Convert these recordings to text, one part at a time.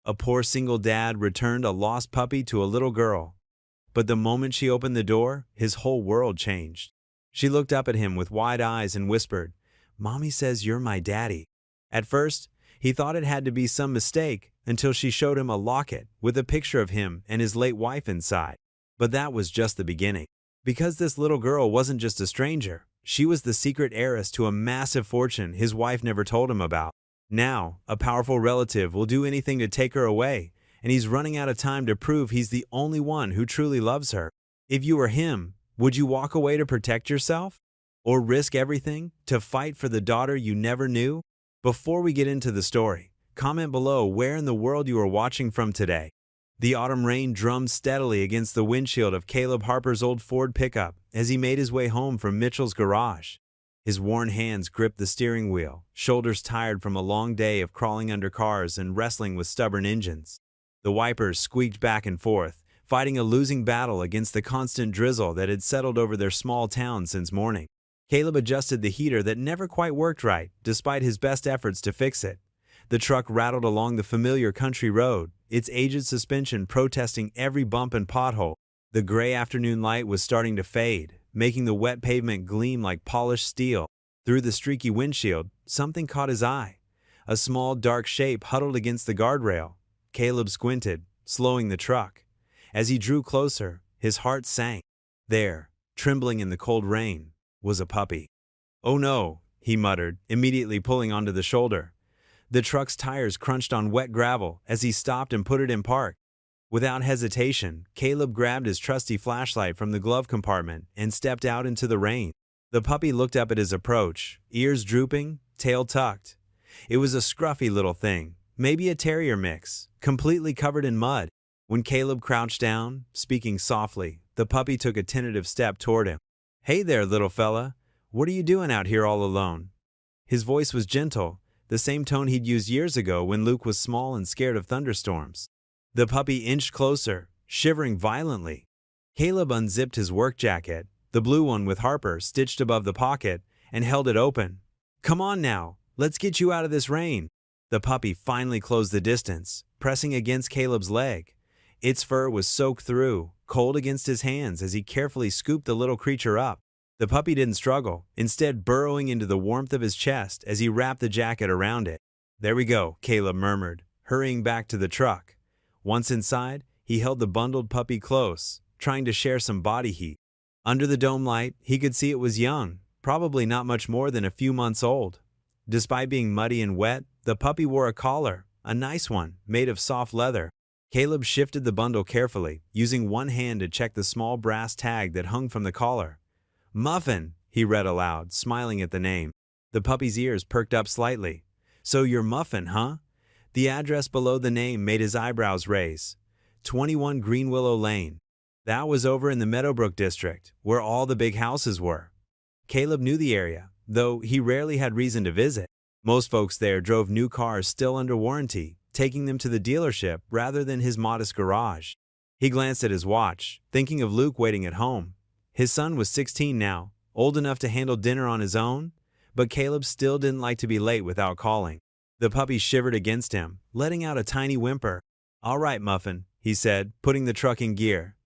A poor single dad returned a lost puppy to a little girl. But the moment she opened the door, his whole world changed. She looked up at him with wide eyes and whispered, "Mommy says you're my daddy." At first, he thought it had to be some mistake until she showed him a locket with a picture of him and his late wife inside. But that was just the beginning. Because this little girl wasn't just a stranger, she was the secret heiress to a massive fortune his wife never told him about. Now, a powerful relative will do anything to take her away, and he's running out of time to prove he's the only one who truly loves her. If you were him, would you walk away to protect yourself? Or risk everything to fight for the daughter you never knew? Before we get into the story, comment below where in the world you are watching from today. The autumn rain drummed steadily against the windshield of Caleb Harper's old Ford pickup as he made his way home from Mitchell's garage. His worn hands gripped the steering wheel, shoulders tired from a long day of crawling under cars and wrestling with stubborn engines. The wipers squeaked back and forth, fighting a losing battle against the constant drizzle that had settled over their small town since morning. Caleb adjusted the heater that never quite worked right, despite his best efforts to fix it. The truck rattled along the familiar country road, its aged suspension protesting every bump and pothole. The gray afternoon light was starting to fade, making the wet pavement gleam like polished steel. Through the streaky windshield, something caught his eye. A small, dark shape huddled against the guardrail. Caleb squinted, slowing the truck. As he drew closer, his heart sank. There, trembling in the cold rain, was a puppy. "Oh no," he muttered, immediately pulling onto the shoulder. The truck's tires crunched on wet gravel as he stopped and put it in park. Without hesitation, Caleb grabbed his trusty flashlight from the glove compartment and stepped out into the rain. The puppy looked up at his approach, ears drooping, tail tucked. It was a scruffy little thing, maybe a terrier mix, completely covered in mud. When Caleb crouched down, speaking softly, the puppy took a tentative step toward him. "Hey there, little fella. What are you doing out here all alone?" His voice was gentle, the same tone he'd used years ago when Luke was small and scared of thunderstorms. The puppy inched closer, shivering violently. Caleb unzipped his work jacket, the blue one with Harper stitched above the pocket, and held it open. "Come on now, let's get you out of this rain." The puppy finally closed the distance, pressing against Caleb's leg. Its fur was soaked through, cold against his hands as he carefully scooped the little creature up. The puppy didn't struggle, instead burrowing into the warmth of his chest as he wrapped the jacket around it. "There we go," Caleb murmured, hurrying back to the truck. Once inside, he held the bundled puppy close, trying to share some body heat. Under the dome light, he could see it was young, probably not much more than a few months old. Despite being muddy and wet, the puppy wore a collar, a nice one, made of soft leather. Caleb shifted the bundle carefully, using one hand to check the small brass tag that hung from the collar. "Muffin," he read aloud, smiling at the name. The puppy's ears perked up slightly. "So you're Muffin, huh?" The address below the name made his eyebrows raise. 21 Greenwillow Lane. That was over in the Meadowbrook district, where all the big houses were. Caleb knew the area, though he rarely had reason to visit. Most folks there drove new cars still under warranty, taking them to the dealership rather than his modest garage. He glanced at his watch, thinking of Luke waiting at home. His son was 16 now, old enough to handle dinner on his own, but Caleb still didn't like to be late without calling. The puppy shivered against him, letting out a tiny whimper. "All right, Muffin," he said, putting the truck in gear.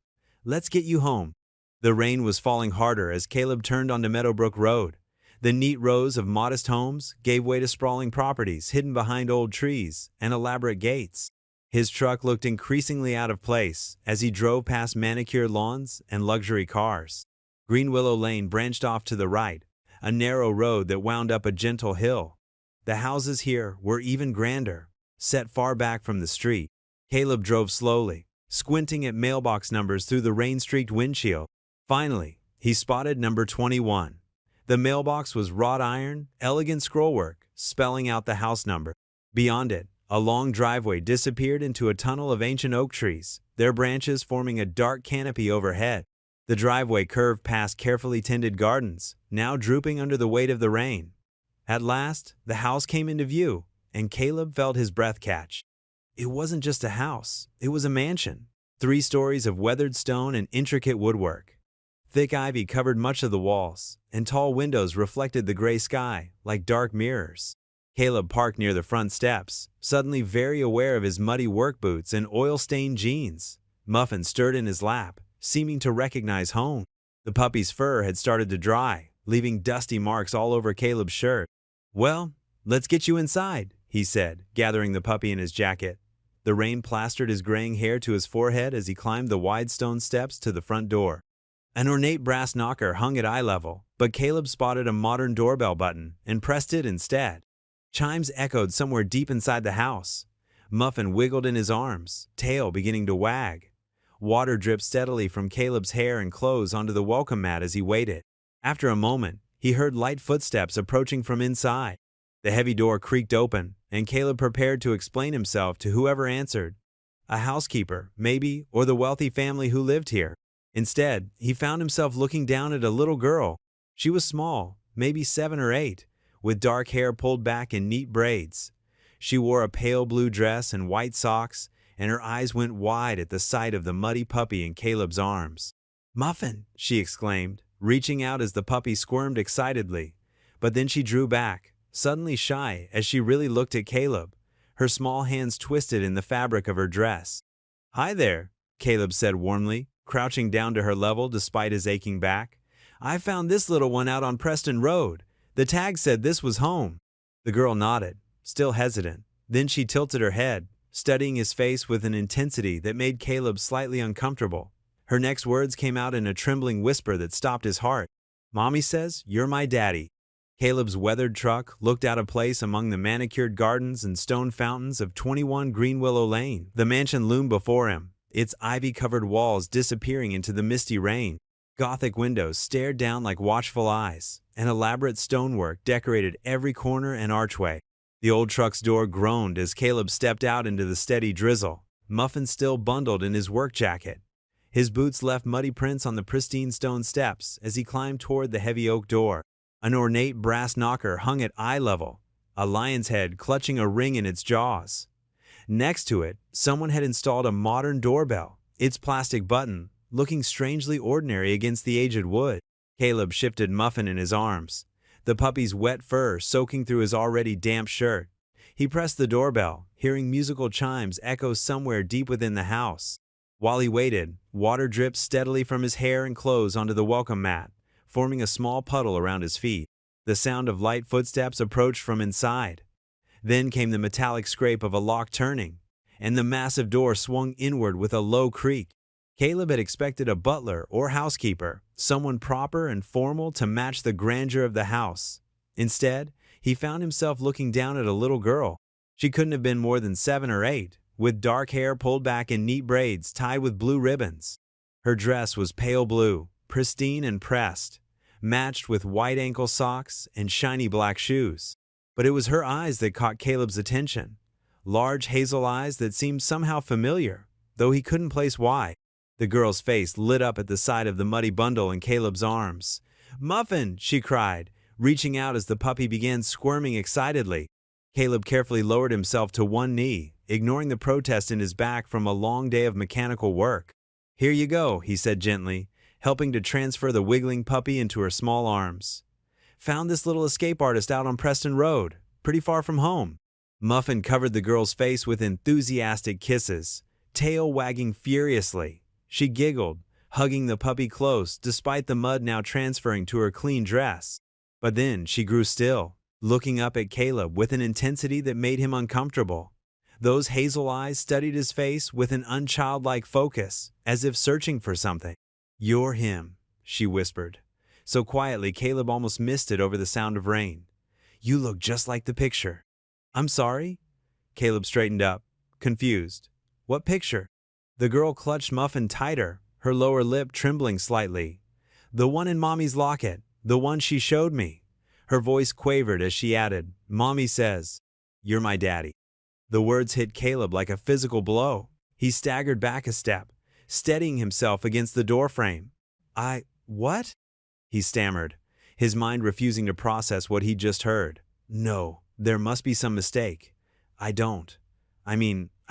"Let's get you home." The rain was falling harder as Caleb turned onto Meadowbrook Road. The neat rows of modest homes gave way to sprawling properties hidden behind old trees and elaborate gates. His truck looked increasingly out of place as he drove past manicured lawns and luxury cars. Greenwillow Lane branched off to the right, a narrow road that wound up a gentle hill. The houses here were even grander, set far back from the street. Caleb drove slowly, squinting at mailbox numbers through the rain-streaked windshield. Finally, he spotted number 21. The mailbox was wrought iron, elegant scrollwork, spelling out the house number. Beyond it, a long driveway disappeared into a tunnel of ancient oak trees, their branches forming a dark canopy overhead. The driveway curved past carefully tended gardens, now drooping under the weight of the rain. At last, the house came into view, and Caleb felt his breath catch. It wasn't just a house, it was a mansion. 3 stories of weathered stone and intricate woodwork. Thick ivy covered much of the walls, and tall windows reflected the gray sky like dark mirrors. Caleb parked near the front steps, suddenly very aware of his muddy work boots and oil-stained jeans. Muffin stirred in his lap, seeming to recognize home. The puppy's fur had started to dry, leaving dusty marks all over Caleb's shirt. "Well, let's get you inside," he said, gathering the puppy in his jacket. The rain plastered his graying hair to his forehead as he climbed the wide stone steps to the front door. An ornate brass knocker hung at eye level, but Caleb spotted a modern doorbell button and pressed it instead. Chimes echoed somewhere deep inside the house. Muffin wiggled in his arms, tail beginning to wag. Water dripped steadily from Caleb's hair and clothes onto the welcome mat as he waited. After a moment, he heard light footsteps approaching from inside. The heavy door creaked open, and Caleb prepared to explain himself to whoever answered. A housekeeper, maybe, or the wealthy family who lived here. Instead, he found himself looking down at a little girl. She was small, maybe 7 or 8, with dark hair pulled back in neat braids. She wore a pale blue dress and white socks, and her eyes went wide at the sight of the muddy puppy in Caleb's arms. "Muffin!" she exclaimed, reaching out as the puppy squirmed excitedly. But then she drew back, suddenly shy as she really looked at Caleb, her small hands twisted in the fabric of her dress. "Hi there," Caleb said warmly, crouching down to her level despite his aching back. "I found this little one out on Preston Road. The tag said this was home." The girl nodded, still hesitant. Then she tilted her head, studying his face with an intensity that made Caleb slightly uncomfortable. Her next words came out in a trembling whisper that stopped his heart. "Mommy says you're my daddy." Caleb's weathered truck looked out of place among the manicured gardens and stone fountains of 21 Greenwillow Lane. The mansion loomed before him, its ivy-covered walls disappearing into the misty rain. Gothic windows stared down like watchful eyes, and elaborate stonework decorated every corner and archway. The old truck's door groaned as Caleb stepped out into the steady drizzle, Muffin still bundled in his work jacket. His boots left muddy prints on the pristine stone steps as he climbed toward the heavy oak door. An ornate brass knocker hung at eye level, a lion's head clutching a ring in its jaws. Next to it, someone had installed a modern doorbell, its plastic button looking strangely ordinary against the aged wood. Caleb shifted Muffin in his arms, the puppy's wet fur soaking through his already damp shirt. He pressed the doorbell, hearing musical chimes echo somewhere deep within the house. While he waited, water dripped steadily from his hair and clothes onto the welcome mat, forming a small puddle around his feet. The sound of light footsteps approached from inside. Then came the metallic scrape of a lock turning, and the massive door swung inward with a low creak. Caleb had expected a butler or housekeeper, someone proper and formal to match the grandeur of the house. Instead, he found himself looking down at a little girl. She couldn't have been more than 7 or 8, with dark hair pulled back in neat braids tied with blue ribbons. Her dress was pale blue, pristine and pressed, matched with white ankle socks and shiny black shoes. But it was her eyes that caught Caleb's attention, large hazel eyes that seemed somehow familiar, though he couldn't place why. The girl's face lit up at the sight of the muddy bundle in Caleb's arms. "Muffin!" she cried, reaching out as the puppy began squirming excitedly. Caleb carefully lowered himself to one knee, ignoring the protest in his back from a long day of mechanical work. "Here you go," he said gently, helping to transfer the wiggling puppy into her small arms. "Found this little escape artist out on Preston Road, pretty far from home." Muffin covered the girl's face with enthusiastic kisses, tail wagging furiously. She giggled, hugging the puppy close despite the mud now transferring to her clean dress. But then she grew still, looking up at Caleb with an intensity that made him uncomfortable. Those hazel eyes studied his face with an unchildlike focus, as if searching for something. "You're him," she whispered, so quietly Caleb almost missed it over the sound of rain. "You look just like the picture." "I'm sorry?" Caleb straightened up, confused. "What picture?" The girl clutched Muffin tighter, her lower lip trembling slightly. "The one in Mommy's locket, the one she showed me." Her voice quavered as she added, "Mommy says, you're my daddy." The words hit Caleb like a physical blow. He staggered back a step, steadying himself against the doorframe. What?" he stammered, his mind refusing to process what he'd just heard. "No, there must be some mistake. I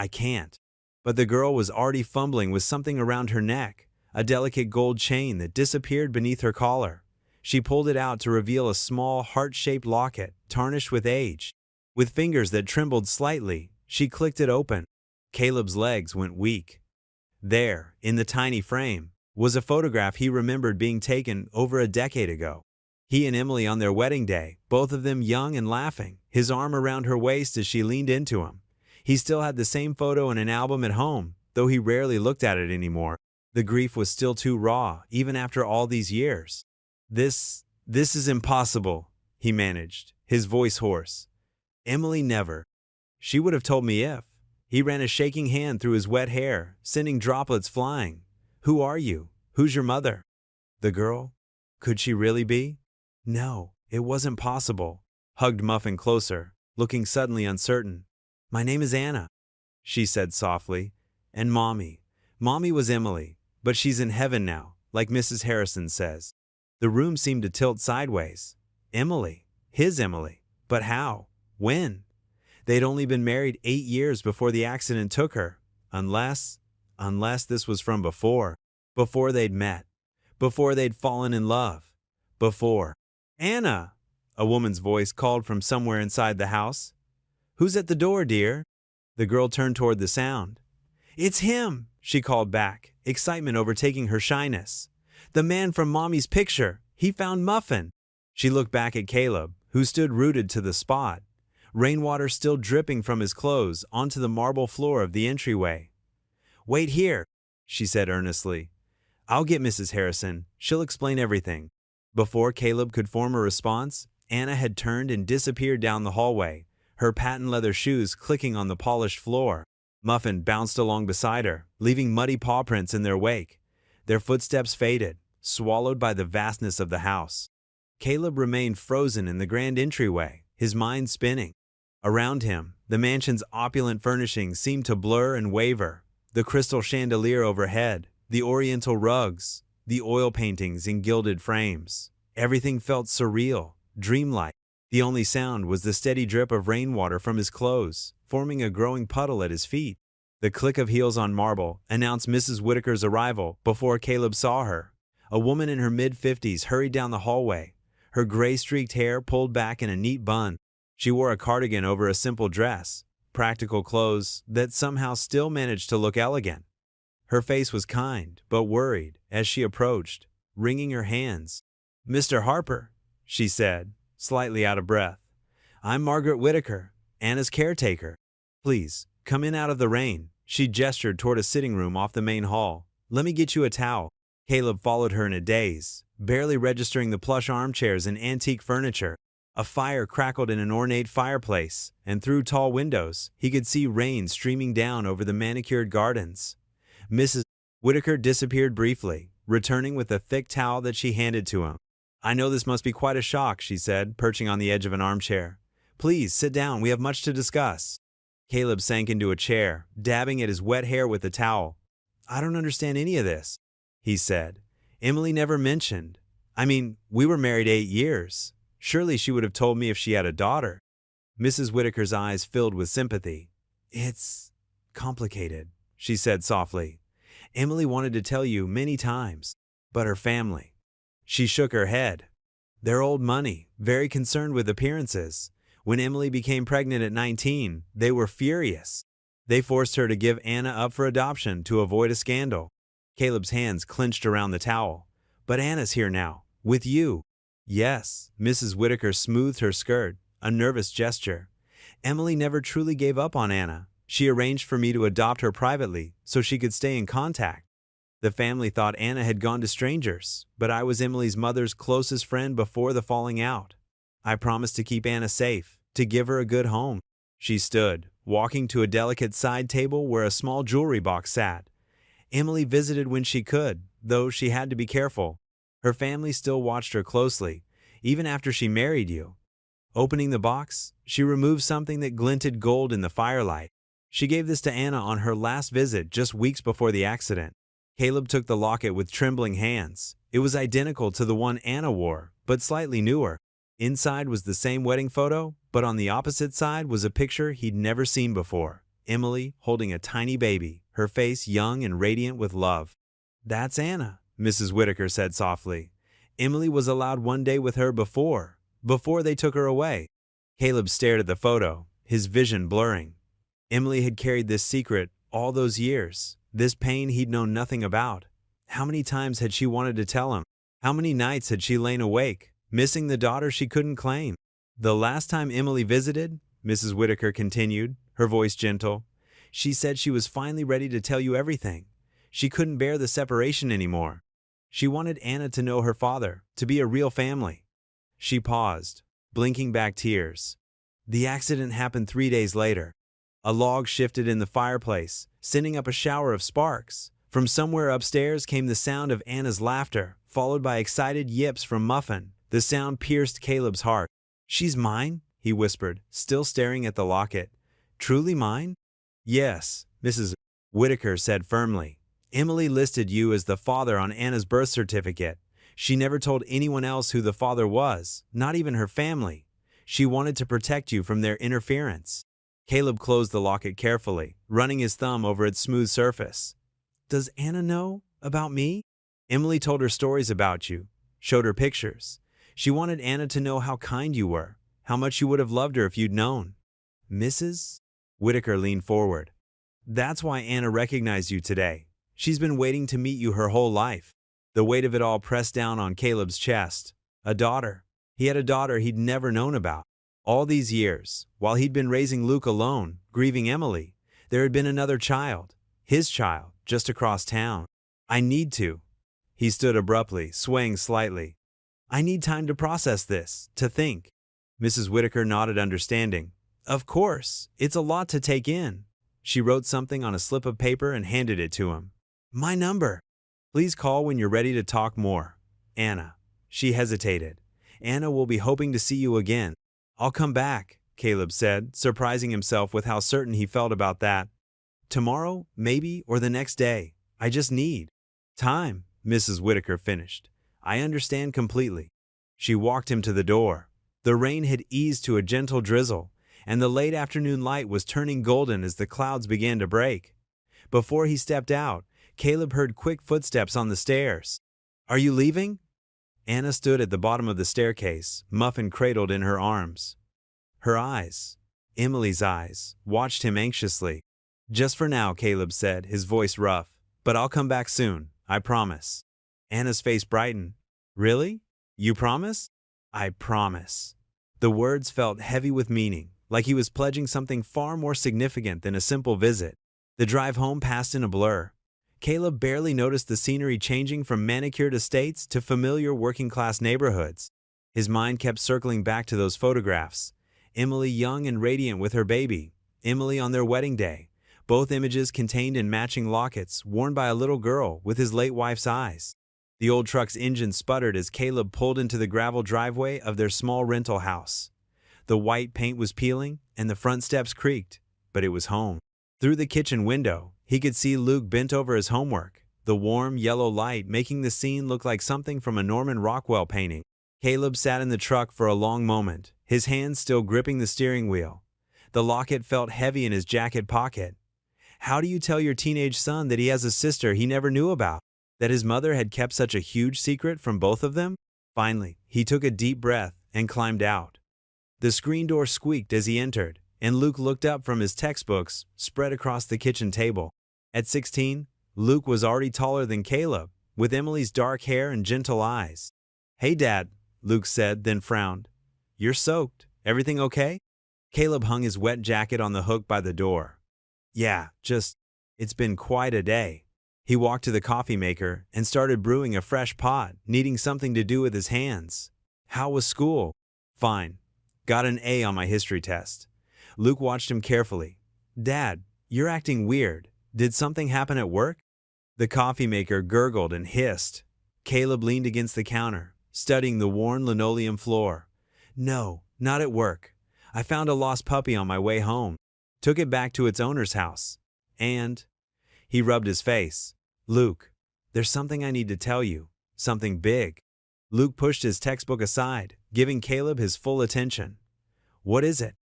can't." But the girl was already fumbling with something around her neck, a delicate gold chain that disappeared beneath her collar. She pulled it out to reveal a small, heart-shaped locket, tarnished with age. With fingers that trembled slightly, she clicked it open. Caleb's legs went weak. There, in the tiny frame, was a photograph he remembered being taken over a decade ago. He and Emily on their wedding day, both of them young and laughing, his arm around her waist as she leaned into him. He still had the same photo in an album at home, though he rarely looked at it anymore. The grief was still too raw, even after all these years. This is impossible, he managed, his voice hoarse. Emily never. She would have told me if. He ran a shaking hand through his wet hair, sending droplets flying. Who are you? Who's your mother? The girl? Could she really be? No, it wasn't possible. Hugged Muffin closer, looking suddenly uncertain. My name is Anna, she said softly. And Mommy. Mommy was Emily, but she's in heaven now, like Mrs. Harrison says. The room seemed to tilt sideways. Emily. His Emily. But how? When? They'd only been married 8 years before the accident took her. Unless this was from before. Before they'd met. Before they'd fallen in love. Before. Anna! A woman's voice called from somewhere inside the house. Who's at the door, dear? The girl turned toward the sound. It's him, she called back, excitement overtaking her shyness. The man from Mommy's picture. He found Muffin. She looked back at Caleb, who stood rooted to the spot, rainwater still dripping from his clothes onto the marble floor of the entryway. Wait here, she said earnestly. I'll get Mrs. Harrison. She'll explain everything. Before Caleb could form a response, Anna had turned and disappeared down the hallway, her patent leather shoes clicking on the polished floor. Muffin bounced along beside her, leaving muddy paw prints in their wake. Their footsteps faded, swallowed by the vastness of the house. Caleb remained frozen in the grand entryway, his mind spinning. Around him, the mansion's opulent furnishings seemed to blur and waver. The crystal chandelier overhead, the oriental rugs, the oil paintings in gilded frames. Everything felt surreal, dreamlike. The only sound was the steady drip of rainwater from his clothes, forming a growing puddle at his feet. The click of heels on marble announced Mrs. Whitaker's arrival before Caleb saw her. A woman in her mid-50s hurried down the hallway, her gray-streaked hair pulled back in a neat bun. She wore a cardigan over a simple dress, practical clothes that somehow still managed to look elegant. Her face was kind, but worried, as she approached, wringing her hands. Mr. Harper, she said, slightly out of breath. I'm Margaret Whitaker, Anna's caretaker. Please, come in out of the rain. She gestured toward a sitting room off the main hall. Let me get you a towel. Caleb followed her in a daze, barely registering the plush armchairs and antique furniture. A fire crackled in an ornate fireplace, and through tall windows, he could see rain streaming down over the manicured gardens. Mrs. Whitaker disappeared briefly, returning with a thick towel that she handed to him. I know this must be quite a shock, she said, perching on the edge of an armchair. Please, sit down, we have much to discuss. Caleb sank into a chair, dabbing at his wet hair with the towel. I don't understand any of this, he said. Emily never mentioned. We were married 8 years. Surely she would have told me if she had a daughter. Mrs. Whitaker's eyes filled with sympathy. It's complicated, she said softly. Emily wanted to tell you many times, but her family. She shook her head. They're old money, very concerned with appearances. When Emily became pregnant at 19, they were furious. They forced her to give Anna up for adoption to avoid a scandal. Caleb's hands clenched around the towel. But Anna's here now, with you. Yes, Mrs. Whitaker smoothed her skirt, a nervous gesture. Emily never truly gave up on Anna. She arranged for me to adopt her privately so she could stay in contact. The family thought Anna had gone to strangers, but I was Emily's mother's closest friend before the falling out. I promised to keep Anna safe, to give her a good home. She stood, walking to a delicate side table where a small jewelry box sat. Emily visited when she could, though she had to be careful. Her family still watched her closely, even after she married you. Opening the box, she removed something that glinted gold in the firelight. She gave this to Anna on her last visit just weeks before the accident. Caleb took the locket with trembling hands. It was identical to the one Anna wore, but slightly newer. Inside was the same wedding photo, but on the opposite side was a picture he'd never seen before. Emily holding a tiny baby, her face young and radiant with love. That's Anna, Mrs. Whitaker said softly. Emily was allowed one day with her before they took her away. Caleb stared at the photo, his vision blurring. Emily had carried this secret all those years, this pain he'd known nothing about. How many times had she wanted to tell him? How many nights had she lain awake, missing the daughter she couldn't claim? The last time Emily visited, Mrs. Whitaker continued, her voice gentle, she said she was finally ready to tell you everything. She couldn't bear the separation anymore. She wanted Anna to know her father, to be a real family. She paused, blinking back tears. The accident happened 3 days later. A log shifted in the fireplace, sending up a shower of sparks. From somewhere upstairs came the sound of Anna's laughter, followed by excited yips from Muffin. The sound pierced Caleb's heart. "She's mine?" he whispered, still staring at the locket. "Truly mine?" "Yes," Mrs. Whitaker said firmly. "Emily listed you as the father on Anna's birth certificate. She never told anyone else who the father was, not even her family. She wanted to protect you from their interference." Caleb closed the locket carefully, running his thumb over its smooth surface. "Does Anna know about me?" "Emily told her stories about you, showed her pictures. She wanted Anna to know how kind you were, how much you would have loved her if you'd known." "Mrs.?" Whitaker leaned forward. "That's why Anna recognized you today. She's been waiting to meet you her whole life." The weight of it all pressed down on Caleb's chest. A daughter. He had a daughter he'd never known about. All these years, while he'd been raising Luke alone, grieving Emily, there had been another child, his child, just across town. "I need to." He stood abruptly, swaying slightly. "I need time to process this, to think." Mrs. Whitaker nodded understanding. "Of course, it's a lot to take in." She wrote something on a slip of paper and handed it to him. "My number. Please call when you're ready to talk more. Anna." She hesitated. "Anna will be hoping to see you again." "I'll come back," Caleb said, surprising himself with how certain he felt about that. "Tomorrow, maybe, or the next day. I just need time," Mrs. Whitaker finished. "I understand completely." She walked him to the door. The rain had eased to a gentle drizzle, and the late afternoon light was turning golden as the clouds began to break. Before he stepped out, Caleb heard quick footsteps on the stairs. "Are you leaving?" Anna stood at the bottom of the staircase, Muffin cradled in her arms. Her eyes, Emily's eyes, watched him anxiously. "Just for now," Caleb said, his voice rough. "But I'll come back soon, I promise." Anna's face brightened. "Really? You promise?" "I promise." The words felt heavy with meaning, like he was pledging something far more significant than a simple visit. The drive home passed in a blur. Caleb barely noticed the scenery changing from manicured estates to familiar working-class neighborhoods. His mind kept circling back to those photographs. Emily young and radiant with her baby. Emily on their wedding day. Both images contained in matching lockets, worn by a little girl with his late wife's eyes. The old truck's engine sputtered as Caleb pulled into the gravel driveway of their small rental house. The white paint was peeling, and the front steps creaked, but it was home. Through the kitchen window, he could see Luke bent over his homework, the warm, yellow light making the scene look like something from a Norman Rockwell painting. Caleb sat in the truck for a long moment, his hands still gripping the steering wheel. The locket felt heavy in his jacket pocket. How do you tell your teenage son that he has a sister he never knew about? That his mother had kept such a huge secret from both of them? Finally, he took a deep breath and climbed out. The screen door squeaked as he entered, and Luke looked up from his textbooks spread across the kitchen table. At 16, Luke was already taller than Caleb, with Emily's dark hair and gentle eyes. "Hey, Dad," Luke said, then frowned. "You're soaked. Everything okay?" Caleb hung his wet jacket on the hook by the door. "Yeah, it's been quite a day." He walked to the coffee maker and started brewing a fresh pot, needing something to do with his hands. "How was school?" "Fine. Got an A on my history test." Luke watched him carefully. "Dad, you're acting weird. Did something happen at work?" The coffee maker gurgled and hissed. Caleb leaned against the counter, studying the worn linoleum floor. "No, not at work. I found a lost puppy on my way home. Took it back to its owner's house. And..." He rubbed his face. "Luke, there's something I need to tell you. Something big." Luke pushed his textbook aside, giving Caleb his full attention. "What is it?"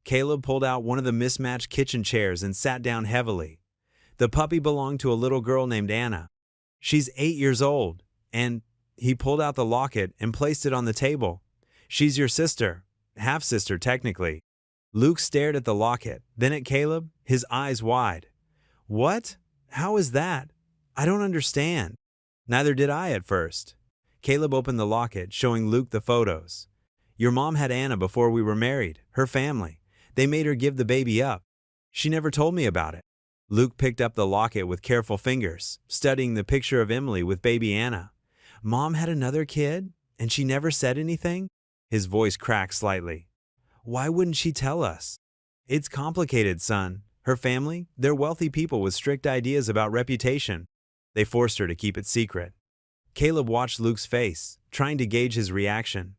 Caleb pulled out one of the mismatched kitchen chairs and sat down heavily. "The puppy belonged to a little girl named Anna. She's 8 years old, and..." He pulled out the locket and placed it on the table. "She's your sister. Half-sister, technically." Luke stared at the locket, then at Caleb, his eyes wide. What? How is that? I don't understand. Neither did I at first. Caleb opened the locket, showing Luke the photos. Your mom had Anna before we were married, her family. They made her give the baby up. She never told me about it. Luke picked up the locket with careful fingers, studying the picture of Emily with baby Anna. Mom had another kid, and she never said anything? His voice cracked slightly. Why wouldn't she tell us? It's complicated, son. Her family, they're wealthy people with strict ideas about reputation. They forced her to keep it secret. Caleb watched Luke's face, trying to gauge his reaction.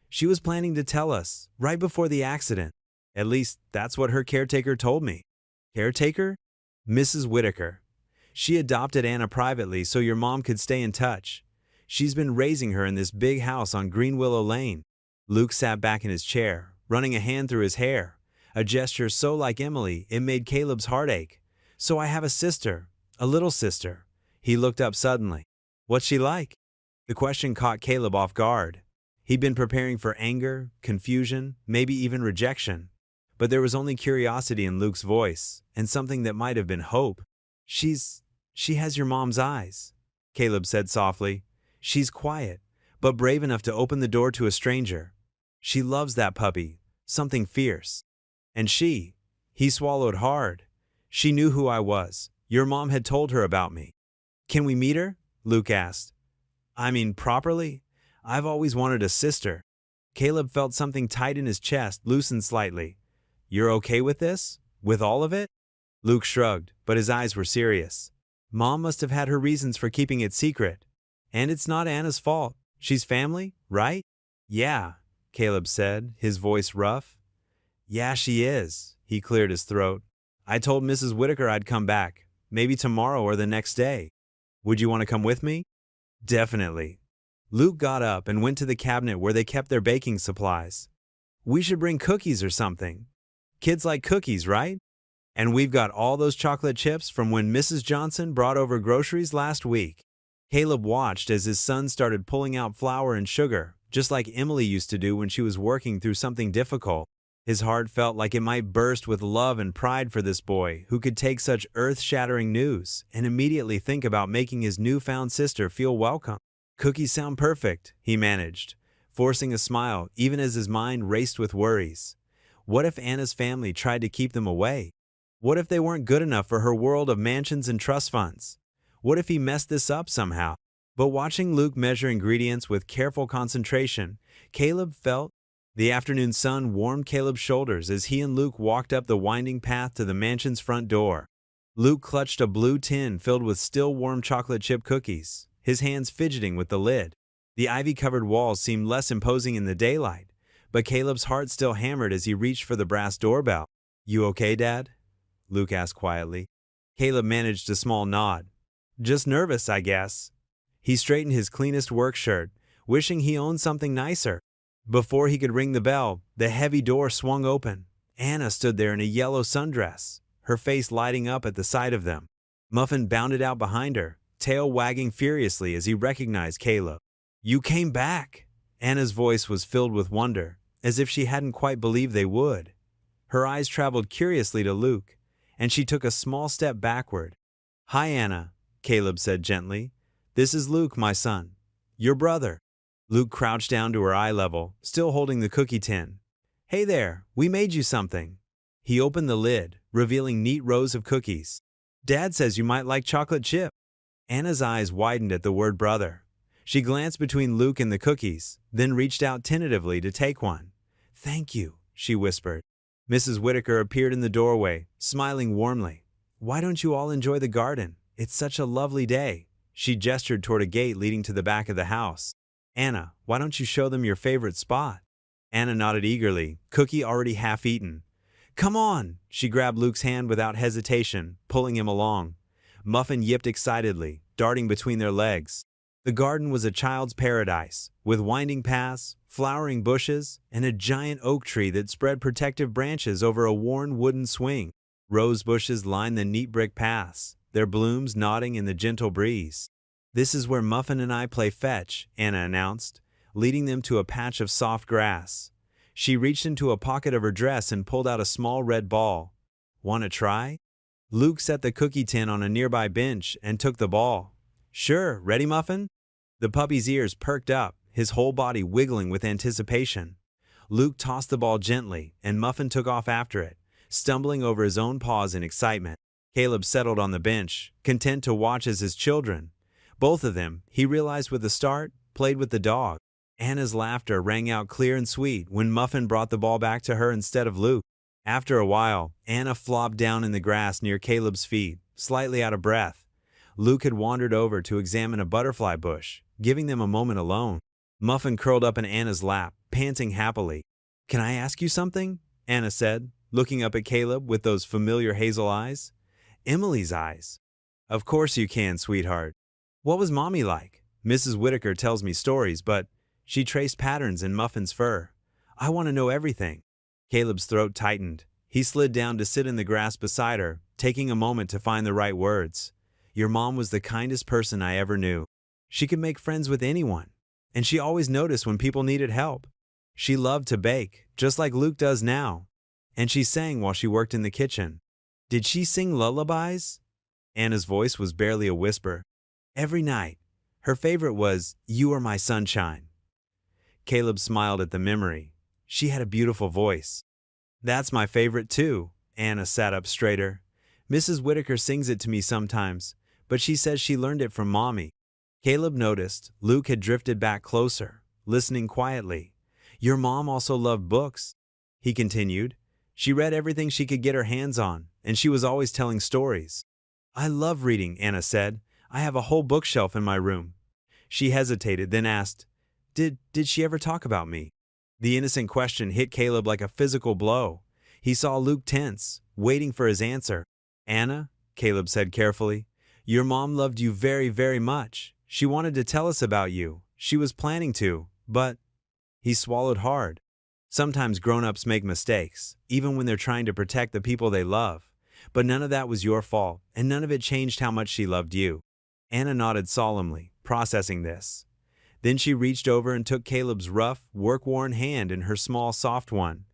She was planning to tell us, right before the accident. At least, that's what her caretaker told me. Caretaker? Mrs. Whitaker. She adopted Anna privately so your mom could stay in touch. She's been raising her in this big house on Green Willow Lane. Luke sat back in his chair, running a hand through his hair, a gesture so like Emily it made Caleb's heart ache. So I have a sister, a little sister. He looked up suddenly. What's she like? The question caught Caleb off guard. He'd been preparing for anger, confusion, maybe even rejection. But there was only curiosity in Luke's voice, and something that might have been hope. She has your mom's eyes, Caleb said softly. She's quiet, but brave enough to open the door to a stranger. She loves that puppy, something fierce. And he swallowed hard. She knew who I was. Your mom had told her about me. Can we meet her? Luke asked. I mean, properly? I've always wanted a sister. Caleb felt something tight in his chest loosen slightly. You're okay with this? With all of it? Luke shrugged, but his eyes were serious. Mom must have had her reasons for keeping it secret. And it's not Anna's fault. She's family, right? Yeah, Caleb said, his voice rough. Yeah, she is. He cleared his throat. I told Mrs. Whitaker I'd come back, maybe tomorrow or the next day. Would you want to come with me? Definitely. Luke got up and went to the cabinet where they kept their baking supplies. We should bring cookies or something. Kids like cookies, right? And we've got all those chocolate chips from when Mrs. Johnson brought over groceries last week. Caleb watched as his son started pulling out flour and sugar, just like Emily used to do when she was working through something difficult. His heart felt like it might burst with love and pride for this boy who could take such earth-shattering news and immediately think about making his newfound sister feel welcome. Cookies sound perfect, he managed, forcing a smile even as his mind raced with worries. What if Anna's family tried to keep them away? What if they weren't good enough for her world of mansions and trust funds? What if he messed this up somehow? But watching Luke measure ingredients with careful concentration, Caleb felt the afternoon sun warmed Caleb's shoulders as he and Luke walked up the winding path to the mansion's front door. Luke clutched a blue tin filled with still warm chocolate chip cookies, his hands fidgeting with the lid. The ivy-covered walls seemed less imposing in the daylight, but Caleb's heart still hammered as he reached for the brass doorbell. You okay, Dad? Luke asked quietly. Caleb managed a small nod. Just nervous, I guess. He straightened his cleanest work shirt, wishing he owned something nicer. Before he could ring the bell, the heavy door swung open. Anna stood there in a yellow sundress, her face lighting up at the sight of them. Muffin bounded out behind her, tail wagging furiously as he recognized Caleb. You came back! Anna's voice was filled with wonder, as if she hadn't quite believed they would. Her eyes traveled curiously to Luke, and she took a small step backward. Hi, Anna, Caleb said gently. This is Luke, my son. Your brother. Luke crouched down to her eye level, still holding the cookie tin. Hey there, we made you something. He opened the lid, revealing neat rows of cookies. Dad says you might like chocolate chip. Anna's eyes widened at the word brother. She glanced between Luke and the cookies, then reached out tentatively to take one. Thank you, she whispered. Mrs. Whitaker appeared in the doorway, smiling warmly. Why don't you all enjoy the garden? It's such a lovely day. She gestured toward a gate leading to the back of the house. Anna, why don't you show them your favorite spot? Anna nodded eagerly, cookie already half eaten. Come on! She grabbed Luke's hand without hesitation, pulling him along. Muffin yipped excitedly, darting between their legs. The garden was a child's paradise, with winding paths, flowering bushes, and a giant oak tree that spread protective branches over a worn wooden swing. Rose bushes lined the neat brick paths, their blooms nodding in the gentle breeze. This is where Muffin and I play fetch, Anna announced, leading them to a patch of soft grass. She reached into a pocket of her dress and pulled out a small red ball. "Want to try?" Luke set the cookie tin on a nearby bench and took the ball. "Sure, ready, Muffin?" The puppy's ears perked up, his whole body wiggling with anticipation. Luke tossed the ball gently, and Muffin took off after it, stumbling over his own paws in excitement. Caleb settled on the bench, content to watch as his children, both of them, he realized with a start, played with the dog. Anna's laughter rang out clear and sweet when Muffin brought the ball back to her instead of Luke. After a while, Anna flopped down in the grass near Caleb's feet, slightly out of breath. Luke had wandered over to examine a butterfly bush, giving them a moment alone. Muffin curled up in Anna's lap, panting happily. "Can I ask you something?" Anna said, looking up at Caleb with those familiar hazel eyes. Emily's eyes. "Of course you can, sweetheart. What was Mommy like? Mrs. Whitaker tells me stories, but she traced patterns in Muffin's fur. I want to know everything." Caleb's throat tightened. He slid down to sit in the grass beside her, taking a moment to find the right words. "Your mom was the kindest person I ever knew. She could make friends with anyone, and she always noticed when people needed help. She loved to bake, just like Luke does now, and she sang while she worked in the kitchen." "Did she sing lullabies?" Anna's voice was barely a whisper. "Every night. Her favorite was 'You Are My Sunshine.'" Caleb smiled at the memory. "She had a beautiful voice." "That's my favorite too." Anna sat up straighter. "Mrs. Whitaker sings it to me sometimes, but she says she learned it from Mommy." Caleb noticed Luke had drifted back closer, listening quietly. "Your mom also loved books," he continued. "She read everything she could get her hands on, and she was always telling stories." "I love reading," Anna said. "I have a whole bookshelf in my room." She hesitated, then asked, Did she ever talk about me?" The innocent question hit Caleb like a physical blow. He saw Luke tense, waiting for his answer. "Anna," Caleb said carefully, "your mom loved you very, very much. She wanted to tell us about you. She was planning to, but—" He swallowed hard. Sometimes grown-ups make mistakes, even when they're trying to protect the people they love. But none of that was your fault, and none of it changed how much she loved you. Anna nodded solemnly, processing this. Then she reached over and took Caleb's rough, work-worn hand in her small, soft one.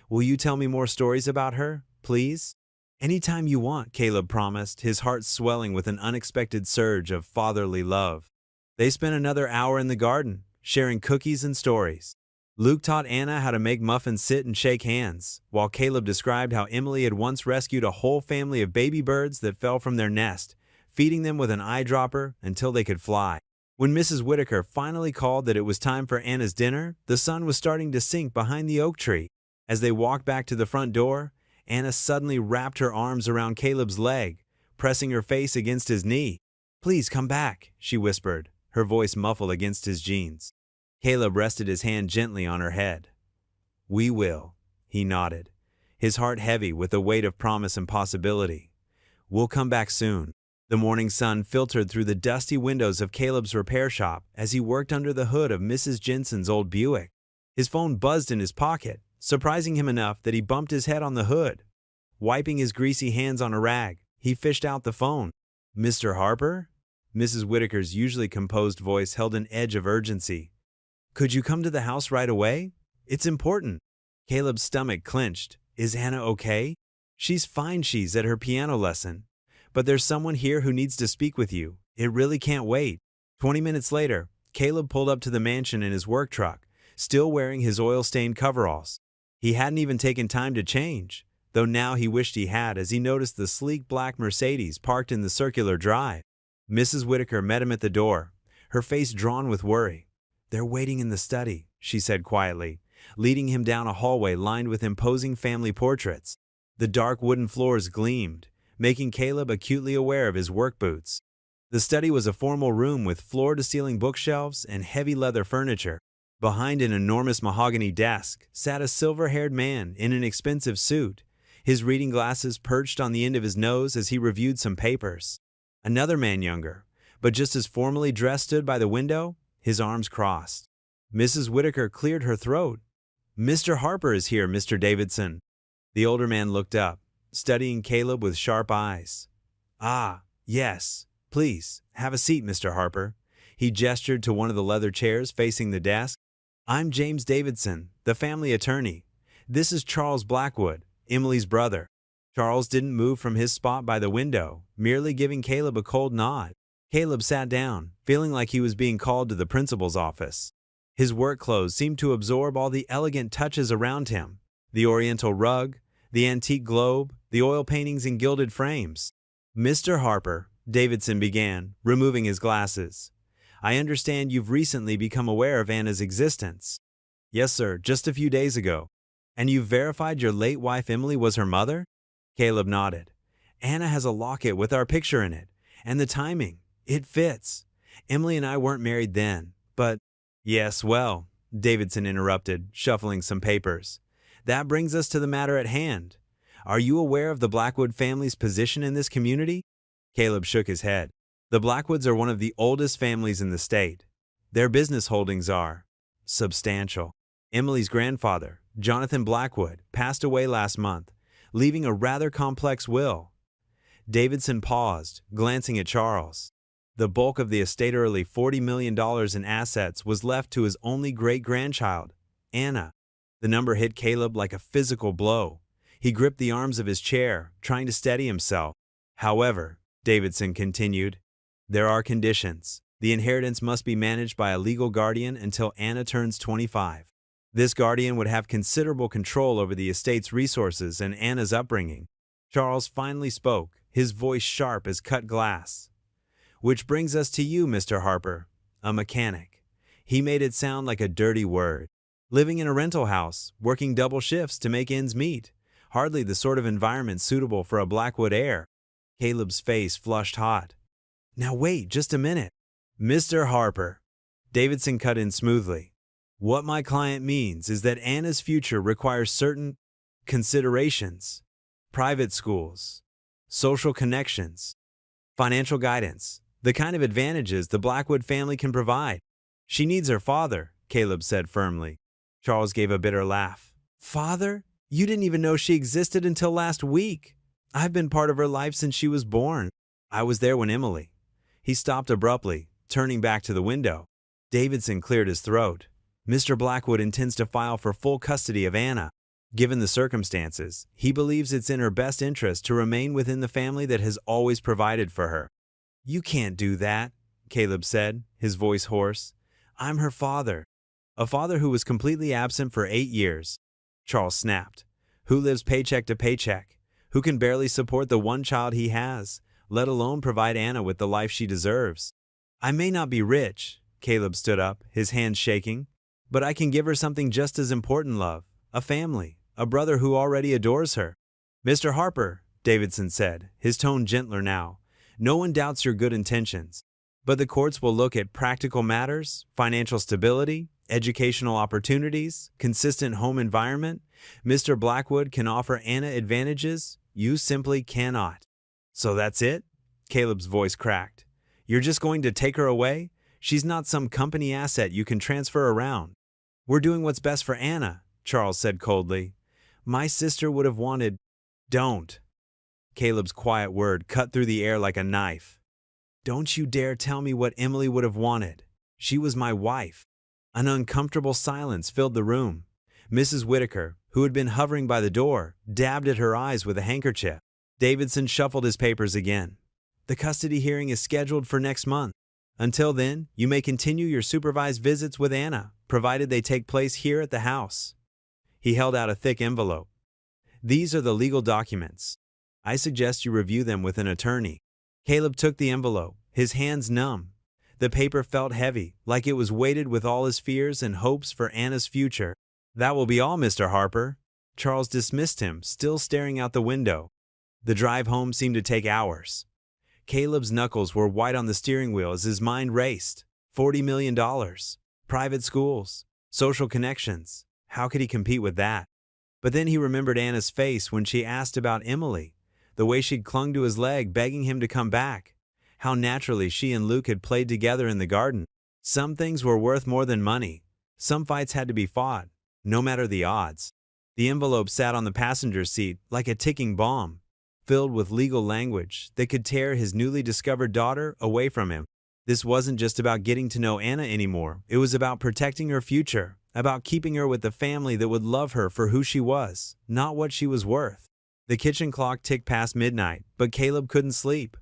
"Will you tell me more stories about her, please?" "Anytime you want," Caleb promised, his heart swelling with an unexpected surge of fatherly love. They spent another hour in the garden, sharing cookies and stories. Luke taught Anna how to make muffins sit and shake hands, while Caleb described how Emily had once rescued a whole family of baby birds that fell from their nest, feeding them with an eyedropper until they could fly. When Mrs. Whitaker finally called that it was time for Anna's dinner, the sun was starting to sink behind the oak tree. As they walked back to the front door, Anna suddenly wrapped her arms around Caleb's leg, pressing her face against his knee. "Please come back," she whispered, her voice muffled against his jeans. Caleb rested his hand gently on her head. "We will," he nodded, his heart heavy with the weight of promise and possibility. "We'll come back soon." The morning sun filtered through the dusty windows of Caleb's repair shop as he worked under the hood of Mrs. Jensen's old Buick. His phone buzzed in his pocket, surprising him enough that he bumped his head on the hood. Wiping his greasy hands on a rag, he fished out the phone. "Mr. Harper?" Mrs. Whitaker's usually composed voice held an edge of urgency. "Could you come to the house right away? It's important." Caleb's stomach clenched. "Is Anna okay?" "She's fine. She's at her piano lesson. But there's someone here who needs to speak with you. It really can't wait." 20 minutes later, Caleb pulled up to the mansion in his work truck, still wearing his oil-stained coveralls. He hadn't even taken time to change, though now he wished he had as he noticed the sleek black Mercedes parked in the circular drive. Mrs. Whitaker met him at the door, her face drawn with worry. "They're waiting in the study," she said quietly, leading him down a hallway lined with imposing family portraits. The dark wooden floors gleamed, making Caleb acutely aware of his work boots. The study was a formal room with floor-to-ceiling bookshelves and heavy leather furniture. Behind an enormous mahogany desk sat a silver-haired man in an expensive suit, his reading glasses perched on the end of his nose as he reviewed some papers. Another man younger, but just as formally dressed, stood by the window, his arms crossed. Mrs. Whitaker cleared her throat. "Mr. Harper is here, Mr. Davidson." The older man looked up, studying Caleb with sharp eyes. "Ah, yes. Please, have a seat, Mr. Harper." He gestured to one of the leather chairs facing the desk. "I'm James Davidson, the the family attorney. This is Charles Blackwood, Emily's brother. Charles didn't move from his spot by the window, merely giving Caleb a cold nod. Caleb sat down, feeling like he was being called to the principal's office. His work clothes seemed to absorb all the elegant touches around him. The oriental rug, the antique globe, the oil paintings in gilded frames. "Mr. Harper," Davidson began, removing his glasses. "I understand you've recently become aware of Anna's existence." "Yes, sir, just a few days ago." "And you've verified your late wife Emily was her mother?" Caleb nodded. "Anna has a locket with our picture in it, and the timing, it fits. Emily and I weren't married then, but—" "Yes, well," Davidson interrupted, shuffling some papers. "That brings us to the matter at hand. Are you aware of the Blackwood family's position in this community?" Caleb shook his head. "The Blackwoods are one of the oldest families in the state. Their business holdings are substantial. Emily's grandfather, Jonathan Blackwood, passed away last month, leaving a rather complex will." Davidson paused, glancing at Charles. The bulk of the estate, early $40 million in assets, was left to his only great-grandchild, Anna. The number hit Caleb like a physical blow. He gripped the arms of his chair, trying to steady himself. "However," Davidson continued, "there are conditions. The inheritance must be managed by a legal guardian until Anna turns 25. This guardian would have considerable control over the estate's resources and Anna's upbringing." Charles finally spoke, his voice sharp as cut glass. "Which brings us to you, Mr. Harper, a mechanic." He made it sound like a dirty word. "Living in a rental house, working double shifts to make ends meet. Hardly the sort of environment suitable for a Blackwood heir." Caleb's face flushed hot. "Now wait just a minute. Mr. Harper," Davidson cut in smoothly. "What my client means is that Anna's future requires certain considerations. Private schools, social connections, financial guidance, the kind of advantages the Blackwood family can provide. She needs her father," Caleb said firmly. Charles gave a bitter laugh. "Father? You didn't even know she existed until last week. I've been part of her life since she was born. I was there when Emily—" He stopped abruptly, turning back to the window. Davidson cleared his throat. "Mr. Blackwood intends to file for full custody of Anna. Given the circumstances, he believes it's in her best interest to remain within the family that has always provided for her." "You can't do that," Caleb said, his voice hoarse. "I'm her father." "A father who was completely absent for 8 years," Charles snapped. "Who lives paycheck to paycheck, who can barely support the one child he has, let alone provide Anna with the life she deserves." "I may not be rich," Caleb stood up, his hands shaking, "but I can give her something just as important, love. A family, a brother who already adores her." "Mr. Harper," Davidson said, his tone gentler now, "no one doubts your good intentions. But the courts will look at practical matters, financial stability, educational opportunities, consistent home environment. Mr. Blackwood can offer Anna advantages. You simply cannot." "So that's it?" Caleb's voice cracked. "You're just going to take her away? She's not some company asset you can transfer around." "We're doing what's best for Anna," Charles said coldly. "My sister would have wanted—" "Don't." Caleb's quiet word cut through the air like a knife. "Don't you dare tell me what Emily would have wanted. She was my wife." An uncomfortable silence filled the room. Mrs. Whitaker, who had been hovering by the door, dabbed at her eyes with a handkerchief. Davidson shuffled his papers again. "The custody hearing is scheduled for next month. Until then, you may continue your supervised visits with Anna, provided they take place here at the house." He held out a thick envelope. "These are the legal documents. I suggest you review them with an attorney." Caleb took the envelope, his hands numb. The paper felt heavy, like it was weighted with all his fears and hopes for Anna's future. "That will be all, Mr. Harper." Charles dismissed him, still staring out the window. The drive home seemed to take hours. Caleb's knuckles were white on the steering wheel as his mind raced. $40 million. Private schools. Social connections. How could he compete with that? But then he remembered Anna's face when she asked about Emily, the way she'd clung to his leg, begging him to come back. How naturally she and Luke had played together in the garden. Some things were worth more than money. Some fights had to be fought, no matter the odds. The envelope sat on the passenger seat like a ticking bomb, filled with legal language that could tear his newly discovered daughter away from him. This wasn't just about getting to know Anna anymore. It was about protecting her future, about keeping her with the family that would love her for who she was, not what she was worth. The kitchen clock ticked past midnight, but Caleb couldn't sleep.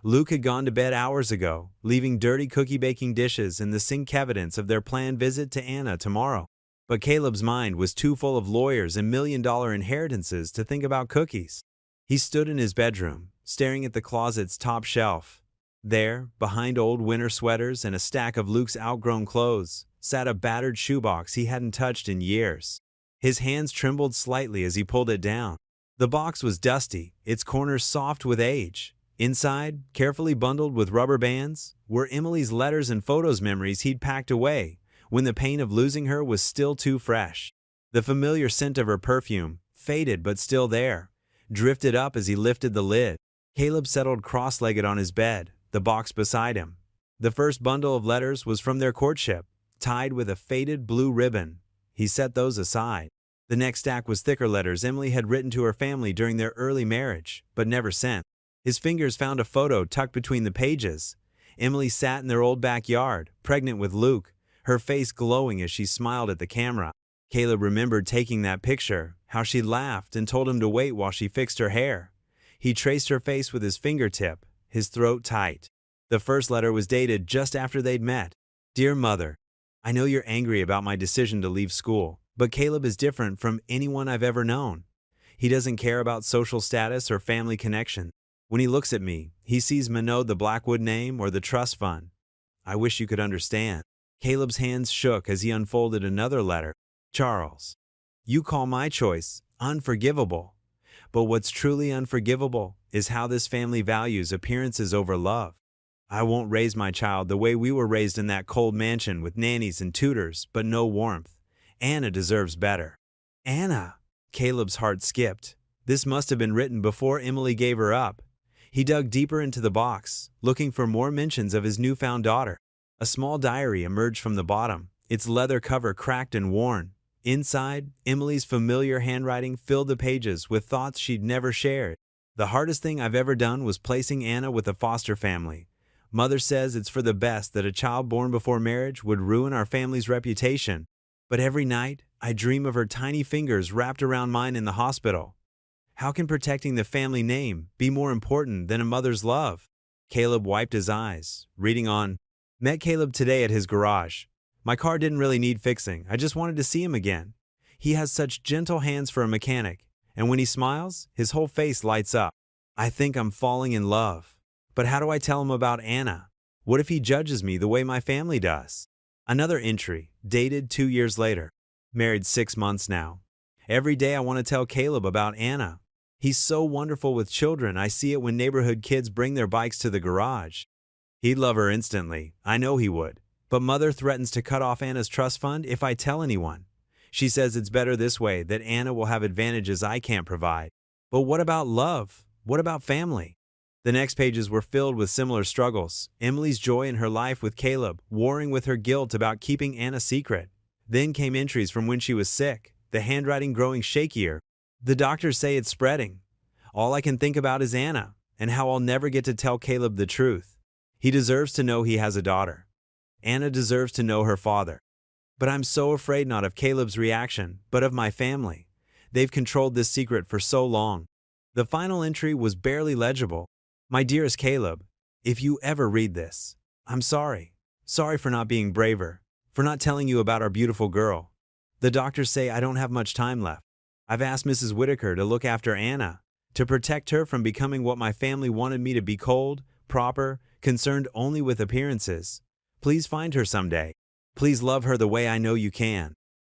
Luke had gone to bed hours ago, leaving dirty cookie-baking dishes in the sink evidence of their planned visit to Anna tomorrow. But Caleb's mind was too full of lawyers and million-dollar inheritances to think about cookies. He stood in his bedroom, staring at the closet's top shelf. There, behind old winter sweaters and a stack of Luke's outgrown clothes, sat a battered shoebox he hadn't touched in years. His hands trembled slightly as he pulled it down. The box was dusty, its corners soft with age. Inside, carefully bundled with rubber bands, were Emily's letters and photos memories he'd packed away when the pain of losing her was still too fresh. The familiar scent of her perfume, faded but still there, drifted up as he lifted the lid. Caleb settled cross-legged on his bed, the box beside him. The first bundle of letters was from their courtship, tied with a faded blue ribbon. He set those aside. The next stack was thicker letters Emily had written to her family during their early marriage, but never sent. His fingers found a photo tucked between the pages. Emily sat in their old backyard, pregnant with Luke, her face glowing as she smiled at the camera. Caleb remembered taking that picture, how she laughed and told him to wait while she fixed her hair. He traced her face with his fingertip, his throat tight. The first letter was dated just after they'd met. Dear Mother, I know you're angry about my decision to leave school, but Caleb is different from anyone I've ever known. He doesn't care about social status or family connection. When he looks at me, he sees Minot the Blackwood name or the trust fund. I wish you could understand. Caleb's hands shook as he unfolded another letter. Charles, you call my choice unforgivable. But what's truly unforgivable is how this family values appearances over love. I won't raise my child the way we were raised in that cold mansion with nannies and tutors, but no warmth. Anna deserves better. Anna! Caleb's heart skipped. This must have been written before Emily gave her up. He dug deeper into the box, looking for more mentions of his newfound daughter. A small diary emerged from the bottom, its leather cover cracked and worn. Inside, Emily's familiar handwriting filled the pages with thoughts she'd never shared. The hardest thing I've ever done was placing Anna with a foster family. Mother says it's for the best that a child born before marriage would ruin our family's reputation. But every night, I dream of her tiny fingers wrapped around mine in the hospital. How can protecting the family name be more important than a mother's love? Caleb wiped his eyes, reading on. Met Caleb today at his garage. My car didn't really need fixing. I just wanted to see him again. He has such gentle hands for a mechanic, and when he smiles, his whole face lights up. I think I'm falling in love. But how do I tell him about Anna? What if he judges me the way my family does? Another entry, dated 2 years later. Married 6 months now. Every day I want to tell Caleb about Anna. He's so wonderful with children, I see it when neighborhood kids bring their bikes to the garage. He'd love her instantly, I know he would. But Mother threatens to cut off Anna's trust fund if I tell anyone. She says it's better this way, that Anna will have advantages I can't provide. But what about love? What about family? The next pages were filled with similar struggles. Emily's joy in her life with Caleb, warring with her guilt about keeping Anna secret. Then came entries from when she was sick, the handwriting growing shakier. The doctors say it's spreading. All I can think about is Anna, and how I'll never get to tell Caleb the truth. He deserves to know he has a daughter. Anna deserves to know her father. But I'm so afraid not of Caleb's reaction, but of my family. They've controlled this secret for so long. The final entry was barely legible. My dearest Caleb, if you ever read this, I'm sorry. Sorry for not being braver, for not telling you about our beautiful girl. The doctors say I don't have much time left. I've asked Mrs. Whitaker to look after Anna, to protect her from becoming what my family wanted me to be, cold, proper, concerned only with appearances. Please find her someday. Please love her the way I know you can.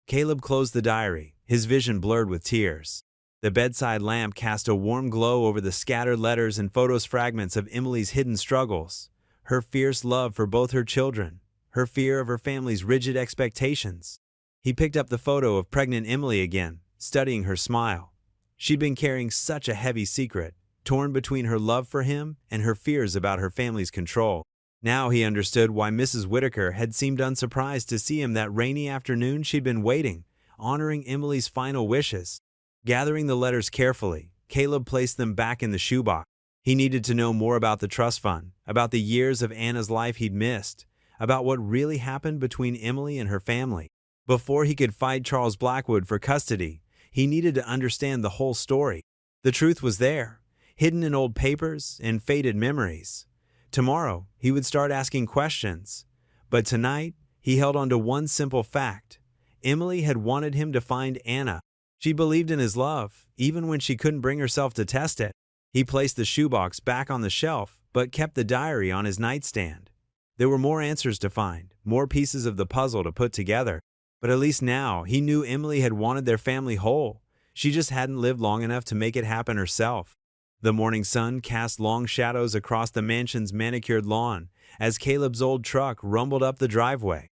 Caleb closed the diary, his vision blurred with tears. The bedside lamp cast a warm glow over the scattered letters and photos fragments of Emily's hidden struggles, her fierce love for both her children, her fear of her family's rigid expectations. He picked up the photo of pregnant Emily again, studying her smile. She'd been carrying such a heavy secret, torn between her love for him and her fears about her family's control. Now he understood why Mrs. Whitaker had seemed unsurprised to see him that rainy afternoon she'd been waiting, honoring Emily's final wishes. Gathering the letters carefully, Caleb placed them back in the shoebox. He needed to know more about the trust fund, about the years of Anna's life he'd missed, about what really happened between Emily and her family. Before he could fight Charles Blackwood for custody, he needed to understand the whole story. The truth was there, hidden in old papers and faded memories. Tomorrow, he would start asking questions. But tonight, he held on to one simple fact. Emily had wanted him to find Anna. She believed in his love, even when she couldn't bring herself to test it. He placed the shoebox back on the shelf, but kept the diary on his nightstand. There were more answers to find, more pieces of the puzzle to put together. But at least now, he knew Emily had wanted their family whole. She just hadn't lived long enough to make it happen herself. The morning sun cast long shadows across the mansion's manicured lawn as Caleb's old truck rumbled up the driveway.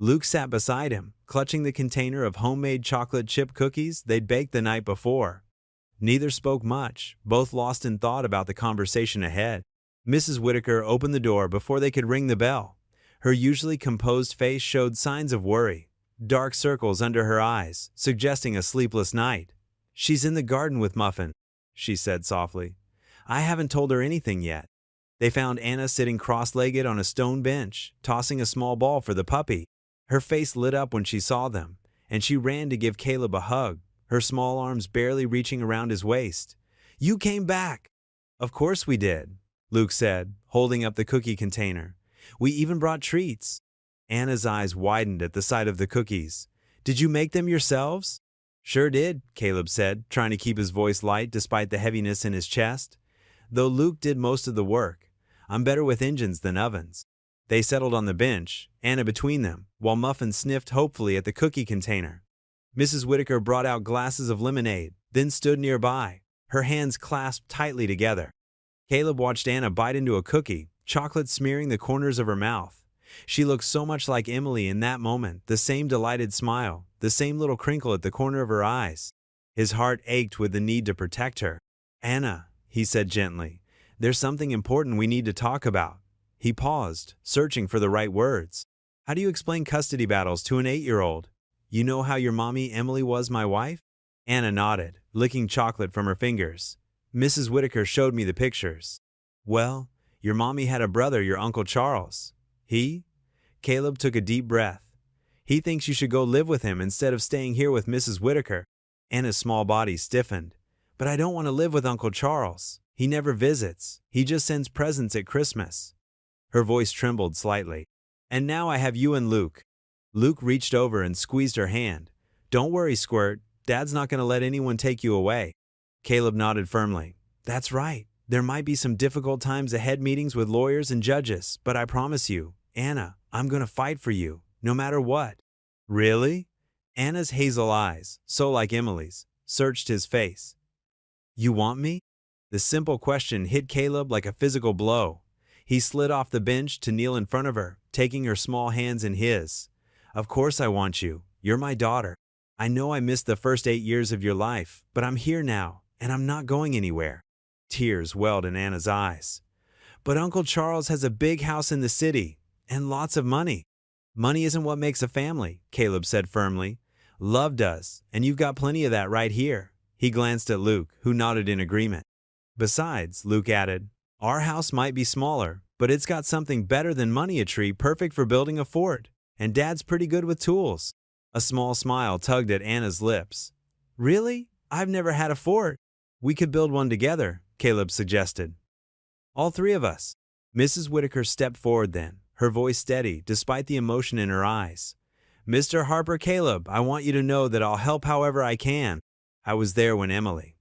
Luke sat beside him, clutching the container of homemade chocolate chip cookies they'd baked the night before. Neither spoke much, both lost in thought about the conversation ahead. Mrs. Whitaker opened the door before they could ring the bell. Her usually composed face showed signs of worry, dark circles under her eyes, suggesting a sleepless night. "She's in the garden with Muffin," she said softly. "I haven't told her anything yet." They found Anna sitting cross-legged on a stone bench, tossing a small ball for the puppy. Her face lit up when she saw them, and she ran to give Caleb a hug, her small arms barely reaching around his waist. "You came back!" "Of course we did," Luke said, holding up the cookie container. "We even brought treats." Anna's eyes widened at the sight of the cookies. "Did you make them yourselves?" "Sure did," Caleb said, trying to keep his voice light despite the heaviness in his chest. "Though Luke did most of the work. I'm better with engines than ovens." They settled on the bench, Anna between them, while Muffin sniffed hopefully at the cookie container. Mrs. Whitaker brought out glasses of lemonade, then stood nearby, her hands clasped tightly together. Caleb watched Anna bite into a cookie, chocolate smearing the corners of her mouth. She looked so much like Emily in that moment, the same delighted smile, the same little crinkle at the corner of her eyes. His heart ached with the need to protect her. "Anna," he said gently, "there's something important we need to talk about." He paused, searching for the right words. "How do you explain custody battles to an 8-year-old? You know how your mommy Emily was my wife?" Anna nodded, licking chocolate from her fingers. "Mrs. Whitaker showed me the pictures." "Well, your mommy had a brother, your Uncle Charles. Caleb took a deep breath. "He thinks you should go live with him instead of staying here with Mrs. Whitaker." Anna's small body stiffened. "But I don't want to live with Uncle Charles. He never visits. He just sends presents at Christmas." Her voice trembled slightly. "And now I have you and Luke." Luke reached over and squeezed her hand. "Don't worry, Squirt. Dad's not going to let anyone take you away." Caleb nodded firmly. "That's right. There might be some difficult times ahead, meetings with lawyers and judges, but I promise you, Anna, I'm going to fight for you, no matter what." "Really?" Anna's hazel eyes, so like Emily's, searched his face. "You want me?" The simple question hit Caleb like a physical blow. He slid off the bench to kneel in front of her, taking her small hands in his. "Of course I want you. You're my daughter. I know I missed the first 8 years of your life, but I'm here now, and I'm not going anywhere." Tears welled in Anna's eyes. "But Uncle Charles has a big house in the city, and lots of money." "Money isn't what makes a family," Caleb said firmly. "Love does, and you've got plenty of that right here." He glanced at Luke, who nodded in agreement. "Besides," Luke added, "our house might be smaller, but it's got something better than money, a tree perfect for building a fort, and Dad's pretty good with tools." A small smile tugged at Anna's lips. "Really? I've never had a fort." "We could build one together," Caleb suggested. "All 3 of us." Mrs. Whitaker stepped forward then, her voice steady despite the emotion in her eyes. "Mr. Harper Caleb, I want you to know that I'll help however I can. I was there when Emily."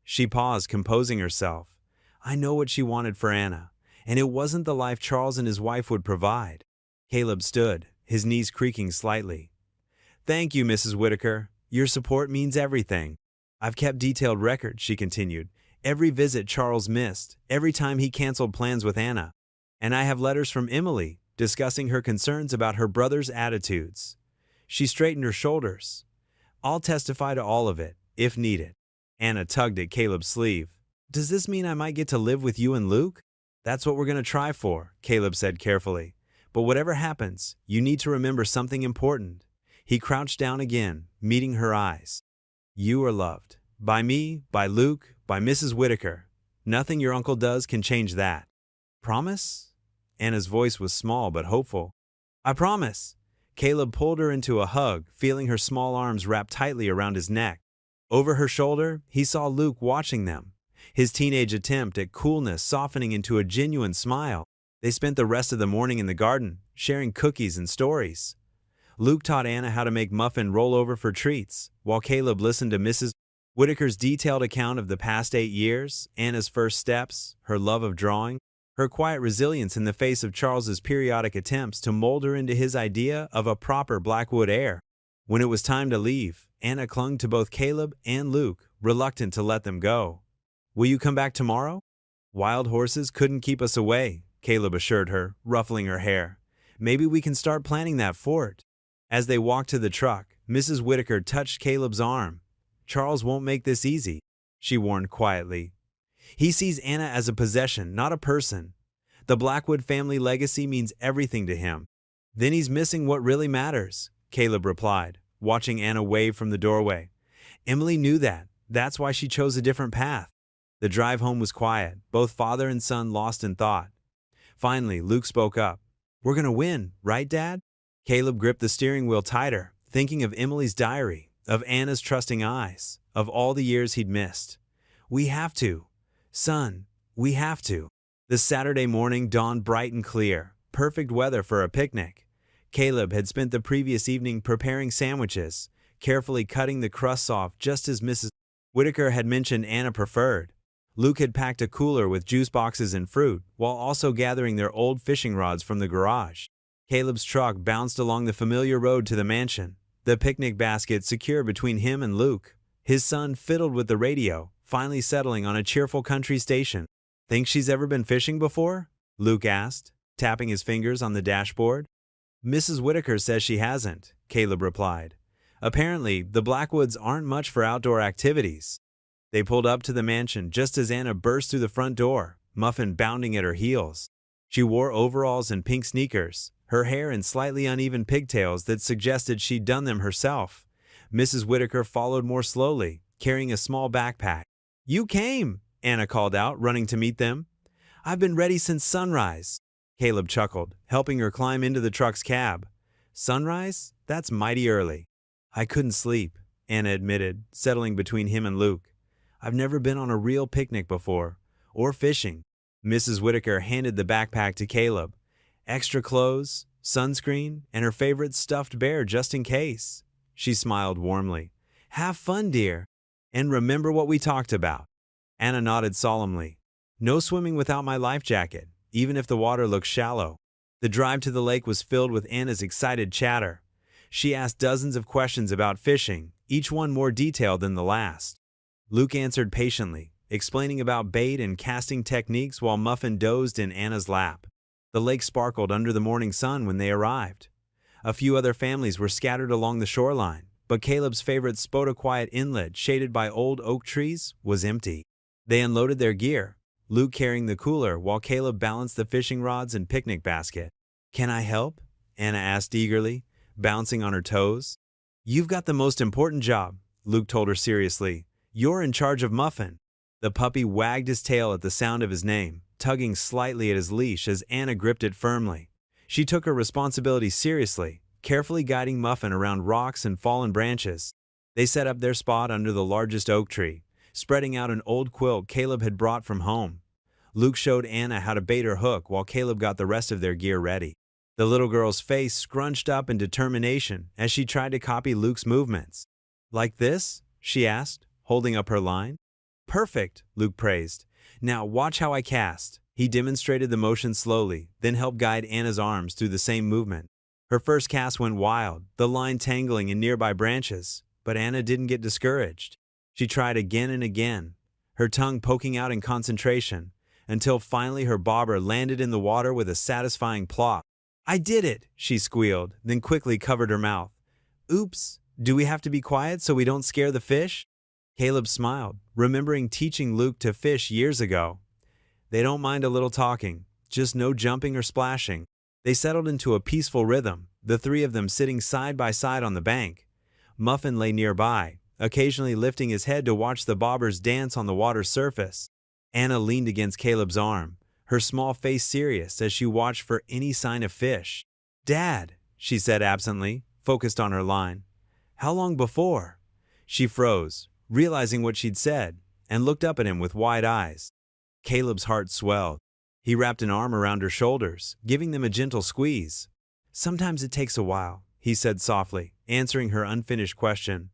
She paused, composing herself. I know what she wanted for Anna, and it wasn't the life Charles and his wife would provide. Caleb stood, his knees creaking slightly. "Thank you, Mrs. Whitaker. Your support means everything." "I've kept detailed records," she continued. "Every visit Charles missed, every time he canceled plans with Anna. And I have letters from Emily discussing her concerns about her brother's attitudes." She straightened her shoulders. "I'll testify to all of it, if needed." Anna tugged at Caleb's sleeve. "Does this mean I might get to live with you and Luke?" "That's what we're going to try for," Caleb said carefully. "But whatever happens, you need to remember something important." He crouched down again, meeting her eyes. "You are loved. By me, by Luke, by Mrs. Whitaker. Nothing your uncle does can change that. Promise?" Anna's voice was small but hopeful. "I promise." Caleb pulled her into a hug, feeling her small arms wrapped tightly around his neck. Over her shoulder, he saw Luke watching them, his teenage attempt at coolness softening into a genuine smile. They spent the rest of the morning in the garden, sharing cookies and stories. Luke taught Anna how to make muffin rollover for treats, while Caleb listened to Mrs. Whitaker's detailed account of the past 8 years, Anna's first steps, her love of drawing, her quiet resilience in the face of Charles's periodic attempts to mold her into his idea of a proper Blackwood heir. When it was time to leave, Anna clung to both Caleb and Luke, reluctant to let them go. "Will you come back tomorrow?" "Wild horses couldn't keep us away," Caleb assured her, ruffling her hair. "Maybe we can start planning that fort." As they walked to the truck, Mrs. Whitaker touched Caleb's arm. "Charles won't make this easy," she warned quietly. "He sees Anna as a possession, not a person. The Blackwood family legacy means everything to him." "Then he's missing what really matters," Caleb replied, watching Anna wave from the doorway. "Emily knew that. That's why she chose a different path." The drive home was quiet, both father and son lost in thought. Finally, Luke spoke up. "We're gonna win, right, Dad?" Caleb gripped the steering wheel tighter, thinking of Emily's diary, of Anna's trusting eyes, of all the years he'd missed. "We have to. Son, we have to." The Saturday morning dawned bright and clear, perfect weather for a picnic. Caleb had spent the previous evening preparing sandwiches, carefully cutting the crusts off just as Mrs. Whitaker had mentioned Anna preferred. Luke had packed a cooler with juice boxes and fruit, while also gathering their old fishing rods from the garage. Caleb's truck bounced along the familiar road to the mansion, the picnic basket secure between him and Luke. His son fiddled with the radio, finally settling on a cheerful country station. "Think she's ever been fishing before?" Luke asked, tapping his fingers on the dashboard. "Mrs. Whitaker says she hasn't," Caleb replied. "Apparently, the Blackwoods aren't much for outdoor activities." They pulled up to the mansion just as Anna burst through the front door, Muffin bounding at her heels. She wore overalls and pink sneakers, her hair in slightly uneven pigtails that suggested she'd done them herself. Mrs. Whitaker followed more slowly, carrying a small backpack. "You came!" Anna called out, running to meet them. "I've been ready since sunrise," Caleb chuckled, helping her climb into the truck's cab. "Sunrise? That's mighty early." "I couldn't sleep," Anna admitted, settling between him and Luke. "I've never been on a real picnic before, or fishing." Mrs. Whitaker handed the backpack to Caleb. "Extra clothes, sunscreen, and her favorite stuffed bear just in case." She smiled warmly. "Have fun, dear. And remember what we talked about." Anna nodded solemnly. "No swimming without my life jacket, even if the water looks shallow." The drive to the lake was filled with Anna's excited chatter. She asked dozens of questions about fishing, each one more detailed than the last. Luke answered patiently, explaining about bait and casting techniques while Muffin dozed in Anna's lap. The lake sparkled under the morning sun when they arrived. A few other families were scattered along the shoreline, but Caleb's favorite Spoda-quiet inlet, shaded by old oak trees, was empty. They unloaded their gear, Luke carrying the cooler while Caleb balanced the fishing rods and picnic basket. "Can I help?" Anna asked eagerly, bouncing on her toes. "You've got the most important job," Luke told her seriously. "You're in charge of Muffin." The puppy wagged his tail at the sound of his name, tugging slightly at his leash as Anna gripped it firmly. She took her responsibility seriously, carefully guiding Muffin around rocks and fallen branches. They set up their spot under the largest oak tree, spreading out an old quilt Caleb had brought from home. Luke showed Anna how to bait her hook while Caleb got the rest of their gear ready. The little girl's face scrunched up in determination as she tried to copy Luke's movements. "Like this?" she asked, holding up her line. "Perfect," Luke praised. "Now watch how I cast." He demonstrated the motion slowly, then helped guide Anna's arms through the same movement. Her first cast went wild, the line tangling in nearby branches, but Anna didn't get discouraged. She tried again and again, her tongue poking out in concentration, until finally her bobber landed in the water with a satisfying plop. "I did it," she squealed, then quickly covered her mouth. "Oops, do we have to be quiet so we don't scare the fish?" Caleb smiled, remembering teaching Luke to fish years ago. "They don't mind a little talking, just no jumping or splashing." They settled into a peaceful rhythm, the three of them sitting side by side on the bank. Muffin lay nearby, occasionally lifting his head to watch the bobbers dance on the water's surface. Anna leaned against Caleb's arm, her small face serious as she watched for any sign of fish. "Dad," she said absently, focused on her line. How long before? She froze, realizing what she'd said, and looked up at him with wide eyes. Caleb's heart swelled. He wrapped an arm around her shoulders, giving them a gentle squeeze. Sometimes it takes a while, he said softly, answering her unfinished question.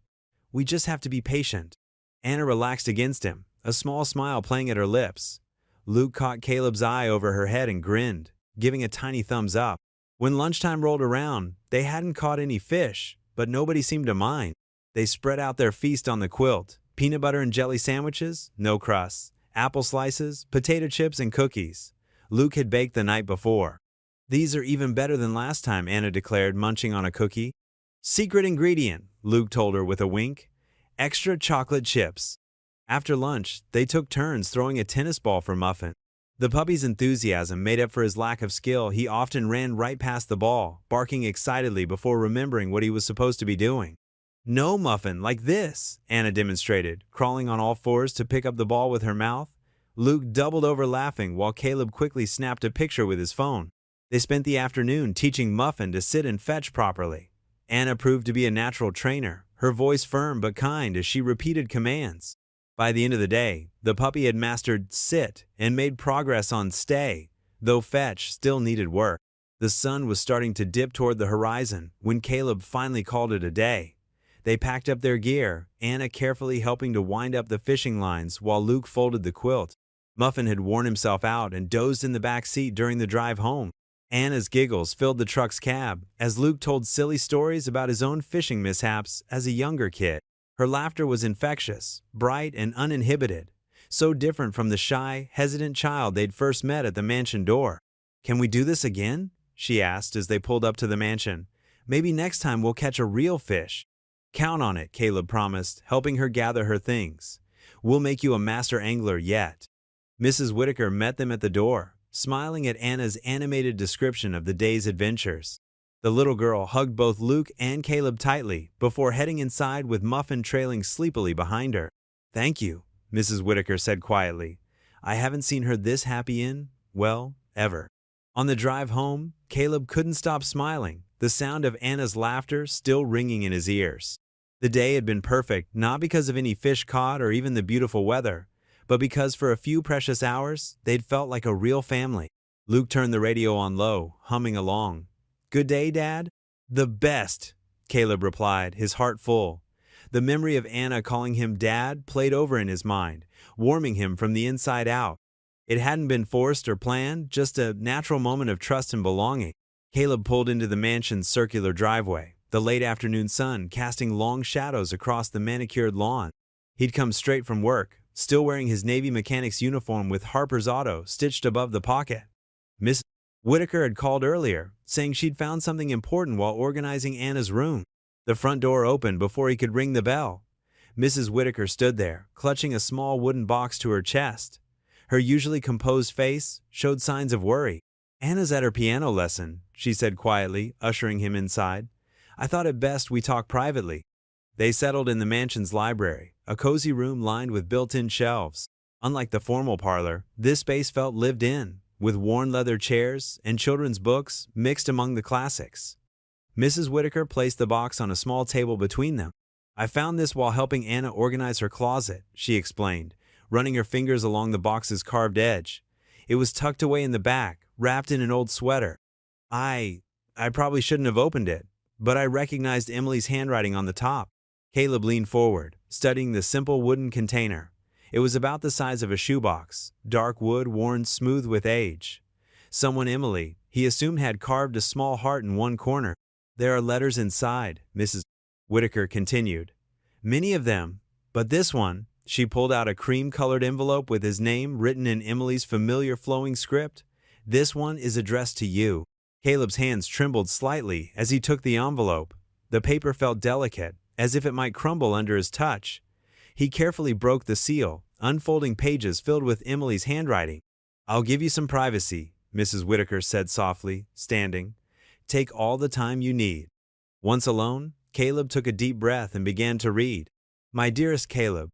We just have to be patient. Anna relaxed against him, a small smile playing at her lips. Luke caught Caleb's eye over her head and grinned, giving a tiny thumbs up. When lunchtime rolled around, they hadn't caught any fish, but nobody seemed to mind. They spread out their feast on the quilt, peanut butter and jelly sandwiches, no crusts, apple slices, potato chips, and cookies. Luke had baked the night before. These are even better than last time, Anna declared, munching on a cookie. Secret ingredient, Luke told her with a wink. Extra chocolate chips. After lunch, they took turns throwing a tennis ball for Muffin. The puppy's enthusiasm made up for his lack of skill. He often ran right past the ball, barking excitedly before remembering what he was supposed to be doing. No, Muffin, like this, Anna demonstrated, crawling on all fours to pick up the ball with her mouth. Luke doubled over laughing while Caleb quickly snapped a picture with his phone. They spent the afternoon teaching Muffin to sit and fetch properly. Anna proved to be a natural trainer, her voice firm but kind as she repeated commands. By the end of the day, the puppy had mastered sit and made progress on stay, though fetch still needed work. The sun was starting to dip toward the horizon when Caleb finally called it a day. They packed up their gear, Anna carefully helping to wind up the fishing lines while Luke folded the quilt. Muffin had worn himself out and dozed in the back seat during the drive home. Anna's giggles filled the truck's cab as Luke told silly stories about his own fishing mishaps as a younger kid. Her laughter was infectious, bright, and uninhibited, so different from the shy, hesitant child they'd first met at the mansion door. Can we do this again? She asked as they pulled up to the mansion. Maybe next time we'll catch a real fish. Count on it, Caleb promised, helping her gather her things. We'll make you a master angler yet. Mrs. Whitaker met them at the door, smiling at Anna's animated description of the day's adventures. The little girl hugged both Luke and Caleb tightly before heading inside with Muffin trailing sleepily behind her. Thank you, Mrs. Whitaker said quietly. I haven't seen her this happy in, well, ever. On the drive home, Caleb couldn't stop smiling, the sound of Anna's laughter still ringing in his ears. The day had been perfect, not because of any fish caught or even the beautiful weather, but because for a few precious hours, they'd felt like a real family. Luke turned the radio on low, humming along. Good day, Dad? The best, Caleb replied, his heart full. The memory of Anna calling him Dad played over in his mind, warming him from the inside out. It hadn't been forced or planned, just a natural moment of trust and belonging. Caleb pulled into the mansion's circular driveway, the late afternoon sun casting long shadows across the manicured lawn. He'd come straight from work, still wearing his Navy mechanic's uniform with Harper's Auto stitched above the pocket. Miss Whitaker had called earlier, saying she'd found something important while organizing Anna's room. The front door opened before he could ring the bell. Mrs. Whitaker stood there, clutching a small wooden box to her chest. Her usually composed face showed signs of worry. Anna's at her piano lesson, she said quietly, ushering him inside. I thought it best we talk privately. They settled in the mansion's library, a cozy room lined with built-in shelves. Unlike the formal parlor, this space felt lived in, with worn leather chairs and children's books mixed among the classics. Mrs. Whitaker placed the box on a small table between them. I found this while helping Anna organize her closet, she explained, running her fingers along the box's carved edge. It was tucked away in the back, wrapped in an old sweater. I probably shouldn't have opened it, but I recognized Emily's handwriting on the top. Caleb leaned forward, studying the simple wooden container. It was about the size of a shoebox, dark wood worn smooth with age. Someone Emily, he assumed, had carved a small heart in one corner. There are letters inside, Mrs. Whitaker continued. Many of them, but this one, she pulled out a cream-colored envelope with his name written in Emily's familiar flowing script. This one is addressed to you. Caleb's hands trembled slightly as he took the envelope. The paper felt delicate, as if it might crumble under his touch. He carefully broke the seal, unfolding pages filled with Emily's handwriting. I'll give you some privacy, Mrs. Whitaker said softly, standing. Take all the time you need. Once alone, Caleb took a deep breath and began to read. My dearest Caleb,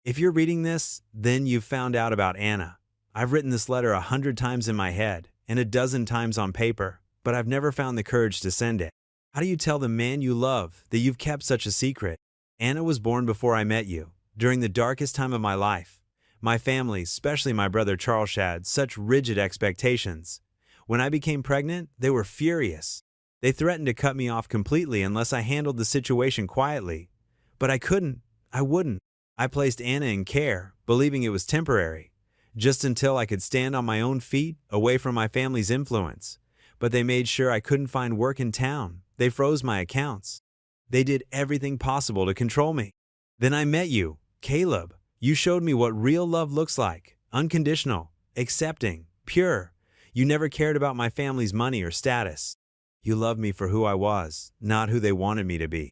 if you're reading this, then you've found out about Anna. I've written this letter 100 times in my head and a dozen times on paper, but I've never found the courage to send it. How do you tell the man you love that you've kept such a secret? Anna was born before I met you, during the darkest time of my life. My family, especially my brother Charles, had such rigid expectations. When I became pregnant, they were furious. They threatened to cut me off completely unless I handled the situation quietly. But I couldn't. I wouldn't. I placed Anna in care, believing it was temporary, just until I could stand on my own feet, away from my family's influence. But they made sure I couldn't find work in town. They froze my accounts. They did everything possible to control me. Then I met you, Caleb. You showed me what real love looks like: unconditional, accepting, pure. You never cared about my family's money or status. You loved me for who I was, not who they wanted me to be.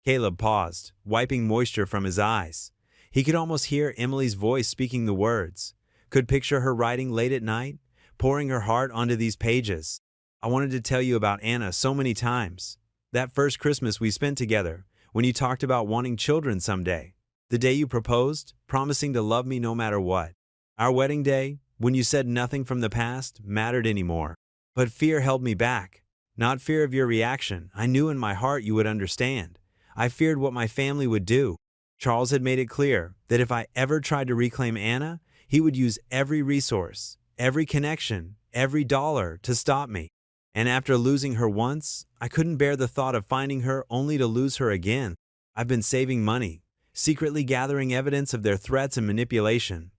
Caleb paused, wiping moisture from his eyes. He could almost hear Emily's voice speaking the words, could picture her writing late at night, pouring her heart onto these pages. I wanted to tell you about Anna so many times. That first Christmas we spent together, when you talked about wanting children someday. The day you proposed, promising to love me no matter what. Our wedding day, when you said nothing from the past mattered anymore. But fear held me back. Not fear of your reaction. I knew in my heart you would understand. I feared what my family would do. Charles had made it clear that if I ever tried to reclaim Anna, he would use every resource, every connection, every dollar to stop me. And after losing her once, I couldn't bear the thought of finding her only to lose her again. I've been saving money, secretly gathering evidence of their threats and manipulation.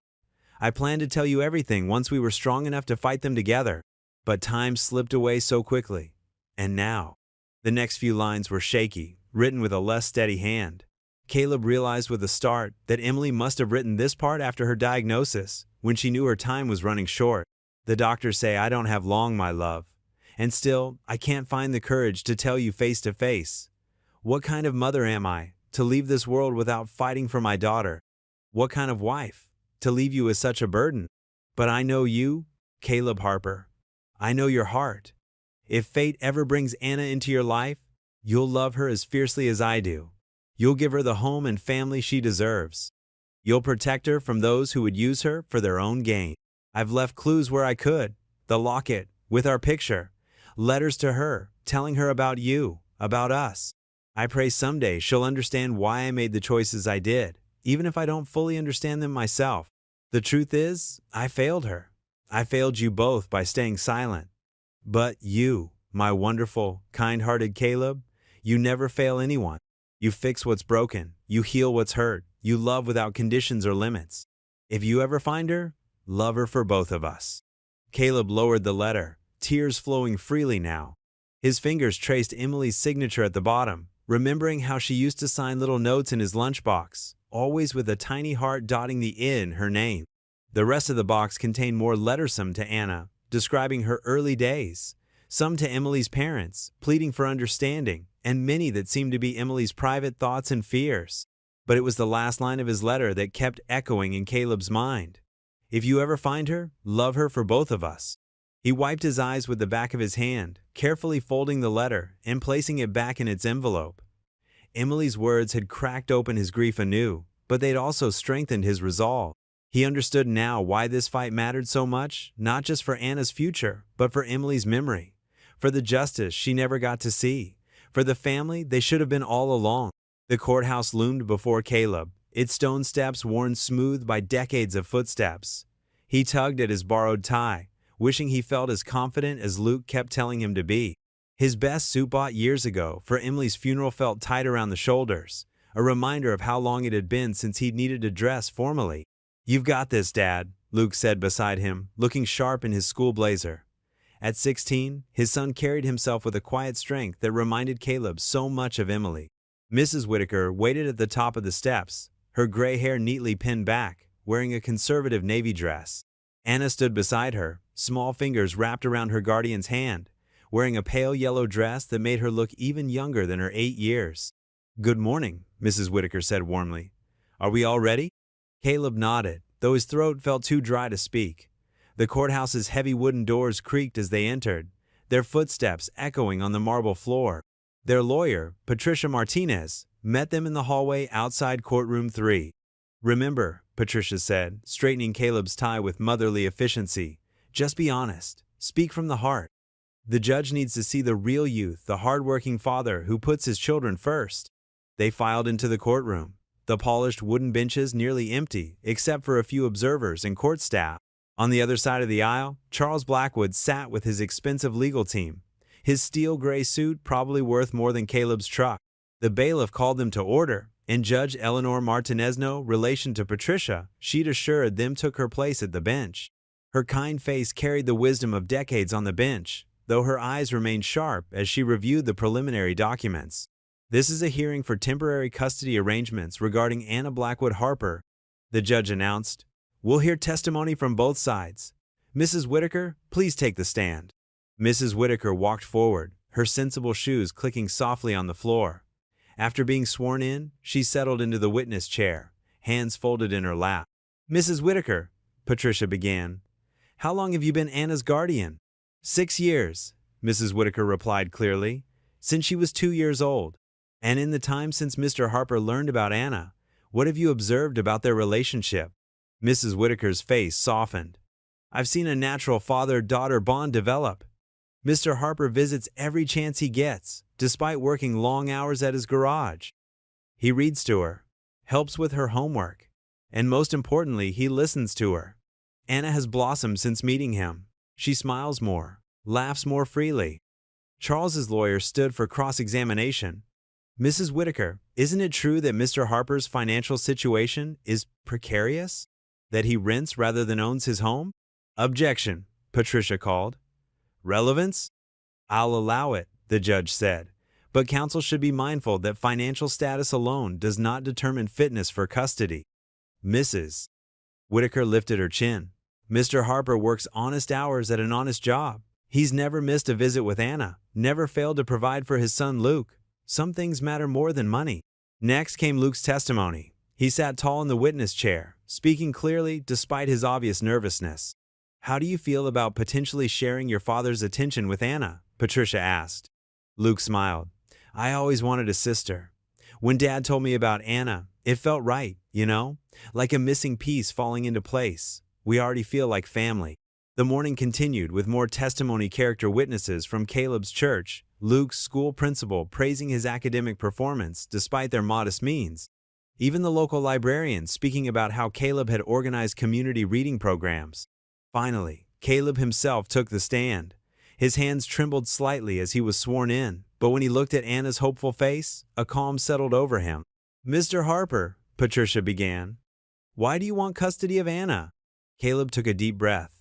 I planned to tell you everything once we were strong enough to fight them together, but time slipped away so quickly. And now, the next few lines were shaky, written with a less steady hand. Caleb realized with a start that Emily must have written this part after her diagnosis, when she knew her time was running short. The doctors say I don't have long, my love. And still, I can't find the courage to tell you face to face. What kind of mother am I, to leave this world without fighting for my daughter? What kind of wife, to leave you as such a burden? But I know you, Caleb Harper. I know your heart. If fate ever brings Anna into your life, you'll love her as fiercely as I do. You'll give her the home and family she deserves. You'll protect her from those who would use her for their own gain. I've left clues where I could. The locket, with our picture. Letters to her, telling her about you, about us. I pray someday she'll understand why I made the choices I did, even if I don't fully understand them myself. The truth is, I failed her. I failed you both by staying silent. But you, my wonderful, kind-hearted Caleb, you never fail anyone. You fix what's broken. You heal what's hurt. You love without conditions or limits. If you ever find her, love her for both of us. Caleb lowered the letter, tears flowing freely now. His fingers traced Emily's signature at the bottom, remembering how she used to sign little notes in his lunchbox, always with a tiny heart dotting the I in her name. The rest of the box contained more lettersome to Anna, describing her early days, some to Emily's parents, pleading for understanding, and many that seemed to be Emily's private thoughts and fears. But it was the last line of his letter that kept echoing in Caleb's mind. If you ever find her, love her for both of us. He wiped his eyes with the back of his hand, carefully folding the letter and placing it back in its envelope. Emily's words had cracked open his grief anew, but they'd also strengthened his resolve. He understood now why this fight mattered so much, not just for Anna's future, but for Emily's memory, for the justice she never got to see, for the family they should have been all along. The courthouse loomed before Caleb, its stone steps worn smooth by decades of footsteps. He tugged at his borrowed tie, wishing he felt as confident as Luke kept telling him to be. His best suit bought years ago for Emily's funeral felt tight around the shoulders, a reminder of how long it had been since he'd needed to dress formally. "You've got this, Dad," Luke said beside him, looking sharp in his school blazer. At 16, his son carried himself with a quiet strength that reminded Caleb so much of Emily. Mrs. Whitaker waited at the top of the steps, her gray hair neatly pinned back, wearing a conservative navy dress. Anna stood beside her, small fingers wrapped around her guardian's hand, wearing a pale yellow dress that made her look even younger than her 8 years. "Good morning," Mrs. Whitaker said warmly. "Are we all ready?" Caleb nodded, though his throat felt too dry to speak. The courthouse's heavy wooden doors creaked as they entered, their footsteps echoing on the marble floor. Their lawyer, Patricia Martinez, met them in the hallway outside courtroom 3. "Remember," Patricia said, straightening Caleb's tie with motherly efficiency, "just be honest. Speak from the heart." The judge needs to see the real youth, the hardworking father who puts his children first. They filed into the courtroom, the polished wooden benches nearly empty except for a few observers and court staff. On the other side of the aisle, Charles Blackwood sat with his expensive legal team, his steel gray suit probably worth more than Caleb's truck. The bailiff called them to order, and Judge Eleanor Martinezno, relation to Patricia, she'd assured them took her place at the bench. Her kind face carried the wisdom of decades on the bench, though her eyes remained sharp as she reviewed the preliminary documents. This is a hearing for temporary custody arrangements regarding Anna Blackwood Harper, the judge announced. We'll hear testimony from both sides. Mrs. Whitaker, please take the stand. Mrs. Whitaker walked forward, her sensible shoes clicking softly on the floor. After being sworn in, she settled into the witness chair, hands folded in her lap. Mrs. Whitaker, Patricia began, how long have you been Anna's guardian? 6 years, Mrs. Whitaker replied clearly, since she was 2 years old. And in the time since Mr. Harper learned about Anna, what have you observed about their relationship? Mrs. Whitaker's face softened. I've seen a natural father-daughter bond develop. Mr. Harper visits every chance he gets, despite working long hours at his garage. He reads to her, helps with her homework, and most importantly, he listens to her. Anna has blossomed since meeting him. She smiles more, laughs more freely. Charles's lawyer stood for cross-examination. Mrs. Whitaker, isn't it true that Mr. Harper's financial situation is precarious? That he rents rather than owns his home? Objection, Patricia called. Relevance? I'll allow it, the judge said, but counsel should be mindful that financial status alone does not determine fitness for custody. Mrs. Whitaker lifted her chin. Mr. Harper works honest hours at an honest job. He's never missed a visit with Anna, never failed to provide for his son Luke. Some things matter more than money. Next came Luke's testimony. He sat tall in the witness chair, speaking clearly despite his obvious nervousness. How do you feel about potentially sharing your father's attention with Anna? Patricia asked. Luke smiled. I always wanted a sister. When Dad told me about Anna, it felt right, like a missing piece falling into place. We already feel like family. The morning continued with more testimony character witnesses from Caleb's church, Luke's school principal praising his academic performance despite their modest means. Even the local librarian speaking about how Caleb had organized community reading programs. Finally, Caleb himself took the stand. His hands trembled slightly as he was sworn in, but when he looked at Anna's hopeful face, a calm settled over him. Mr. Harper, Patricia began, why do you want custody of Anna? Caleb took a deep breath.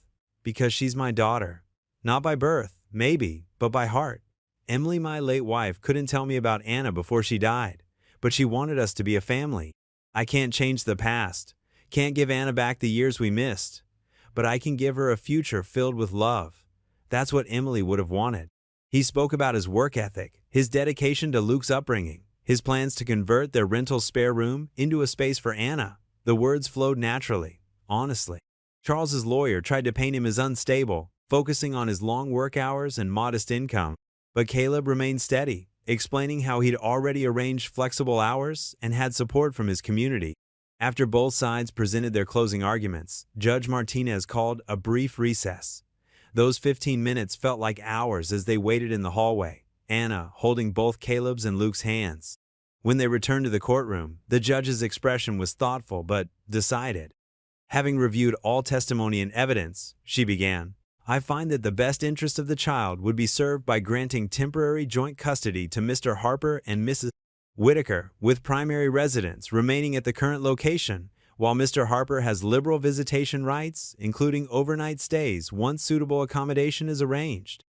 Because she's my daughter. Not by birth, maybe, but by heart. Emily, my late wife, couldn't tell me about Anna before she died, but she wanted us to be a family. I can't change the past, can't give Anna back the years we missed, but I can give her a future filled with love. That's what Emily would have wanted. He spoke about his work ethic, his dedication to Luke's upbringing, his plans to convert their rental spare room into a space for Anna. The words flowed naturally, honestly. Charles's lawyer tried to paint him as unstable, focusing on his long work hours and modest income. But Caleb remained steady, explaining how he'd already arranged flexible hours and had support from his community. After both sides presented their closing arguments, Judge Martinez called a brief recess. Those 15 minutes felt like hours as they waited in the hallway, Anna holding both Caleb's and Luke's hands. When they returned to the courtroom, the judge's expression was thoughtful but decided. Having reviewed all testimony and evidence, she began, I find that the best interest of the child would be served by granting temporary joint custody to Mr. Harper and Mrs. Whitaker, with primary residence remaining at the current location, while Mr. Harper has liberal visitation rights, including overnight stays once suitable accommodation is arranged.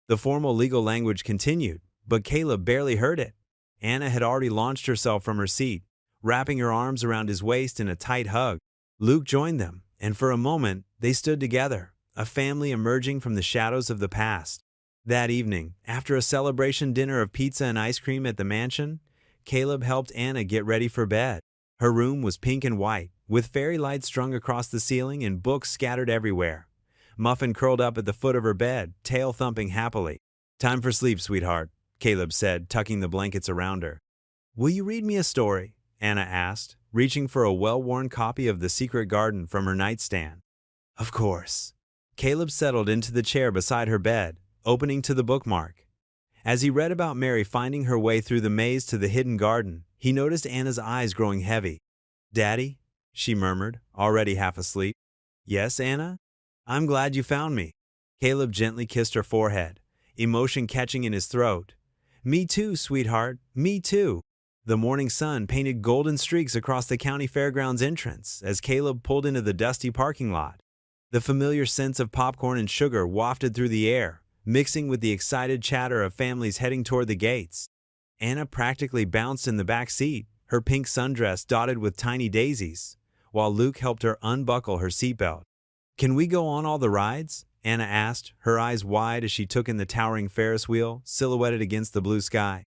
The formal legal language continued, but Caleb barely heard it. Anna had already launched herself from her seat, wrapping her arms around his waist in a tight hug. Luke joined them, and for a moment, they stood together, a family emerging from the shadows of the past. That evening, after a celebration dinner of pizza and ice cream at the mansion, Caleb helped Anna get ready for bed. Her room was pink and white, with fairy lights strung across the ceiling and books scattered everywhere. Muffin curled up at the foot of her bed, tail thumping happily. Time for sleep, sweetheart, Caleb said, tucking the blankets around her. Will you read me a story? Anna asked, reaching for a well-worn copy of The Secret Garden from her nightstand. Of course. Caleb settled into the chair beside her bed, opening to the bookmark. As he read about Mary finding her way through the maze to the hidden garden, he noticed Anna's eyes growing heavy. "Daddy?" she murmured, already half asleep. "Yes, Anna? I'm glad you found me." Caleb gently kissed her forehead, emotion catching in his throat. "Me too, sweetheart, me too." The morning sun painted golden streaks across the county fairgrounds entrance as Caleb pulled into the dusty parking lot. The familiar scents of popcorn and sugar wafted through the air, mixing with the excited chatter of families heading toward the gates. Anna practically bounced in the back seat, her pink sundress dotted with tiny daisies, while Luke helped her unbuckle her seatbelt. "Can we go on all the rides?" Anna asked, her eyes wide as she took in the towering Ferris wheel silhouetted against the blue sky.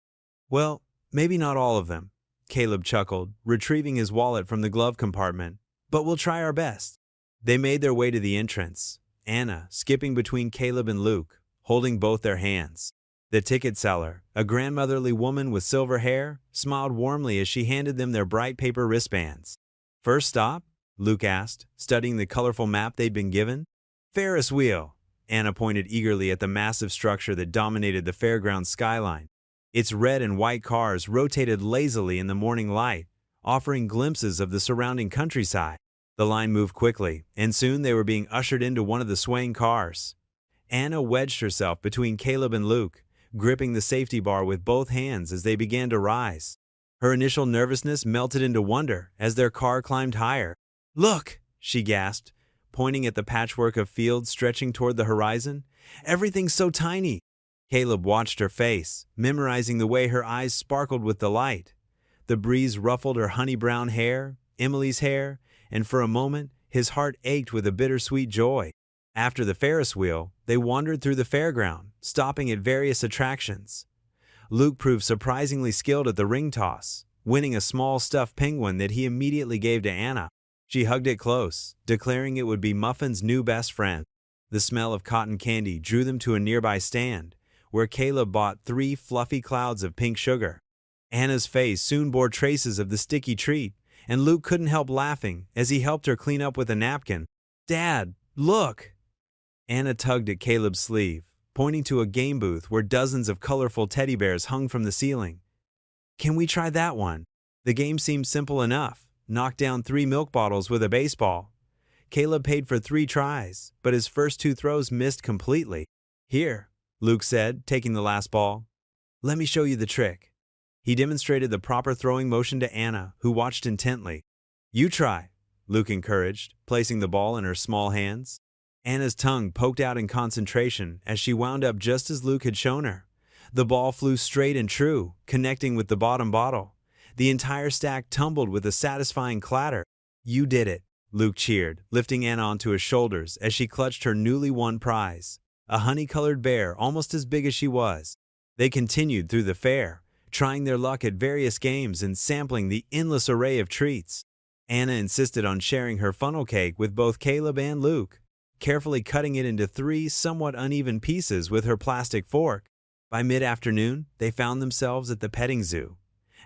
"Well, maybe not all of them," Caleb chuckled, retrieving his wallet from the glove compartment, "but we'll try our best." They made their way to the entrance, Anna skipping between Caleb and Luke, holding both their hands. The ticket seller, a grandmotherly woman with silver hair, smiled warmly as she handed them their bright paper wristbands. "First stop?" Luke asked, studying the colorful map they'd been given. "Ferris wheel." Anna pointed eagerly at the massive structure that dominated the fairground skyline. Its red and white cars rotated lazily in the morning light, offering glimpses of the surrounding countryside. The line moved quickly, and soon they were being ushered into one of the swaying cars. Anna wedged herself between Caleb and Luke, gripping the safety bar with both hands as they began to rise. Her initial nervousness melted into wonder as their car climbed higher. "Look!" she gasped, pointing at the patchwork of fields stretching toward the horizon. "Everything's so tiny." Caleb watched her face, memorizing the way her eyes sparkled with delight. The breeze ruffled her honey-brown hair, Emily's hair, and for a moment, his heart ached with a bittersweet joy. After the Ferris wheel, they wandered through the fairground, stopping at various attractions. Luke proved surprisingly skilled at the ring toss, winning a small stuffed penguin that he immediately gave to Anna. She hugged it close, declaring it would be Muffin's new best friend. The smell of cotton candy drew them to a nearby stand, where Caleb bought 3 fluffy clouds of pink sugar. Anna's face soon bore traces of the sticky treat, and Luke couldn't help laughing as he helped her clean up with a napkin. "Dad, look!" Anna tugged at Caleb's sleeve, pointing to a game booth where dozens of colorful teddy bears hung from the ceiling. "Can we try that one?" The game seemed simple enough. Knock down 3 milk bottles with a baseball. Caleb paid for 3 tries, but his first 2 throws missed completely. "Here," Luke said, taking the last ball. "Let me show you the trick." He demonstrated the proper throwing motion to Anna, who watched intently. "You try," Luke encouraged, placing the ball in her small hands. Anna's tongue poked out in concentration as she wound up just as Luke had shown her. The ball flew straight and true, connecting with the bottom bottle. The entire stack tumbled with a satisfying clatter. "You did it," Luke cheered, lifting Anna onto his shoulders as she clutched her newly won prize, a honey-colored bear almost as big as she was. They continued through the fair, trying their luck at various games and sampling the endless array of treats. Anna insisted on sharing her funnel cake with both Caleb and Luke, carefully cutting it into 3 somewhat uneven pieces with her plastic fork. By mid-afternoon, they found themselves at the petting zoo.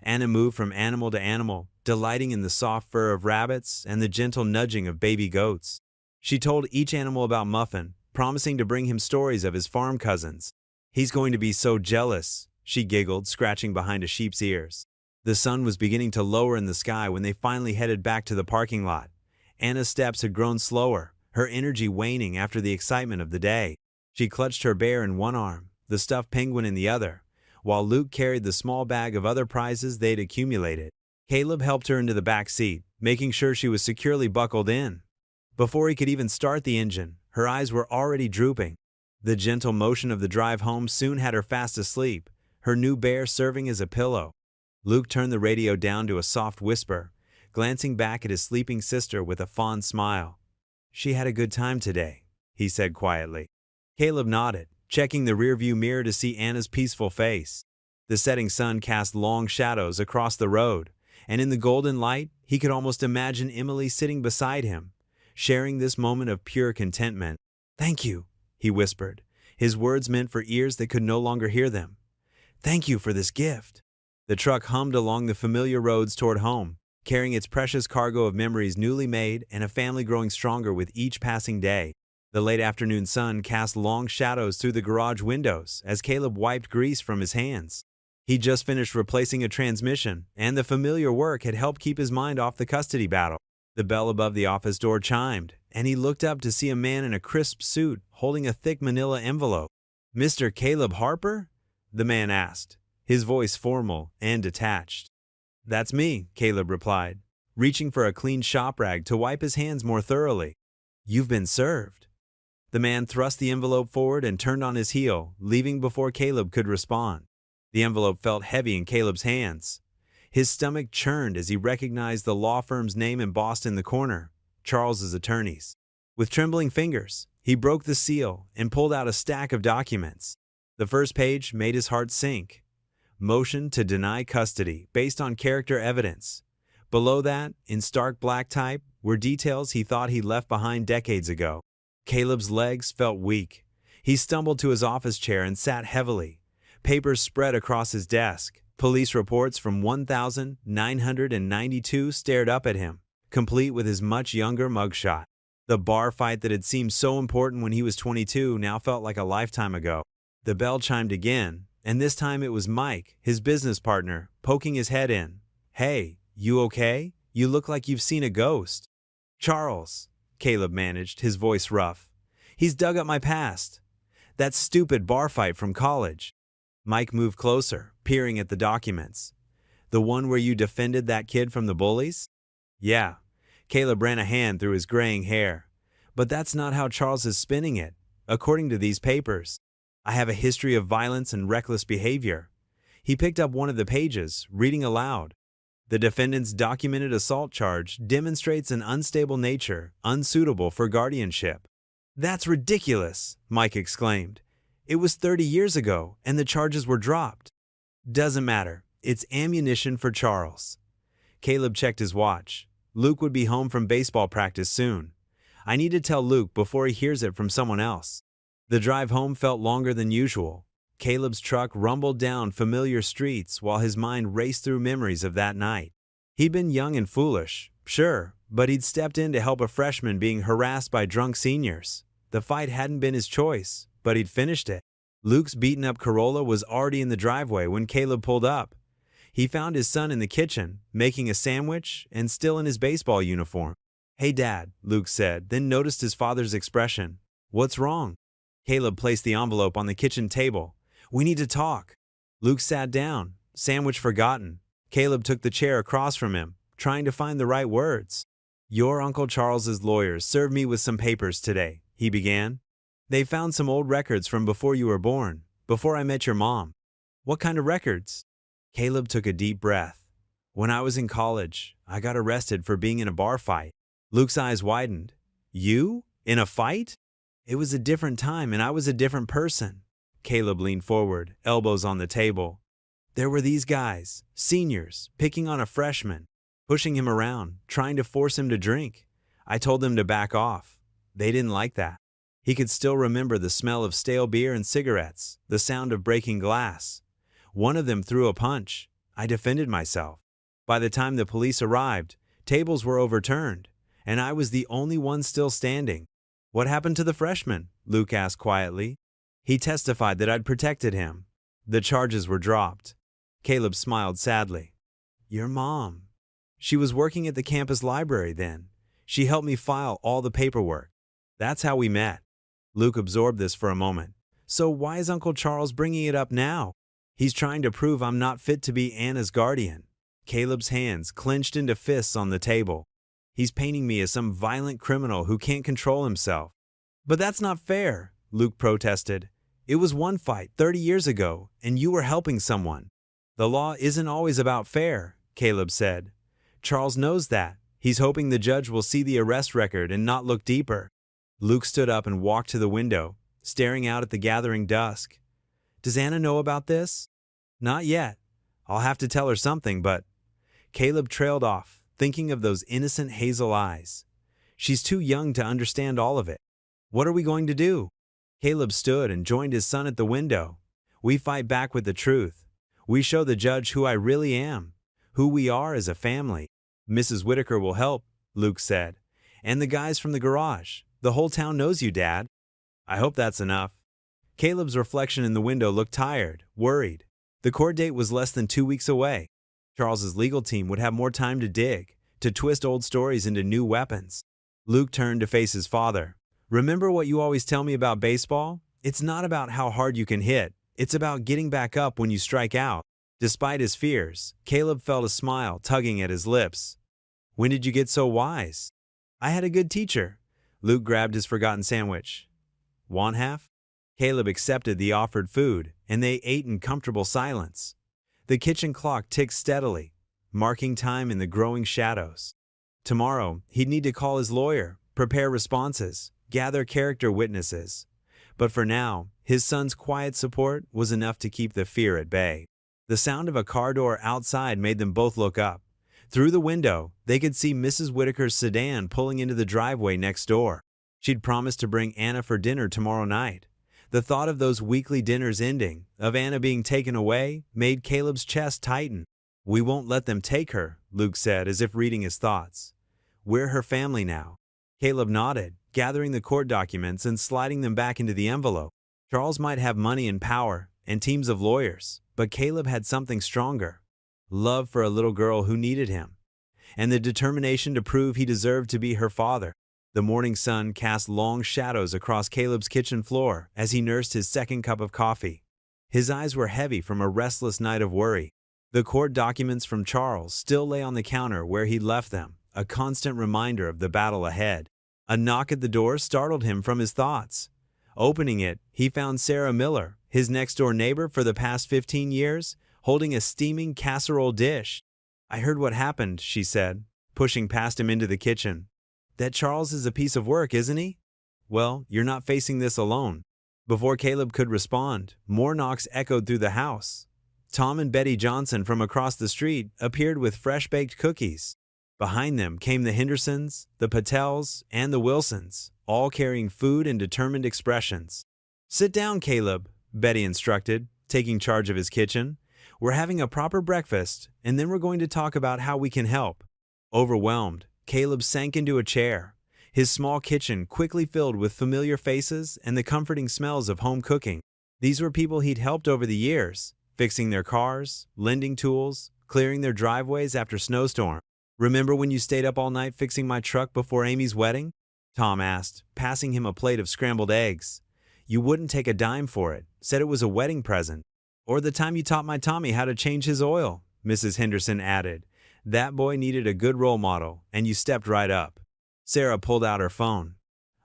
Anna moved from animal to animal, delighting in the soft fur of rabbits and the gentle nudging of baby goats. She told each animal about Muffin, promising to bring him stories of his farm cousins. "He's going to be so jealous," she giggled, scratching behind a sheep's ears. The sun was beginning to lower in the sky when they finally headed back to the parking lot. Anna's steps had grown slower, her energy waning after the excitement of the day. She clutched her bear in one arm, the stuffed penguin in the other, while Luke carried the small bag of other prizes they'd accumulated. Caleb helped her into the back seat, making sure she was securely buckled in. Before he could even start the engine, her eyes were already drooping. The gentle motion of the drive home soon had her fast asleep, her new bear serving as a pillow. Luke turned the radio down to a soft whisper, glancing back at his sleeping sister with a fond smile. "She had a good time today," he said quietly. Caleb nodded, checking the rearview mirror to see Anna's peaceful face. The setting sun cast long shadows across the road, and in the golden light, he could almost imagine Emily sitting beside him, sharing this moment of pure contentment. "Thank you," he whispered, his words meant for ears that could no longer hear them. "Thank you for this gift." The truck hummed along the familiar roads toward home, carrying its precious cargo of memories newly made and a family growing stronger with each passing day. The late afternoon sun cast long shadows through the garage windows as Caleb wiped grease from his hands. He just finished replacing a transmission, and the familiar work had helped keep his mind off the custody battle. The bell above the office door chimed, and he looked up to see a man in a crisp suit holding a thick manila envelope. "Mr. Caleb Harper?" the man asked, his voice formal and detached. "That's me," Caleb replied, reaching for a clean shop rag to wipe his hands more thoroughly. "You've been served." The man thrust the envelope forward and turned on his heel, leaving before Caleb could respond. The envelope felt heavy in Caleb's hands. His stomach churned as he recognized the law firm's name embossed in the corner, Charles's Attorneys. With trembling fingers, he broke the seal and pulled out a stack of documents. The first page made his heart sink. Motion to deny custody based on character evidence. Below that, in stark black type, were details he thought he'd left behind decades ago. Caleb's legs felt weak. He stumbled to his office chair and sat heavily. Papers spread across his desk. Police reports from 1992 stared up at him, complete with his much younger mugshot. The bar fight that had seemed so important when he was 22 now felt like a lifetime ago. The bell chimed again, and this time it was Mike, his business partner, poking his head in. "Hey, you okay? You look like you've seen a ghost." "Charles," Caleb managed, his voice rough. "He's dug up my past. That stupid bar fight from college." Mike moved closer, peering at the documents. "The one where you defended that kid from the bullies?" "Yeah." Caleb ran a hand through his graying hair. "But that's not how Charles is spinning it, according to these papers. I have a history of violence and reckless behavior." He picked up one of the pages, reading aloud. "The defendant's documented assault charge demonstrates an unstable nature, unsuitable for guardianship." "That's ridiculous," Mike exclaimed. "It was 30 years ago, and the charges were dropped." "Doesn't matter. It's ammunition for Charles." Caleb checked his watch. Luke would be home from baseball practice soon. "I need to tell Luke before he hears it from someone else." The drive home felt longer than usual. Caleb's truck rumbled down familiar streets while his mind raced through memories of that night. He'd been young and foolish, sure, but he'd stepped in to help a freshman being harassed by drunk seniors. The fight hadn't been his choice, but he'd finished it. Luke's beaten-up Corolla was already in the driveway when Caleb pulled up. He found his son in the kitchen, making a sandwich and still in his baseball uniform. "Hey, Dad," Luke said, then noticed his father's expression. "What's wrong?" Caleb placed the envelope on the kitchen table. "We need to talk." Luke sat down, sandwich forgotten. Caleb took the chair across from him, trying to find the right words. "Your Uncle Charles's lawyers served me with some papers today," he began. "They found some old records from before you were born, before I met your mom." "What kind of records?" Caleb took a deep breath. "When I was in college, I got arrested for being in a bar fight." Luke's eyes widened. "You? In a fight?" "It was a different time and I was a different person." Caleb leaned forward, elbows on the table. "There were these guys, seniors, picking on a freshman, pushing him around, trying to force him to drink. I told them to back off. They didn't like that." He could still remember the smell of stale beer and cigarettes, the sound of breaking glass. "One of them threw a punch. I defended myself. By the time the police arrived, tables were overturned, and I was the only one still standing." "What happened to the freshman?" Luke asked quietly. "He testified that I'd protected him. The charges were dropped." Caleb smiled sadly. "Your mom. She was working at the campus library then. She helped me file all the paperwork. That's how we met." Luke absorbed this for a moment. "So why is Uncle Charles bringing it up now?" "He's trying to prove I'm not fit to be Anna's guardian." Caleb's hands clenched into fists on the table. "He's painting me as some violent criminal who can't control himself." "But that's not fair," Luke protested. "It was one fight 30 years ago, and you were helping someone." "The law isn't always about fair," Caleb said. "Charles knows that. He's hoping the judge will see the arrest record and not look deeper." Luke stood up and walked to the window, staring out at the gathering dusk. "Does Anna know about this?" "Not yet. I'll have to tell her something, but—" Caleb trailed off, thinking of those innocent hazel eyes. "She's too young to understand all of it. What are we going to do?" Caleb stood and joined his son at the window. "We fight back with the truth. We show the judge who I really am, who we are as a family." "Mrs. Whitaker will help," Luke said. "And the guys from the garage. The whole town knows you, Dad. I hope that's enough. Caleb's reflection in the window looked tired, worried. The court date was less than 2 weeks away. Charles's legal team would have more time to dig, to twist old stories into new weapons. Luke turned to face his father. Remember what you always tell me about baseball? It's not about how hard you can hit. It's about getting back up when you strike out. Despite his fears, Caleb felt a smile tugging at his lips. When did you get so wise? I had a good teacher. Luke grabbed his forgotten sandwich. Want half? Caleb accepted the offered food, and they ate in comfortable silence. The kitchen clock ticked steadily, marking time in the growing shadows. Tomorrow, he'd need to call his lawyer, prepare responses, gather character witnesses. But for now, his son's quiet support was enough to keep the fear at bay. The sound of a car door outside made them both look up. Through the window, they could see Mrs. Whitaker's sedan pulling into the driveway next door. She'd promised to bring Anna for dinner tomorrow night. The thought of those weekly dinners ending, of Anna being taken away, made Caleb's chest tighten. We won't let them take her, Luke said, as if reading his thoughts. We're her family now. Caleb nodded, gathering the court documents and sliding them back into the envelope. Charles might have money and power, and teams of lawyers, but Caleb had something stronger. Love for a little girl who needed him, and the determination to prove he deserved to be her father. The morning sun cast long shadows across Caleb's kitchen floor as he nursed his second cup of coffee. His eyes were heavy from a restless night of worry. The court documents from Charles still lay on the counter where he'd left them, a constant reminder of the battle ahead. A knock at the door startled him from his thoughts. Opening it, he found Sarah Miller, his next-door neighbor for the past 15 years, holding a steaming casserole dish. I heard what happened, she said, pushing past him into the kitchen. That Charles is a piece of work, isn't he? Well, you're not facing this alone. Before Caleb could respond, more knocks echoed through the house. Tom and Betty Johnson from across the street appeared with fresh-baked cookies. Behind them came the Hendersons, the Patels, and the Wilsons, all carrying food and determined expressions. Sit down, Caleb, Betty instructed, taking charge of his kitchen. We're having a proper breakfast, and then we're going to talk about how we can help. Overwhelmed, Caleb sank into a chair. His small kitchen quickly filled with familiar faces and the comforting smells of home cooking. These were people he'd helped over the years, fixing their cars, lending tools, clearing their driveways after snowstorm. Remember when you stayed up all night fixing my truck before Amy's wedding? Tom asked, passing him a plate of scrambled eggs. You wouldn't take a dime for it, said it was a wedding present. Or the time you taught my Tommy how to change his oil, Mrs. Henderson added. That boy needed a good role model, and you stepped right up. Sarah pulled out her phone.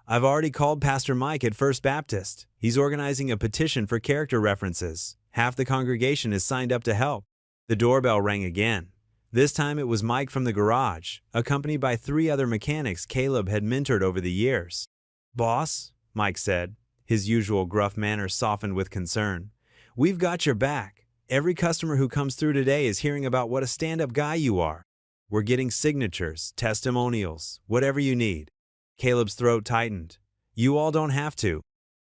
I've already called Pastor Mike at First Baptist. He's organizing a petition for character references. Half the congregation is signed up to help. The doorbell rang again. This time it was Mike from the garage, accompanied by 3 other mechanics Caleb had mentored over the years. Boss, Mike said, his usual gruff manner softened with concern. We've got your back. Every customer who comes through today is hearing about what a stand-up guy you are. We're getting signatures, testimonials, whatever you need. Caleb's throat tightened. You all don't have to.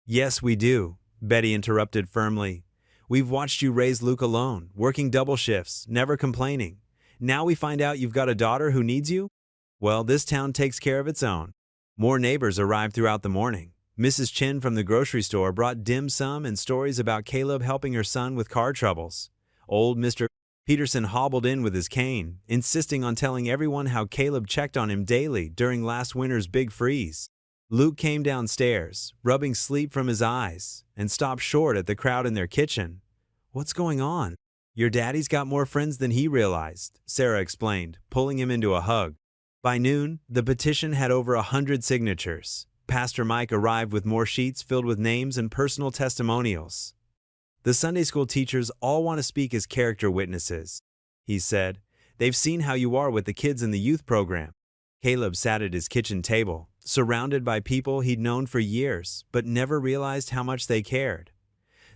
Yes, we do, Betty interrupted firmly. We've watched you raise Luke alone, working double shifts, never complaining. Now we find out you've got a daughter who needs you? Well, this town takes care of its own. More neighbors arrived throughout the morning. Mrs. Chin from the grocery store brought dim sum and stories about Caleb helping her son with car troubles. Old Mr. Peterson hobbled in with his cane, insisting on telling everyone how Caleb checked on him daily during last winter's big freeze. Luke came downstairs, rubbing sleep from his eyes, and stopped short at the crowd in their kitchen. What's going on? Your daddy's got more friends than he realized, Sarah explained, pulling him into a hug. By noon, the petition had over 100 signatures. Pastor Mike arrived with more sheets filled with names and personal testimonials. The Sunday school teachers all want to speak as character witnesses, he said. They've seen how you are with the kids in the youth program. Caleb sat at his kitchen table, surrounded by people he'd known for years, but never realized how much they cared.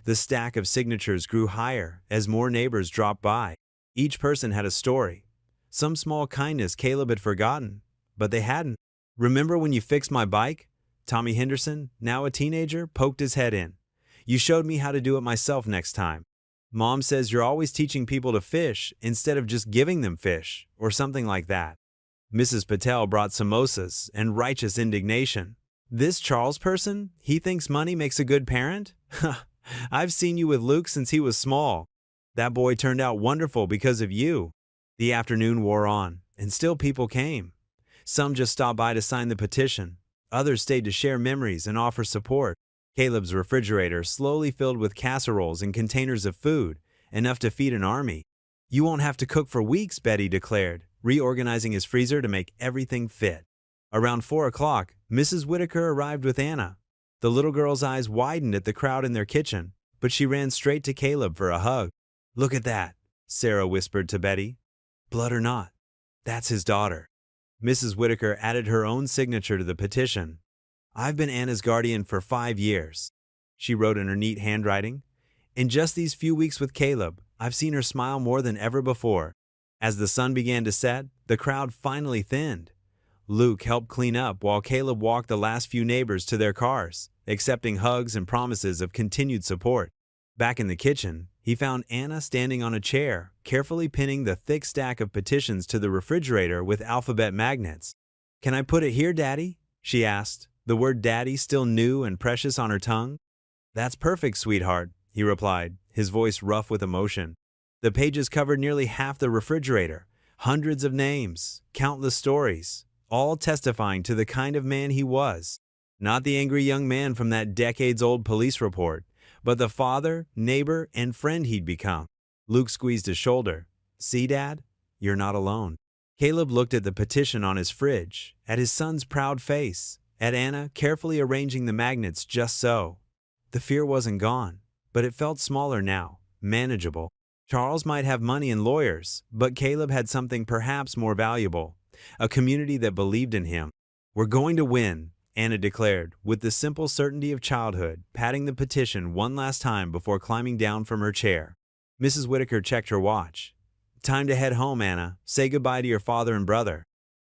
The stack of signatures grew higher as more neighbors dropped by. Each person had a story. Some small kindness Caleb had forgotten, but they hadn't. Remember when you fixed my bike? Tommy Henderson, now a teenager, poked his head in. You showed me how to do it myself next time. Mom says you're always teaching people to fish instead of just giving them fish, or something like that. Mrs. Patel brought samosas and righteous indignation. This Charles person? He thinks money makes a good parent? I've seen you with Luke since he was small. That boy turned out wonderful because of you. The afternoon wore on, and still people came. Some just stopped by to sign the petition. Others stayed to share memories and offer support. Caleb's refrigerator slowly filled with casseroles and containers of food, enough to feed an army. You won't have to cook for weeks, Betty declared, reorganizing his freezer to make everything fit. Around 4 o'clock, Mrs. Whitaker arrived with Anna. The little girl's eyes widened at the crowd in their kitchen, but she ran straight to Caleb for a hug. "Look at that," Sarah whispered to Betty. "Blood or not, that's his daughter." Mrs. Whitaker added her own signature to the petition. "I've been Anna's guardian for 5 years," she wrote in her neat handwriting. "In just these few weeks with Caleb, I've seen her smile more than ever before." As the sun began to set, the crowd finally thinned. Luke helped clean up while Caleb walked the last few neighbors to their cars, accepting hugs and promises of continued support. Back in the kitchen, he found Anna standing on a chair, carefully pinning the thick stack of petitions to the refrigerator with alphabet magnets. "Can I put it here, Daddy?" she asked, the word Daddy still new and precious on her tongue. "That's perfect, sweetheart," he replied, his voice rough with emotion. The pages covered nearly half the refrigerator, hundreds of names, countless stories, all testifying to the kind of man he was. Not the angry young man from that decades-old police report, but the father, neighbor, and friend he'd become. Luke squeezed his shoulder. "See, Dad? You're not alone." Caleb looked at the petition on his fridge, at his son's proud face, at Anna carefully arranging the magnets just so. The fear wasn't gone, but it felt smaller now, manageable. Charles might have money and lawyers, but Caleb had something perhaps more valuable, a community that believed in him. "We're going to win," Anna declared, with the simple certainty of childhood, patting the petition one last time before climbing down from her chair. Mrs. Whitaker checked her watch. "Time to head home, Anna. Say goodbye to your father and brother."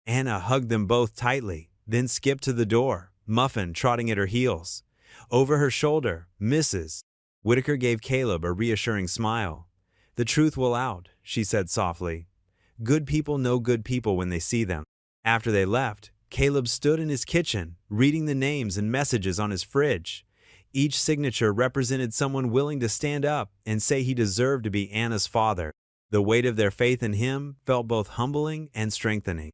Anna hugged them both tightly, then skipped to the door, Muffin trotting at her heels. Over her shoulder, Mrs. Whitaker gave Caleb a reassuring smile. "The truth will out," she said softly. "Good people know good people when they see them." After they left, Caleb stood in his kitchen, reading the names and messages on his fridge. Each signature represented someone willing to stand up and say he deserved to be Anna's father. The weight of their faith in him felt both humbling and strengthening.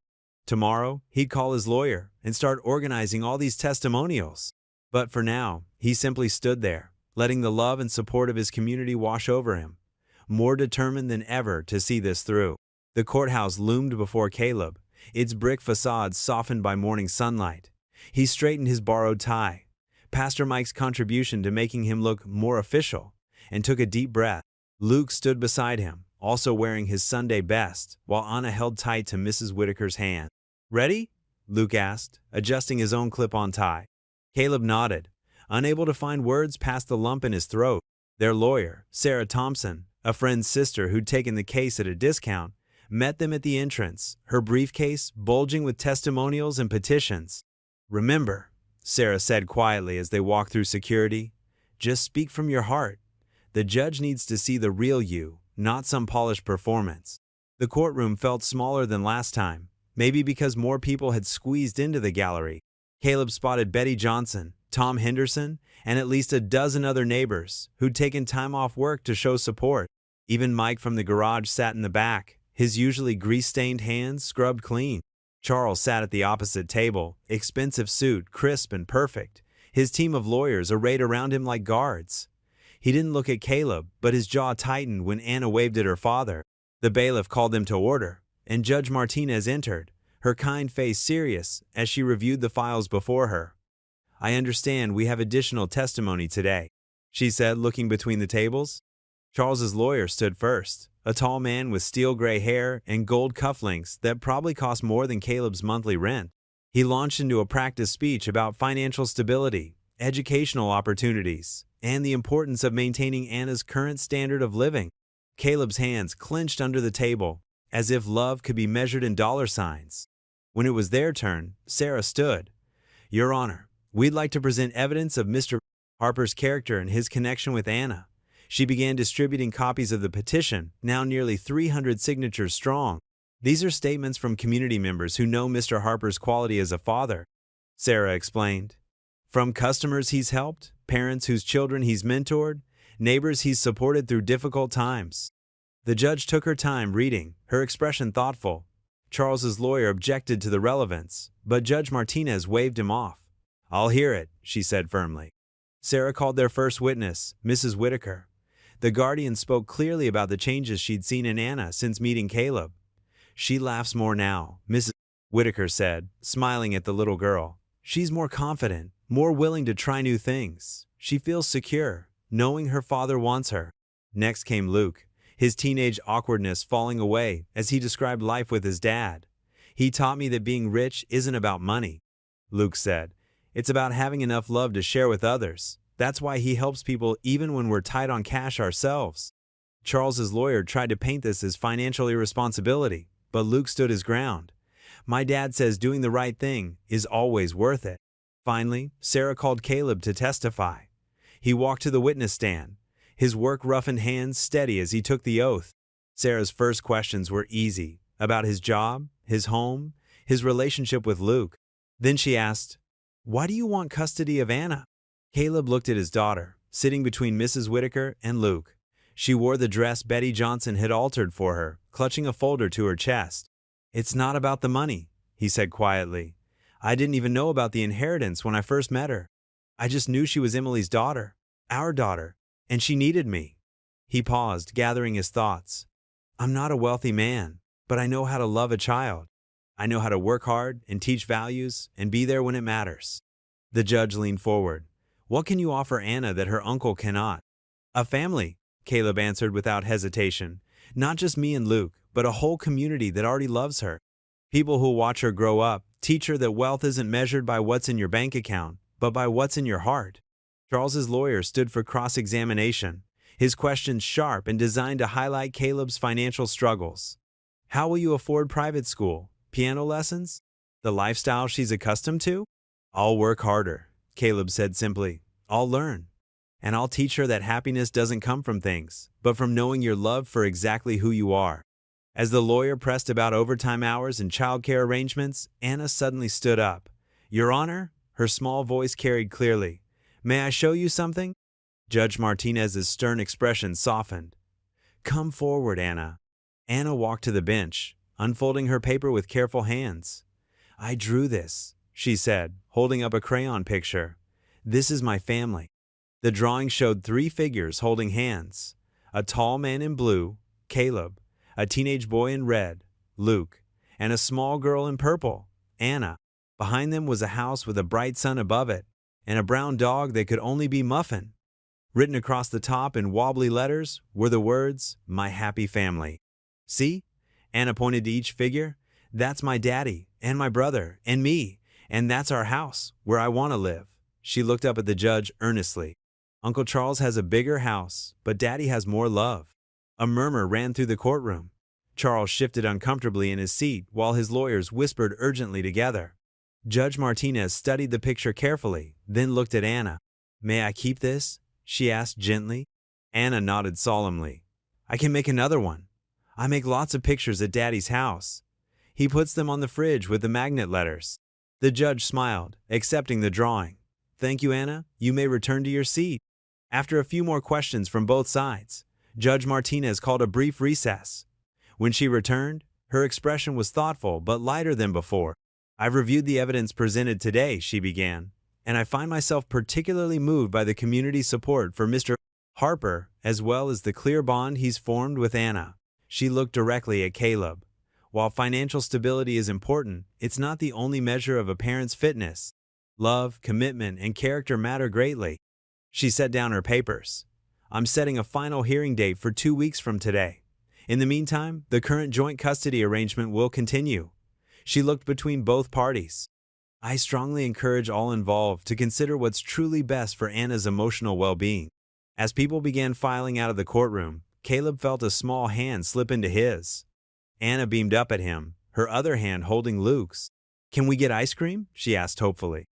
Tomorrow, he'd call his lawyer and start organizing all these testimonials. But for now, he simply stood there, letting the love and support of his community wash over him, more determined than ever to see this through. The courthouse loomed before Caleb, its brick facade softened by morning sunlight. He straightened his borrowed tie, Pastor Mike's contribution to making him look more official, and took a deep breath. Luke stood beside him, also wearing his Sunday best, while Anna held tight to Mrs. Whitaker's hand. "Ready?" Luke asked, adjusting his own clip-on tie. Caleb nodded, unable to find words past the lump in his throat. Their lawyer, Sarah Thompson, a friend's sister who'd taken the case at a discount, met them at the entrance, her briefcase bulging with testimonials and petitions. "Remember," Sarah said quietly as they walked through security, "just speak from your heart. The judge needs to see the real you, not some polished performance." The courtroom felt smaller than last time, maybe because more people had squeezed into the gallery. Caleb spotted Betty Johnson, Tom Henderson, and at least a dozen other neighbors who'd taken time off work to show support. Even Mike from the garage sat in the back, his usually grease-stained hands scrubbed clean. Charles sat at the opposite table, expensive suit, crisp and perfect, his team of lawyers arrayed around him like guards. He didn't look at Caleb, but his jaw tightened when Anna waved at her father. The bailiff called them to order, and Judge Martinez entered, her kind face serious as she reviewed the files before her. "I understand we have additional testimony today," she said, looking between the tables. Charles's lawyer stood first, a tall man with steel gray hair and gold cufflinks that probably cost more than Caleb's monthly rent. He launched into a practice speech about financial stability, educational opportunities, and the importance of maintaining Anna's current standard of living. Caleb's hands clenched under the table, as if love could be measured in dollar signs. When it was their turn, Sarah stood. "Your Honor, we'd like to present evidence of Mr. Harper's character and his connection with Anna." She began distributing copies of the petition, now nearly 300 signatures strong. "These are statements from community members who know Mr. Harper's quality as a father," Sarah explained. From customers he's helped, parents whose children he's mentored, neighbors he's supported through difficult times. The judge took her time reading, her expression thoughtful. Charles's lawyer objected to the relevance, but Judge Martinez waved him off. "I'll hear it," she said firmly. Sarah called their first witness, Mrs. Whitaker. The guardian spoke clearly about the changes she'd seen in Anna since meeting Caleb. "She laughs more now," Mrs. Whitaker said, smiling at the little girl. "She's more confident, more willing to try new things. She feels secure, knowing her father wants her." Next came Luke, his teenage awkwardness falling away as he described life with his dad. "He taught me that being rich isn't about money," Luke said. "It's about having enough love to share with others. That's why he helps people even when we're tight on cash ourselves." Charles's lawyer tried to paint this as financial irresponsibility, but Luke stood his ground. "My dad says doing the right thing is always worth it." Finally, Sarah called Caleb to testify. He walked to the witness stand, his work-roughened hands steady as he took the oath. Sarah's first questions were easy, about his job, his home, his relationship with Luke. Then she asked, "Why do you want custody of Anna?" Caleb looked at his daughter, sitting between Mrs. Whitaker and Luke. She wore the dress Betty Johnson had altered for her, clutching a folder to her chest. "It's not about the money," he said quietly. "I didn't even know about the inheritance when I first met her. I just knew she was Emily's daughter, our daughter, and she needed me." He paused, gathering his thoughts. "I'm not a wealthy man, but I know how to love a child. I know how to work hard and teach values and be there when it matters." The judge leaned forward. "What can you offer Anna that her uncle cannot?" "A family," Caleb answered without hesitation. "Not just me and Luke, but a whole community that already loves her. People who'll watch her grow up, teach her that wealth isn't measured by what's in your bank account, but by what's in your heart." Charles's lawyer stood for cross-examination, his questions sharp and designed to highlight Caleb's financial struggles. "How will you afford private school, piano lessons, the lifestyle she's accustomed to?" "I'll work harder," Caleb said simply. "I'll learn. And I'll teach her that happiness doesn't come from things, but from knowing you're loved for exactly who you are." As the lawyer pressed about overtime hours and childcare arrangements, Anna suddenly stood up. "Your Honor," her small voice carried clearly. "May I show you something?" Judge Martinez's stern expression softened. "Come forward, Anna." Anna walked to the bench, unfolding her paper with careful hands. "I drew this," she said, holding up a crayon picture. "This is my family." The drawing showed 3 figures holding hands: a tall man in blue, Caleb, a teenage boy in red, Luke, and a small girl in purple, Anna. Behind them was a house with a bright sun above it, and a brown dog that could only be Muffin. Written across the top in wobbly letters were the words, "My happy family." "See?" Anna pointed to each figure. "That's my daddy, and my brother, and me, and that's our house, where I want to live." She looked up at the judge earnestly. "Uncle Charles has a bigger house, but Daddy has more love." A murmur ran through the courtroom. Charles shifted uncomfortably in his seat while his lawyers whispered urgently together. Judge Martinez studied the picture carefully, then looked at Anna. "May I keep this?" she asked gently. Anna nodded solemnly. "I can make another one. I make lots of pictures at Daddy's house." He puts them on the fridge with the magnet letters. The judge smiled, accepting the drawing. "Thank you, Anna. You may return to your seat." After a few more questions from both sides, Judge Martinez called a brief recess. When she returned, her expression was thoughtful but lighter than before. "I've reviewed the evidence presented today," she began, "and I find myself particularly moved by the community's support for Mr. Harper, as well as the clear bond he's formed with Anna." She looked directly at Caleb. "While financial stability is important, it's not the only measure of a parent's fitness. Love, commitment, and character matter greatly." She set down her papers. "I'm setting a final hearing date for 2 weeks from today. In the meantime, the current joint custody arrangement will continue." She looked between both parties. "I strongly encourage all involved to consider what's truly best for Anna's emotional well-being." As people began filing out of the courtroom, Caleb felt a small hand slip into his. Anna beamed up at him, her other hand holding Luke's. "Can we get ice cream?" she asked hopefully.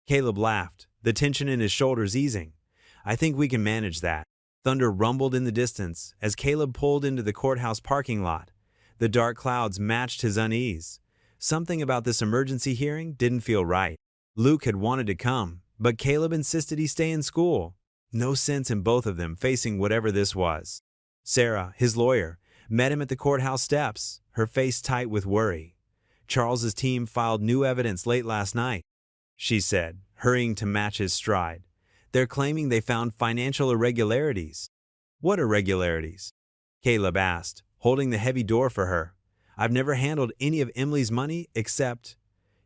Caleb laughed, the tension in his shoulders easing. "I think we can manage that." Thunder rumbled in the distance as Caleb pulled into the courthouse parking lot. The dark clouds matched his unease. Something about this emergency hearing didn't feel right. Luke had wanted to come, but Caleb insisted he stay in school. No sense in both of them facing whatever this was. Sarah, his lawyer, met him at the courthouse steps, her face tight with worry. Charles's team filed new evidence late last night, she said, hurrying to match his stride. They're claiming they found financial irregularities. What irregularities? Caleb asked, holding the heavy door for her. I've never handled any of Emily's money except…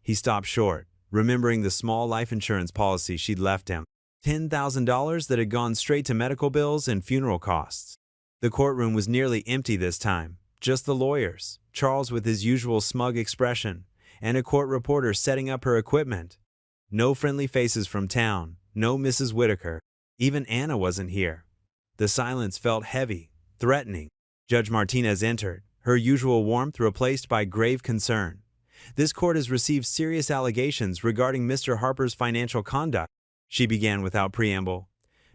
He stopped short, remembering the small life insurance policy she'd left him. $10,000 that had gone straight to medical bills and funeral costs. The courtroom was nearly empty this time, just the lawyers, Charles with his usual smug expression, and a court reporter setting up her equipment. No friendly faces from town, no Mrs. Whitaker. Even Anna wasn't here. The silence felt heavy, threatening. Judge Martinez entered, her usual warmth replaced by grave concern. This court has received serious allegations regarding Mr. Harper's financial conduct, she began without preamble.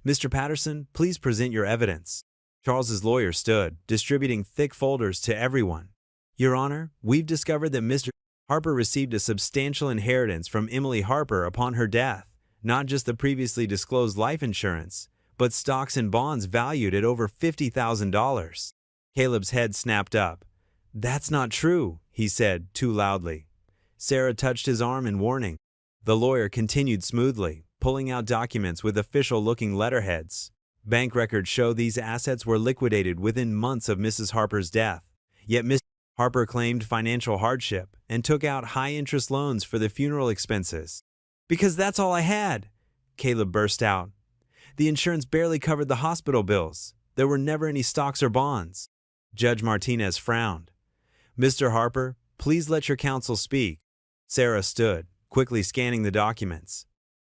Mr. Patterson, please present your evidence. Charles's lawyer stood, distributing thick folders to everyone. Your Honor, we've discovered that Mr. Harper received a substantial inheritance from Emily Harper upon her death, not just the previously disclosed life insurance, but stocks and bonds valued at over $50,000. Caleb's head snapped up. That's not true, he said, too loudly. Sarah touched his arm in warning. The lawyer continued smoothly, pulling out documents with official-looking letterheads. Bank records show these assets were liquidated within months of Mrs. Harper's death. Yet Mr. Harper claimed financial hardship and took out high-interest loans for the funeral expenses. Because that's all I had, Caleb burst out. The insurance barely covered the hospital bills. There were never any stocks or bonds. Judge Martinez frowned. Mr. Harper, please let your counsel speak. Sarah stood, quickly scanning the documents.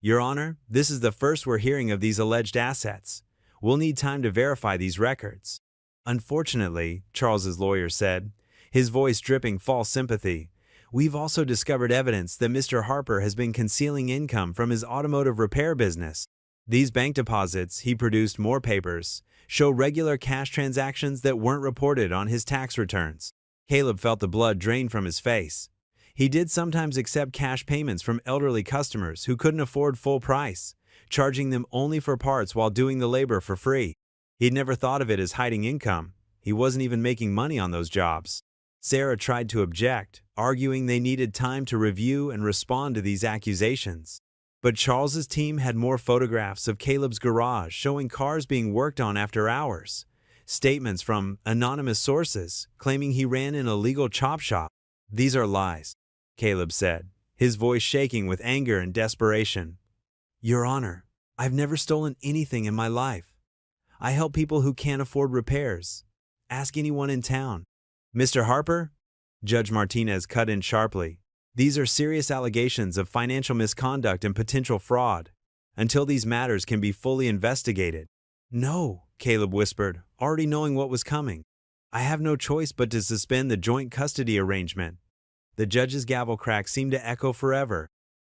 Your Honor, this is the first we're hearing of these alleged assets. We'll need time to verify these records. Unfortunately, Charles's lawyer said, his voice dripping false sympathy, we've also discovered evidence that Mr. Harper has been concealing income from his automotive repair business. These bank deposits, he produced more papers, show regular cash transactions that weren't reported on his tax returns. Caleb felt the blood drain from his face. He did sometimes accept cash payments from elderly customers who couldn't afford full price, charging them only for parts while doing the labor for free. He'd never thought of it as hiding income. He wasn't even making money on those jobs. Sarah tried to object, arguing they needed time to review and respond to these accusations. But Charles's team had more photographs of Caleb's garage showing cars being worked on after hours. Statements from anonymous sources claiming he ran an illegal chop shop. These are lies, Caleb said, his voice shaking with anger and desperation. Your Honor, I've never stolen anything in my life. I help people who can't afford repairs. Ask anyone in town. Mr. Harper? Judge Martinez cut in sharply. These are serious allegations of financial misconduct and potential fraud. Until these matters can be fully investigated. No, Caleb whispered, already knowing what was coming. I have no choice but to suspend the joint custody arrangement. The judge's gavel crack seemed to echo forever.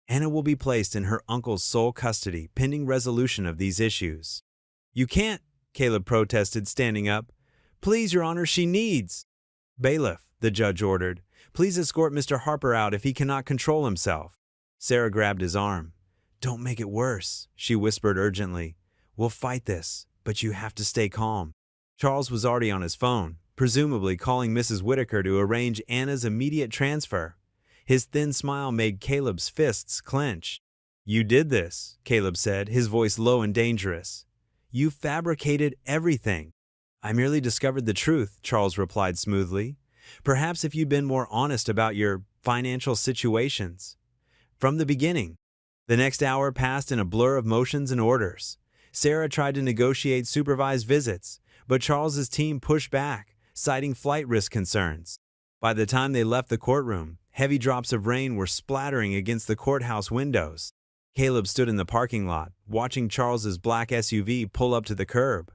Anna will be placed in her uncle's sole custody pending resolution of these issues. You can't, Caleb protested, standing up. Please, Your Honor, she needs. Bailiff, the judge ordered, please escort Mr. Harper out if he cannot control himself. Sarah grabbed his arm. Don't make it worse, she whispered urgently. We'll fight this, but you have to stay calm. Charles was already on his phone, presumably calling Mrs. Whitaker to arrange Anna's immediate transfer. His thin smile made Caleb's fists clench. You did this, Caleb said, his voice low and dangerous. You fabricated everything. I merely discovered the truth, Charles replied smoothly. Perhaps if you'd been more honest about your financial situations. From the beginning. The next hour passed in a blur of motions and orders. Sarah tried to negotiate supervised visits, but Charles's team pushed back, citing flight risk concerns. By the time they left the courtroom, heavy drops of rain were splattering against the courthouse windows. Caleb stood in the parking lot, watching Charles's black SUV pull up to the curb.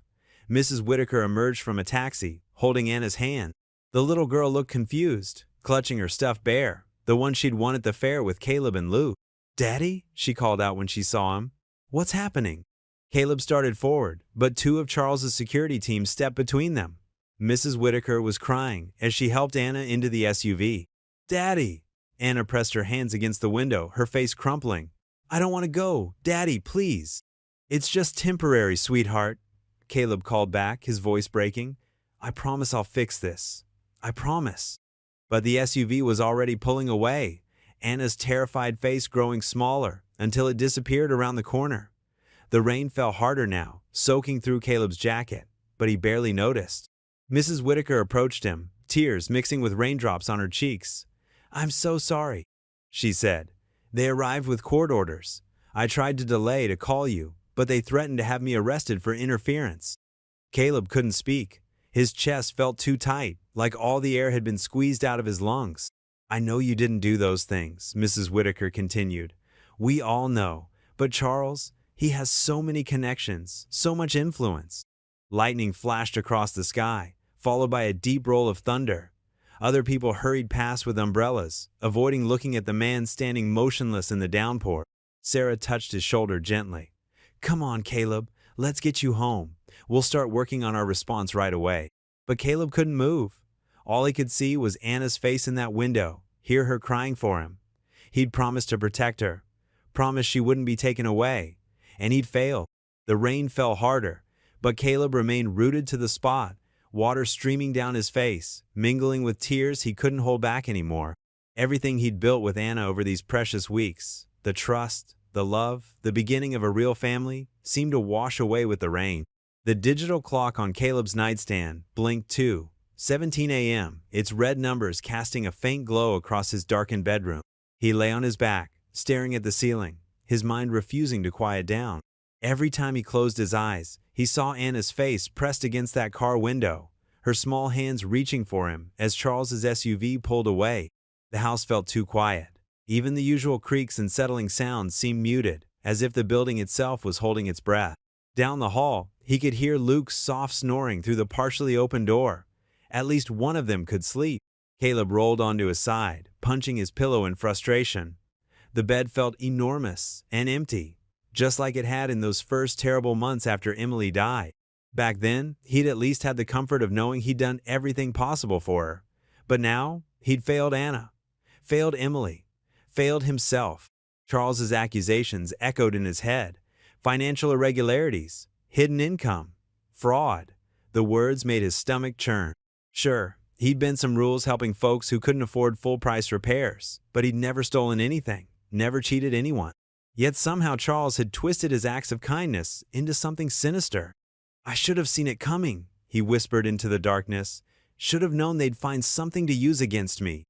Mrs. Whitaker emerged from a taxi, holding Anna's hand. The little girl looked confused, clutching her stuffed bear, the one she'd won at the fair with Caleb and Luke. Daddy? She called out when she saw him. What's happening? Caleb started forward, but two of Charles's security team stepped between them. Mrs. Whitaker was crying as she helped Anna into the SUV. Daddy! Anna pressed her hands against the window, her face crumpling. I don't want to go. Daddy, please. It's just temporary, sweetheart. Caleb called back, his voice breaking. I promise I'll fix this. I promise. But the SUV was already pulling away, Anna's terrified face growing smaller until it disappeared around the corner. The rain fell harder now, soaking through Caleb's jacket, but he barely noticed. Mrs. Whitaker approached him, tears mixing with raindrops on her cheeks. I'm so sorry, she said. They arrived with court orders. I tried to delay to call you, but they threatened to have me arrested for interference. Caleb couldn't speak. His chest felt too tight, like all the air had been squeezed out of his lungs. I know you didn't do those things, Mrs. Whitaker continued. We all know. But Charles, he has so many connections, so much influence. Lightning flashed across the sky, followed by a deep roll of thunder. Other people hurried past with umbrellas, avoiding looking at the man standing motionless in the downpour. Sarah touched his shoulder gently. Come on, Caleb, let's get you home. We'll start working on our response right away. But Caleb couldn't move. All he could see was Anna's face in that window, hear her crying for him. He'd promised to protect her, promised she wouldn't be taken away, and he'd failed. The rain fell harder, but Caleb remained rooted to the spot, water streaming down his face, mingling with tears he couldn't hold back anymore. Everything he'd built with Anna over these precious weeks, the trust, the love, the beginning of a real family, seemed to wash away with the rain. The digital clock on Caleb's nightstand blinked too. 17 a.m., its red numbers casting a faint glow across his darkened bedroom. He lay on his back, staring at the ceiling, his mind refusing to quiet down. Every time he closed his eyes, he saw Anna's face pressed against that car window, her small hands reaching for him as Charles's SUV pulled away. The house felt too quiet. Even the usual creaks and settling sounds seemed muted, as if the building itself was holding its breath. Down the hall, he could hear Luke's soft snoring through the partially open door. At least one of them could sleep. Caleb rolled onto his side, punching his pillow in frustration. The bed felt enormous and empty, just like it had in those first terrible months after Emily died. Back then, he'd at least had the comfort of knowing he'd done everything possible for her. But now, he'd failed Anna, failed Emily, failed himself. Charles's accusations echoed in his head. Financial irregularities, hidden income, fraud. The words made his stomach churn. Sure, he'd bent some rules helping folks who couldn't afford full-price repairs, but he'd never stolen anything, never cheated anyone. Yet somehow Charles had twisted his acts of kindness into something sinister. I should have seen it coming, he whispered into the darkness. Should have known they'd find something to use against me.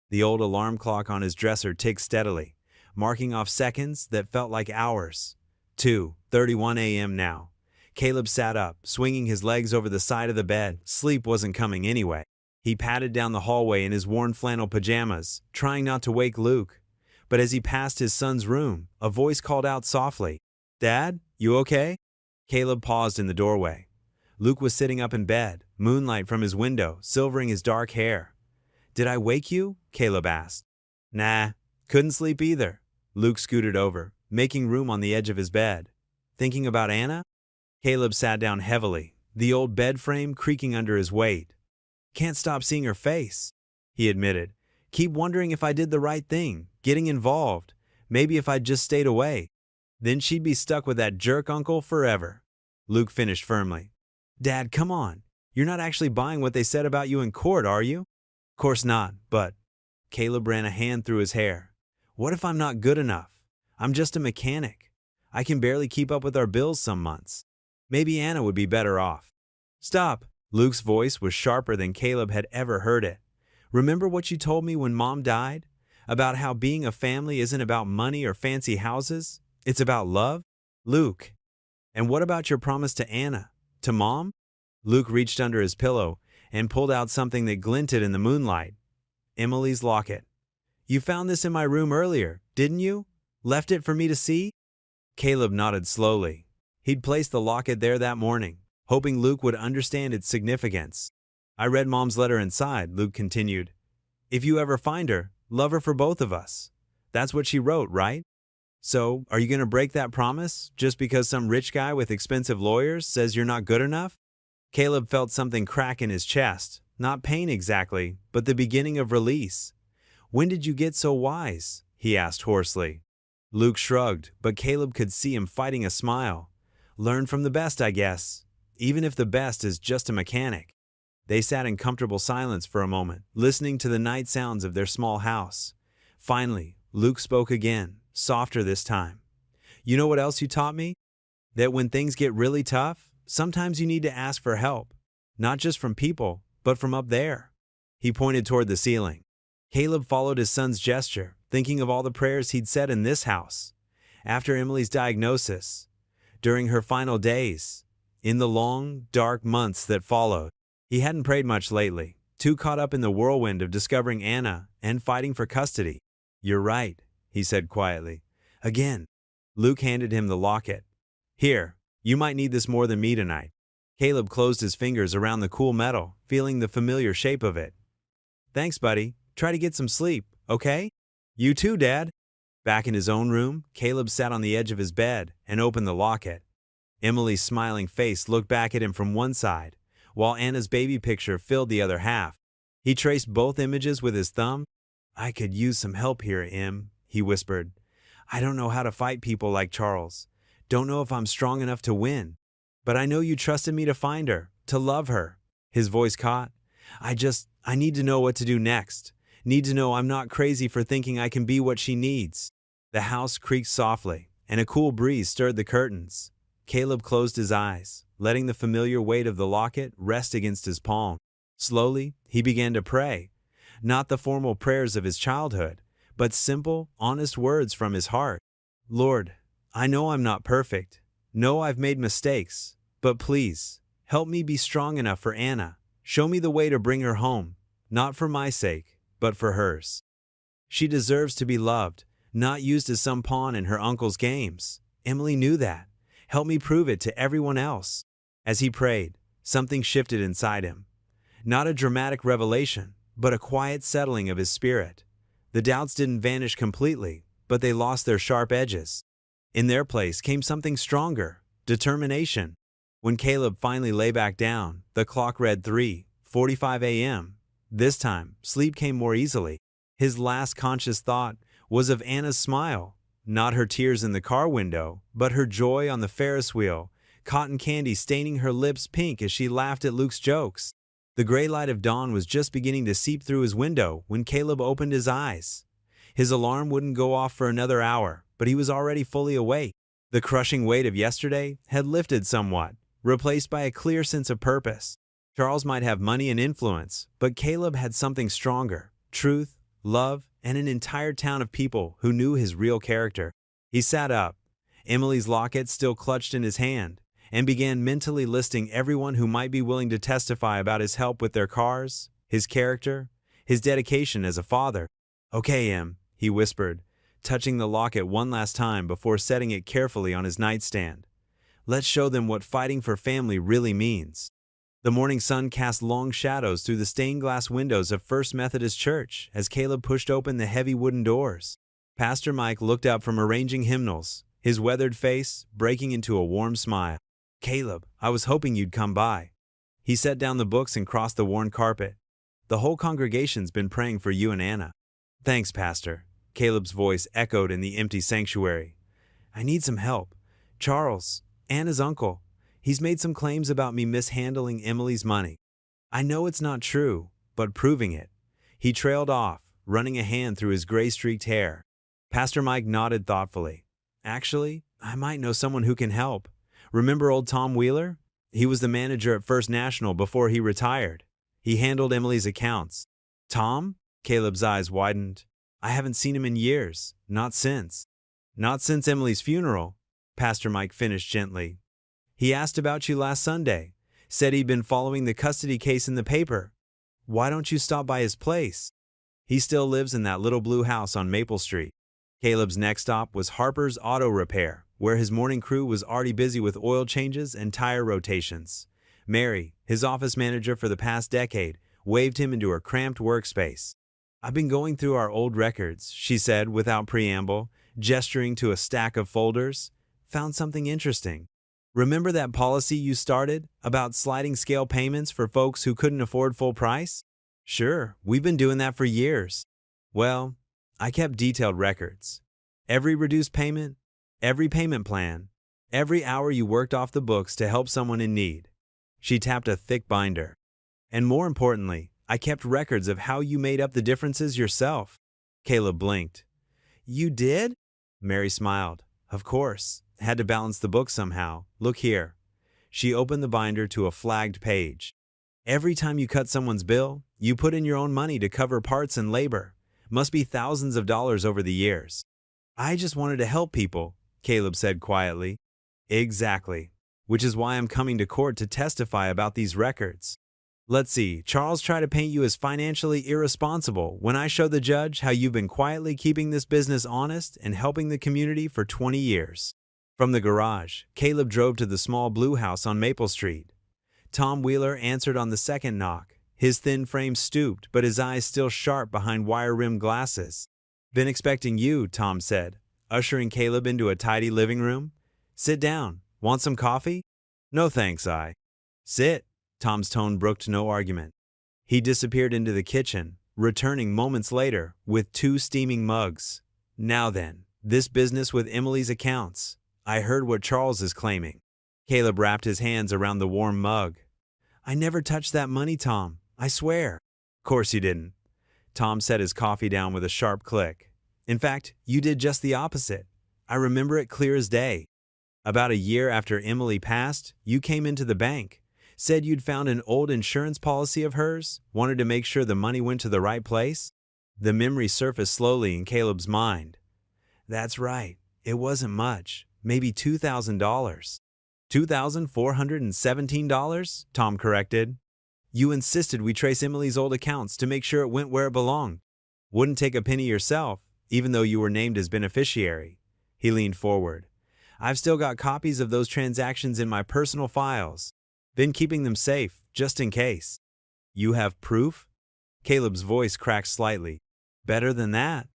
The old alarm clock on his dresser ticked steadily, marking off seconds that felt like hours. 2:31 a.m. now. Caleb sat up, swinging his legs over the side of the bed. Sleep wasn't coming anyway. He padded down the hallway in his worn flannel pajamas, trying not to wake Luke. But as he passed his son's room, a voice called out softly, Dad, you okay? Caleb paused in the doorway. Luke was sitting up in bed, moonlight from his window, silvering his dark hair. Did I wake you? Caleb asked. Nah, couldn't sleep either. Luke scooted over, making room on the edge of his bed. Thinking about Anna? Caleb sat down heavily, the old bed frame creaking under his weight. Can't stop seeing her face, he admitted. Keep wondering if I did the right thing, getting involved. Maybe if I'd just stayed away. Then she'd be stuck with that jerk uncle forever. Luke finished firmly. Dad, come on. You're not actually buying what they said about you in court, are you? Of course not, but... Caleb ran a hand through his hair. What if I'm not good enough? I'm just a mechanic. I can barely keep up with our bills some months. Maybe Anna would be better off. Stop. Luke's voice was sharper than Caleb had ever heard it. Remember what you told me when Mom died? About how being a family isn't about money or fancy houses? It's about love? Luke. And what about your promise to Anna? To Mom? Luke reached under his pillow and pulled out something that glinted in the moonlight. Emily's locket. You found this in my room earlier, didn't you? Left it for me to see? Caleb nodded slowly. He'd placed the locket there that morning, hoping Luke would understand its significance. I read Mom's letter inside, Luke continued. If you ever find her, love her for both of us. That's what she wrote, right? So, are you going to break that promise just because some rich guy with expensive lawyers says you're not good enough? Caleb felt something crack in his chest, not pain exactly, but the beginning of release. When did you get so wise? He asked hoarsely. Luke shrugged, but Caleb could see him fighting a smile. Learn from the best, I guess, even if the best is just a mechanic. They sat in comfortable silence for a moment, listening to the night sounds of their small house. Finally, Luke spoke again, softer this time. You know what else you taught me? That when things get really tough, sometimes you need to ask for help. Not just from people, but from up there. He pointed toward the ceiling. Caleb followed his son's gesture, thinking of all the prayers he'd said in this house. After Emily's diagnosis, during her final days, in the long, dark months that followed, he hadn't prayed much lately, too caught up in the whirlwind of discovering Anna and fighting for custody. You're right, he said quietly. Again. Luke handed him the locket. Here, you might need this more than me tonight. Caleb closed his fingers around the cool metal, feeling the familiar shape of it. Thanks, buddy. Try to get some sleep, okay? You too, Dad. Back in his own room, Caleb sat on the edge of his bed and opened the locket. Emily's smiling face looked back at him from one side, while Anna's baby picture filled the other half. He traced both images with his thumb. I could use some help here, Em, he whispered. I don't know how to fight people like Charles. Don't know if I'm strong enough to win. But I know you trusted me to find her, to love her. His voice caught. I need to know what to do next. Need to know I'm not crazy for thinking I can be what she needs. The house creaked softly, and a cool breeze stirred the curtains. Caleb closed his eyes, letting the familiar weight of the locket rest against his palm. Slowly, he began to pray. Not the formal prayers of his childhood, but simple, honest words from his heart. Lord, I know I'm not perfect. Know I've made mistakes. But please, help me be strong enough for Anna. Show me the way to bring her home, not for my sake, but for hers. She deserves to be loved, not used as some pawn in her uncle's games. Emily knew that. Help me prove it to everyone else. As he prayed, something shifted inside him. Not a dramatic revelation, but a quiet settling of his spirit. The doubts didn't vanish completely, but they lost their sharp edges. In their place came something stronger, determination. When Caleb finally lay back down, the clock read 3:45 a.m. This time, sleep came more easily. His last conscious thought was of Anna's smile, not her tears in the car window, but her joy on the Ferris wheel, cotton candy staining her lips pink as she laughed at Luke's jokes. The gray light of dawn was just beginning to seep through his window when Caleb opened his eyes. His alarm wouldn't go off for another hour, but he was already fully awake. The crushing weight of yesterday had lifted somewhat, replaced by a clear sense of purpose. Charles might have money and influence, but Caleb had something stronger: truth, love, and an entire town of people who knew his real character. He sat up, Emily's locket still clutched in his hand, and began mentally listing everyone who might be willing to testify about his help with their cars, his character, his dedication as a father. Okay, Em, he whispered, touching the locket one last time before setting it carefully on his nightstand. Let's show them what fighting for family really means. The morning sun cast long shadows through the stained glass windows of First Methodist Church as Caleb pushed open the heavy wooden doors. Pastor Mike looked up from arranging hymnals, his weathered face breaking into a warm smile. Caleb, I was hoping you'd come by. He set down the books and crossed the worn carpet. The whole congregation's been praying for you and Anna. Thanks, Pastor. Caleb's voice echoed in the empty sanctuary. I need some help. Charles, Anna's uncle, he's made some claims about me mishandling Emily's money. I know it's not true, but proving it. He trailed off, running a hand through his gray-streaked hair. Pastor Mike nodded thoughtfully. Actually, I might know someone who can help. Remember old Tom Wheeler? He was the manager at First National before he retired. He handled Emily's accounts. Tom? Caleb's eyes widened. I haven't seen him in years. Not since. Not since Emily's funeral, Pastor Mike finished gently. He asked about you last Sunday. Said he'd been following the custody case in the paper. Why don't you stop by his place? He still lives in that little blue house on Maple Street. Caleb's next stop was Harper's Auto Repair, where his morning crew was already busy with oil changes and tire rotations. Mary, his office manager for the past decade, waved him into her cramped workspace. I've been going through our old records, she said without preamble, gesturing to a stack of folders. Found something interesting. Remember that policy you started about sliding scale payments for folks who couldn't afford full price? Sure, we've been doing that for years. Well, I kept detailed records. Every reduced payment, every payment plan, every hour you worked off the books to help someone in need. She tapped a thick binder. And more importantly, I kept records of how you made up the differences yourself. Caleb blinked. You did? Mary smiled. Of course. Had to balance the book somehow. Look here. She opened the binder to a flagged page. Every time you cut someone's bill, you put in your own money to cover parts and labor. Must be thousands of dollars over the years. I just wanted to help people, Caleb said quietly. Exactly. Which is why I'm coming to court to testify about these records. Let's see, Charles tried to paint you as financially irresponsible when I show the judge how you've been quietly keeping this business honest and helping the community for 20 years. From the garage, Caleb drove to the small blue house on Maple Street. Tom Wheeler answered on the second knock. His thin frame stooped, but his eyes still sharp behind wire-rimmed glasses. Been expecting you, Tom said, ushering Caleb into a tidy living room. Sit down. Want some coffee? No thanks, I. Sit. Tom's tone brooked no argument. He disappeared into the kitchen, returning moments later with 2 steaming mugs. Now then, this business with Emily's accounts. I heard what Charles is claiming. Caleb wrapped his hands around the warm mug. I never touched that money, Tom. I swear. Course you didn't. Tom set his coffee down with a sharp click. In fact, you did just the opposite. I remember it clear as day. About a year after Emily passed, you came into the bank, said you'd found an old insurance policy of hers, wanted to make sure the money went to the right place. The memory surfaced slowly in Caleb's mind. That's right. It wasn't much. Maybe $2,000. $2,417? Tom corrected. You insisted we trace Emily's old accounts to make sure it went where it belonged. Wouldn't take a penny yourself, even though you were named as beneficiary. He leaned forward. I've still got copies of those transactions in my personal files. Been keeping them safe, just in case. You have proof? Caleb's voice cracked slightly. Better than that.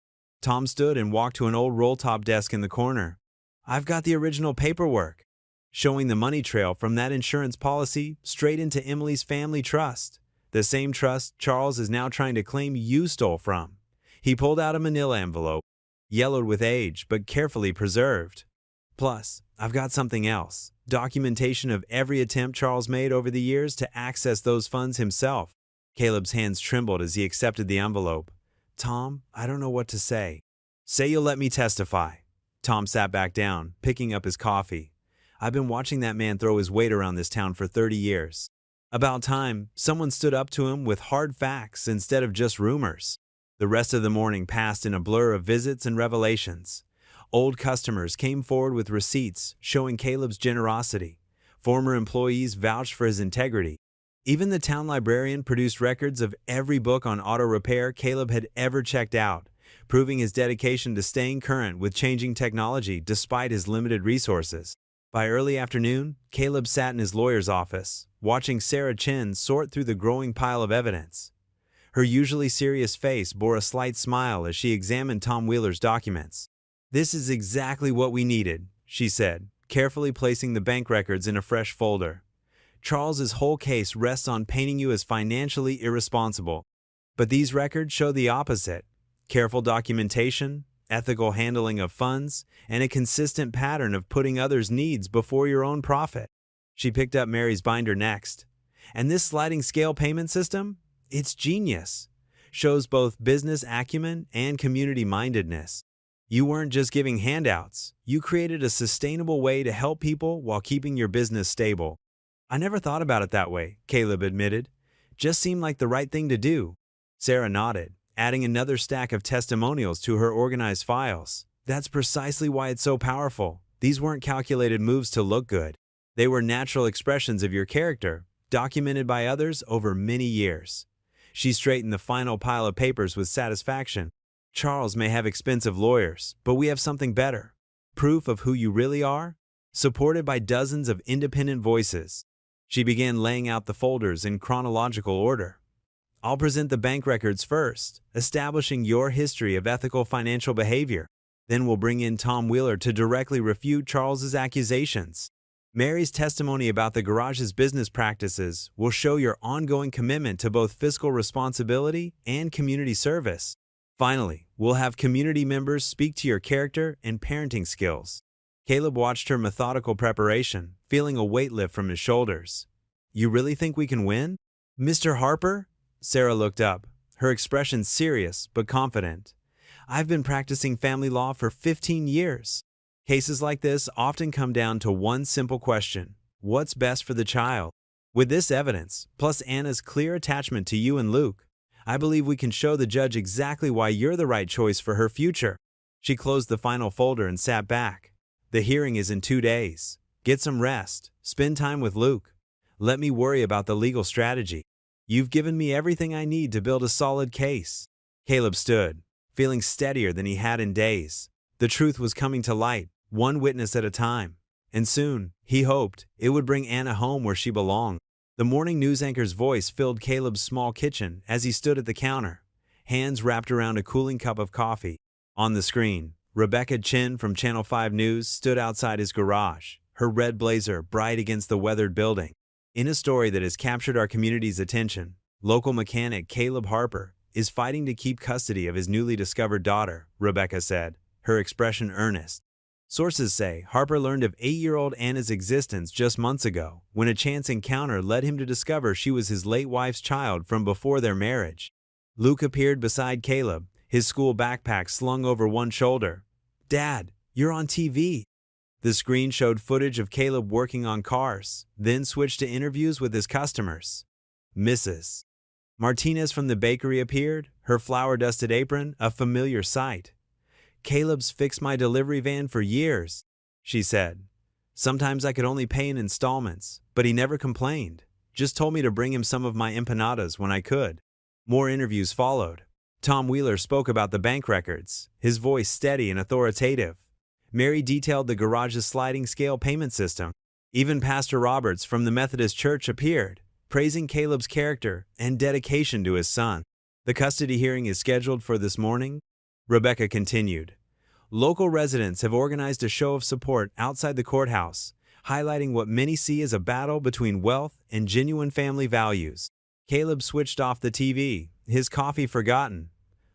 Tom stood and walked to an old roll-top desk in the corner. I've got the original paperwork, showing the money trail from that insurance policy straight into Emily's family trust, the same trust Charles is now trying to claim you stole from. He pulled out a manila envelope, yellowed with age but carefully preserved. Plus, I've got something else, documentation of every attempt Charles made over the years to access those funds himself. Caleb's hands trembled as he accepted the envelope. Tom, I don't know what to say. Say you'll let me testify. Tom sat back down, picking up his coffee. I've been watching that man throw his weight around this town for 30 years. About time, someone stood up to him with hard facts instead of just rumors. The rest of the morning passed in a blur of visits and revelations. Old customers came forward with receipts showing Caleb's generosity. Former employees vouched for his integrity. Even the town librarian produced records of every book on auto repair Caleb had ever checked out, proving his dedication to staying current with changing technology despite his limited resources. By early afternoon, Caleb sat in his lawyer's office, watching Sarah Chin sort through the growing pile of evidence. Her usually serious face bore a slight smile as she examined Tom Wheeler's documents. This is exactly what we needed, she said, carefully placing the bank records in a fresh folder. Charles's whole case rests on painting you as financially irresponsible. But these records show the opposite. Careful documentation, ethical handling of funds, and a consistent pattern of putting others' needs before your own profit. She picked up Mary's binder next. And this sliding scale payment system? It's genius. Shows both business acumen and community-mindedness. You weren't just giving handouts. You created a sustainable way to help people while keeping your business stable. I never thought about it that way, Caleb admitted. Just seemed like the right thing to do. Sarah nodded, adding another stack of testimonials to her organized files. That's precisely why it's so powerful. These weren't calculated moves to look good. They were natural expressions of your character, documented by others over many years. She straightened the final pile of papers with satisfaction. Charles may have expensive lawyers, but we have something better. Proof of who you really are, supported by dozens of independent voices. She began laying out the folders in chronological order. I'll present the bank records first, establishing your history of ethical financial behavior. Then we'll bring in Tom Wheeler to directly refute Charles's accusations. Mary's testimony about the garage's business practices will show your ongoing commitment to both fiscal responsibility and community service. Finally, we'll have community members speak to your character and parenting skills. Caleb watched her methodical preparation, feeling a weight lift from his shoulders. You really think we can win? Mr. Harper? Sarah looked up, her expression serious but confident. I've been practicing family law for 15 years. Cases like this often come down to one simple question: what's best for the child? With this evidence, plus Anna's clear attachment to you and Luke, I believe we can show the judge exactly why you're the right choice for her future. She closed the final folder and sat back. The hearing is in 2 days. Get some rest. Spend time with Luke. Let me worry about the legal strategy. You've given me everything I need to build a solid case. Caleb stood, feeling steadier than he had in days. The truth was coming to light, one witness at a time. And soon, he hoped, it would bring Anna home where she belonged. The morning news anchor's voice filled Caleb's small kitchen as he stood at the counter, hands wrapped around a cooling cup of coffee. On the screen, Rebecca Chin from Channel 5 News stood outside his garage, her red blazer bright against the weathered building. In a story that has captured our community's attention, local mechanic Caleb Harper is fighting to keep custody of his newly discovered daughter, Rebecca said, her expression earnest. Sources say Harper learned of 8-year-old Anna's existence just months ago, when a chance encounter led him to discover she was his late wife's child from before their marriage. Luke appeared beside Caleb, his school backpack slung over one shoulder. Dad, you're on TV. The screen showed footage of Caleb working on cars, then switched to interviews with his customers. Mrs. Martinez from the bakery appeared, her flour-dusted apron a familiar sight. Caleb's fixed my delivery van for years, she said. Sometimes I could only pay in installments, but he never complained. Just told me to bring him some of my empanadas when I could. More interviews followed. Tom Wheeler spoke about the bank records, his voice steady and authoritative. Mary detailed the garage's sliding scale payment system. Even Pastor Roberts from the Methodist Church appeared, praising Caleb's character and dedication to his son. The custody hearing is scheduled for this morning, Rebecca continued. Local residents have organized a show of support outside the courthouse, highlighting what many see as a battle between wealth and genuine family values. Caleb switched off the TV, his coffee forgotten.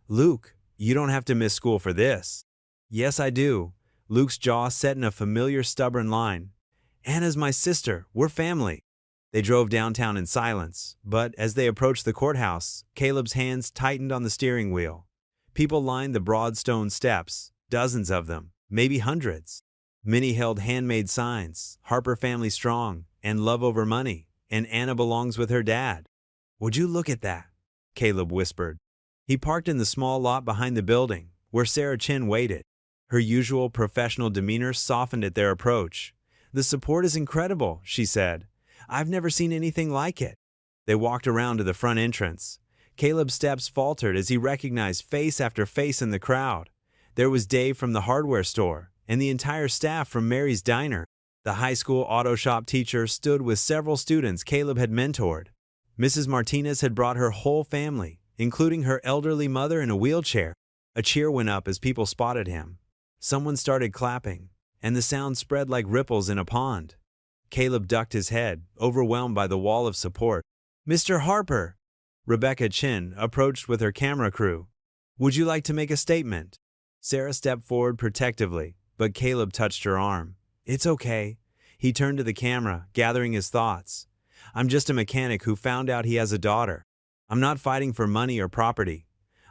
Luke, you don't have to miss school for this. Yes, I do. Luke's jaw set in a familiar stubborn line. Anna's my sister. We're family. They drove downtown in silence, but as they approached the courthouse, Caleb's hands tightened on the steering wheel. People lined the broad stone steps, dozens of them, maybe hundreds. Many held handmade signs, Harper family strong, and love over money, and Anna belongs with her dad. Would you look at that? Caleb whispered. He parked in the small lot behind the building, where Sarah Chin waited. Her usual professional demeanor softened at their approach. The support is incredible, she said. I've never seen anything like it. They walked around to the front entrance. Caleb's steps faltered as he recognized face after face in the crowd. There was Dave from the hardware store, and the entire staff from Mary's Diner. The high school auto shop teacher stood with several students Caleb had mentored. Mrs. Martinez had brought her whole family, including her elderly mother in a wheelchair. A cheer went up as people spotted him. Someone started clapping, and the sound spread like ripples in a pond. Caleb ducked his head, overwhelmed by the wall of support. Mr. Harper! Rebecca Chin approached with her camera crew. Would you like to make a statement? Sarah stepped forward protectively, but Caleb touched her arm. It's okay. He turned to the camera, gathering his thoughts. I'm just a mechanic who found out he has a daughter. I'm not fighting for money or property.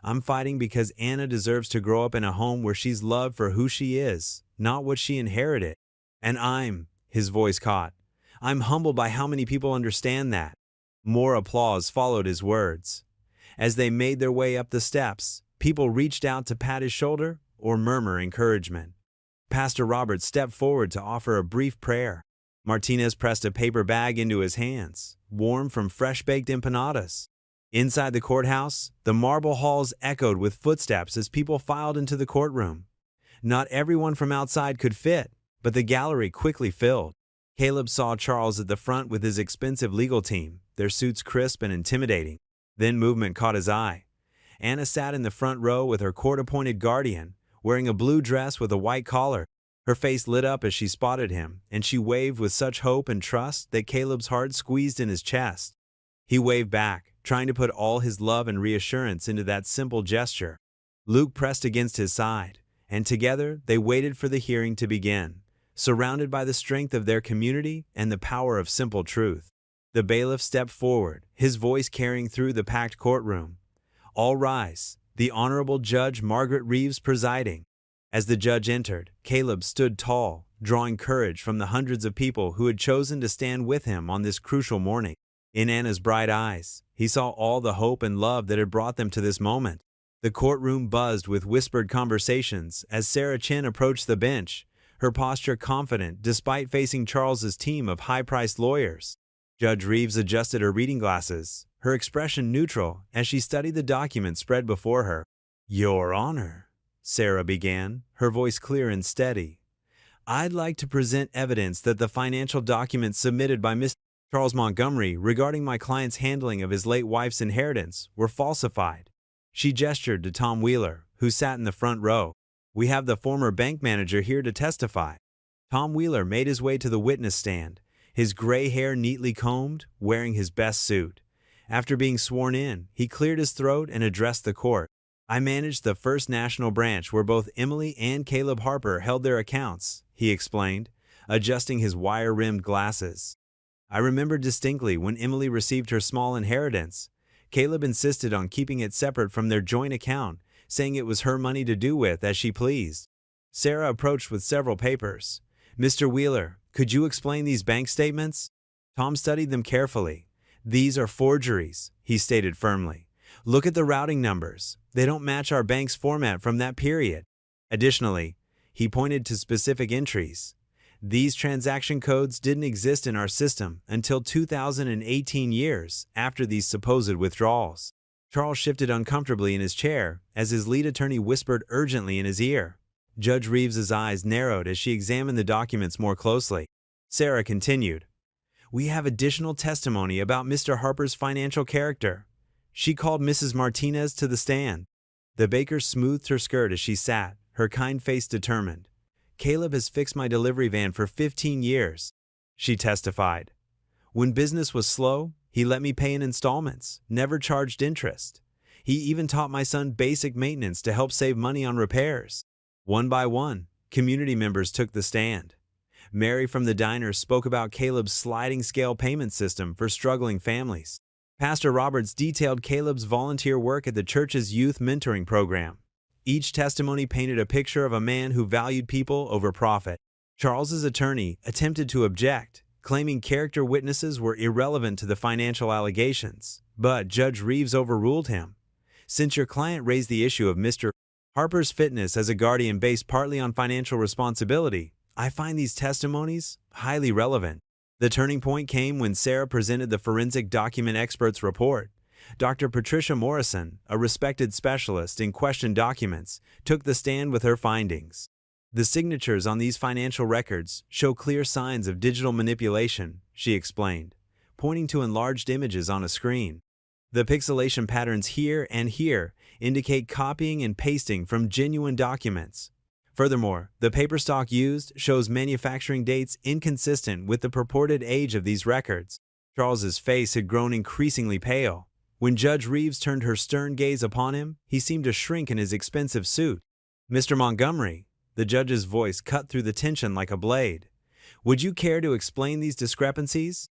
I'm fighting because Anna deserves to grow up in a home where she's loved for who she is, not what she inherited. And his voice caught. I'm humbled by how many people understand that. More applause followed his words. As they made their way up the steps, people reached out to pat his shoulder or murmur encouragement. Pastor Robert stepped forward to offer a brief prayer. Martinez pressed a paper bag into his hands, warm from fresh-baked empanadas. Inside the courthouse, the marble halls echoed with footsteps as people filed into the courtroom. Not everyone from outside could fit, but the gallery quickly filled. Caleb saw Charles at the front with his expensive legal team, their suits crisp and intimidating. Then movement caught his eye. Anna sat in the front row with her court-appointed guardian, wearing a blue dress with a white collar. Her face lit up as she spotted him, and she waved with such hope and trust that Caleb's heart squeezed in his chest. He waved back, trying to put all his love and reassurance into that simple gesture. Luke pressed against his side, and together they waited for the hearing to begin, surrounded by the strength of their community and the power of simple truth. The bailiff stepped forward, his voice carrying through the packed courtroom. "All rise," the Honorable Judge Margaret Reeves presiding. As the judge entered, Caleb stood tall, drawing courage from the hundreds of people who had chosen to stand with him on this crucial morning. In Anna's bright eyes, he saw all the hope and love that had brought them to this moment. The courtroom buzzed with whispered conversations as Sarah Chin approached the bench, her posture confident despite facing Charles's team of high-priced lawyers. Judge Reeves adjusted her reading glasses, her expression neutral as she studied the document spread before her. "Your Honor," Sarah began, her voice clear and steady, "I'd like to present evidence that the financial documents submitted by Mr. Charles Montgomery regarding my client's handling of his late wife's inheritance were falsified." She gestured to Tom Wheeler, who sat in the front row. "We have the former bank manager here to testify." Tom Wheeler made his way to the witness stand, his gray hair neatly combed, wearing his best suit. After being sworn in, he cleared his throat and addressed the court. "I managed the First National branch where both Emily and Caleb Harper held their accounts," he explained, adjusting his wire-rimmed glasses. "I remember distinctly when Emily received her small inheritance. Caleb insisted on keeping it separate from their joint account, saying it was her money to do with as she pleased." Sarah approached with several papers. "Mr. Wheeler, could you explain these bank statements?" Tom studied them carefully. "These are forgeries," he stated firmly. "Look at the routing numbers. They don't match our bank's format from that period." Additionally, he pointed to specific entries. "These transaction codes didn't exist in our system until 2018 years after these supposed withdrawals." Charles shifted uncomfortably in his chair as his lead attorney whispered urgently in his ear. Judge Reeves's eyes narrowed as she examined the documents more closely. Sarah continued, "We have additional testimony about Mr. Harper's financial character." She called Mrs. Martinez to the stand. The baker smoothed her skirt as she sat, her kind face determined. "Caleb has fixed my delivery van for 15 years, she testified. "When business was slow, he let me pay in installments, never charged interest. He even taught my son basic maintenance to help save money on repairs." One by one, community members took the stand. Mary from the diner spoke about Caleb's sliding scale payment system for struggling families. Pastor Roberts detailed Caleb's volunteer work at the church's youth mentoring program. Each testimony painted a picture of a man who valued people over profit. Charles's attorney attempted to object, claiming character witnesses were irrelevant to the financial allegations, but Judge Reeves overruled him. "Since your client raised the issue of Mr. Harper's fitness as a guardian based partly on financial responsibility, I find these testimonies highly relevant." The turning point came when Sarah presented the forensic document expert's report. Dr. Patricia Morrison, a respected specialist in questioned documents, took the stand with her findings. "The signatures on these financial records show clear signs of digital manipulation," she explained, pointing to enlarged images on a screen. "The pixelation patterns here and here indicate copying and pasting from genuine documents. Furthermore, the paper stock used shows manufacturing dates inconsistent with the purported age of these records." Charles's face had grown increasingly pale. When Judge Reeves turned her stern gaze upon him, he seemed to shrink in his expensive suit. "Mr. Montgomery," the judge's voice cut through the tension like a blade, "would you care to explain these discrepancies?"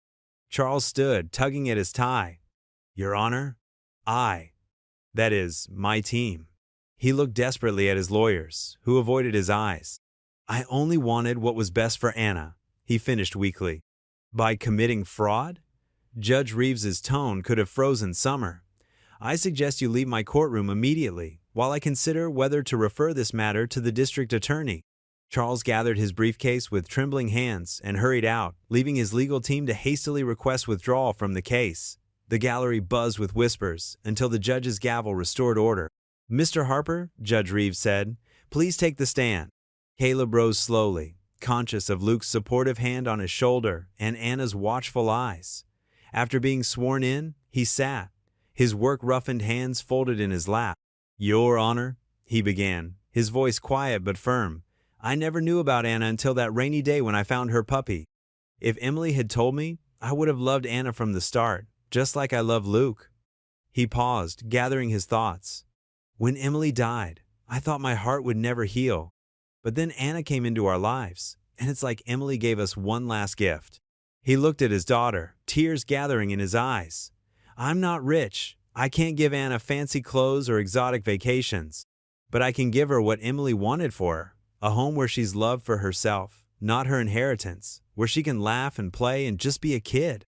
Charles stood, tugging at his tie. "Your Honor, that is, my team." He looked desperately at his lawyers, who avoided his eyes. "I only wanted what was best for Anna," he finished weakly. "By committing fraud?" Judge Reeves's tone could have frozen summer. "I suggest you leave my courtroom immediately, while I consider whether to refer this matter to the district attorney." Charles gathered his briefcase with trembling hands and hurried out, leaving his legal team to hastily request withdrawal from the case. The gallery buzzed with whispers until the judge's gavel restored order. "Mr. Harper," Judge Reeves said, "please take the stand." Caleb rose slowly, conscious of Luke's supportive hand on his shoulder and Anna's watchful eyes. After being sworn in, he sat, his work-roughened hands folded in his lap. "Your Honor," he began, his voice quiet but firm, "I never knew about Anna until that rainy day when I found her puppy. If Emily had told me, I would have loved Anna from the start, just like I love Luke." He paused, gathering his thoughts. "When Emily died, I thought my heart would never heal. But then Anna came into our lives, and it's like Emily gave us one last gift." He looked at his daughter, tears gathering in his eyes. "I'm not rich. I can't give Anna fancy clothes or exotic vacations. But I can give her what Emily wanted for her, a home where she's loved for herself, not her inheritance, where she can laugh and play and just be a kid,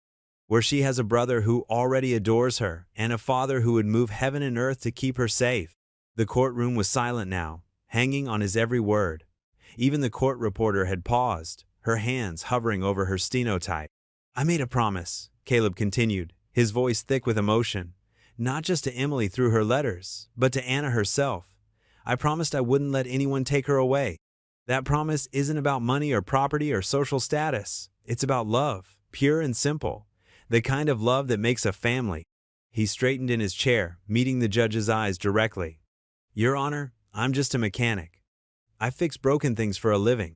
where she has a brother who already adores her and a father who would move heaven and earth to keep her safe." The courtroom was silent now, hanging on his every word. Even the court reporter had paused, her hands hovering over her stenotype. "I made a promise," Caleb continued, his voice thick with emotion, "not just to Emily through her letters, but to Anna herself. I promised I wouldn't let anyone take her away. That promise isn't about money or property or social status. It's about love, pure and simple, the kind of love that makes a family." He straightened in his chair, meeting the judge's eyes directly. "Your Honor, I'm just a mechanic. I fix broken things for a living.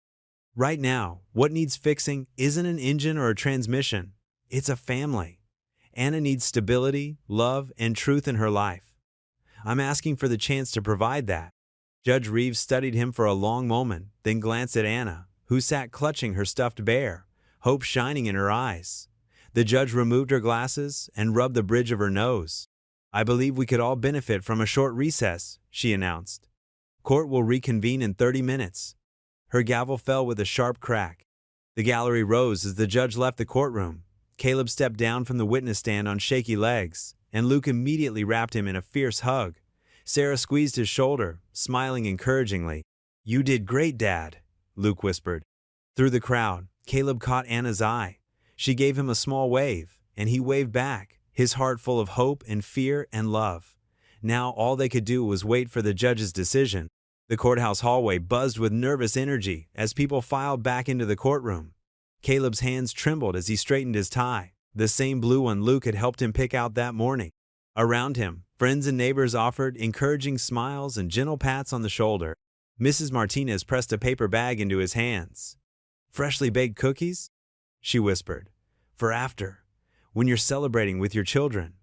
Right now, what needs fixing isn't an engine or a transmission. It's a family. Anna needs stability, love, and truth in her life. I'm asking for the chance to provide that." Judge Reeves studied him for a long moment, then glanced at Anna, who sat clutching her stuffed bear, hope shining in her eyes. The judge removed her glasses and rubbed the bridge of her nose. "I believe we could all benefit from a short recess," she announced. "Court will reconvene in 30 minutes. Her gavel fell with a sharp crack. The gallery rose as the judge left the courtroom. Caleb stepped down from the witness stand on shaky legs, and Luke immediately wrapped him in a fierce hug. Sarah squeezed his shoulder, smiling encouragingly. "You did great, Dad," Luke whispered. Through the crowd, Caleb caught Anna's eye. She gave him a small wave, and he waved back, his heart full of hope and fear and love. Now all they could do was wait for the judge's decision. The courthouse hallway buzzed with nervous energy as people filed back into the courtroom. Caleb's hands trembled as he straightened his tie, the same blue one Luke had helped him pick out that morning. Around him, friends and neighbors offered encouraging smiles and gentle pats on the shoulder. Mrs. Martinez pressed a paper bag into his hands. "Freshly baked cookies?" she whispered. "For after, when you're celebrating with your children."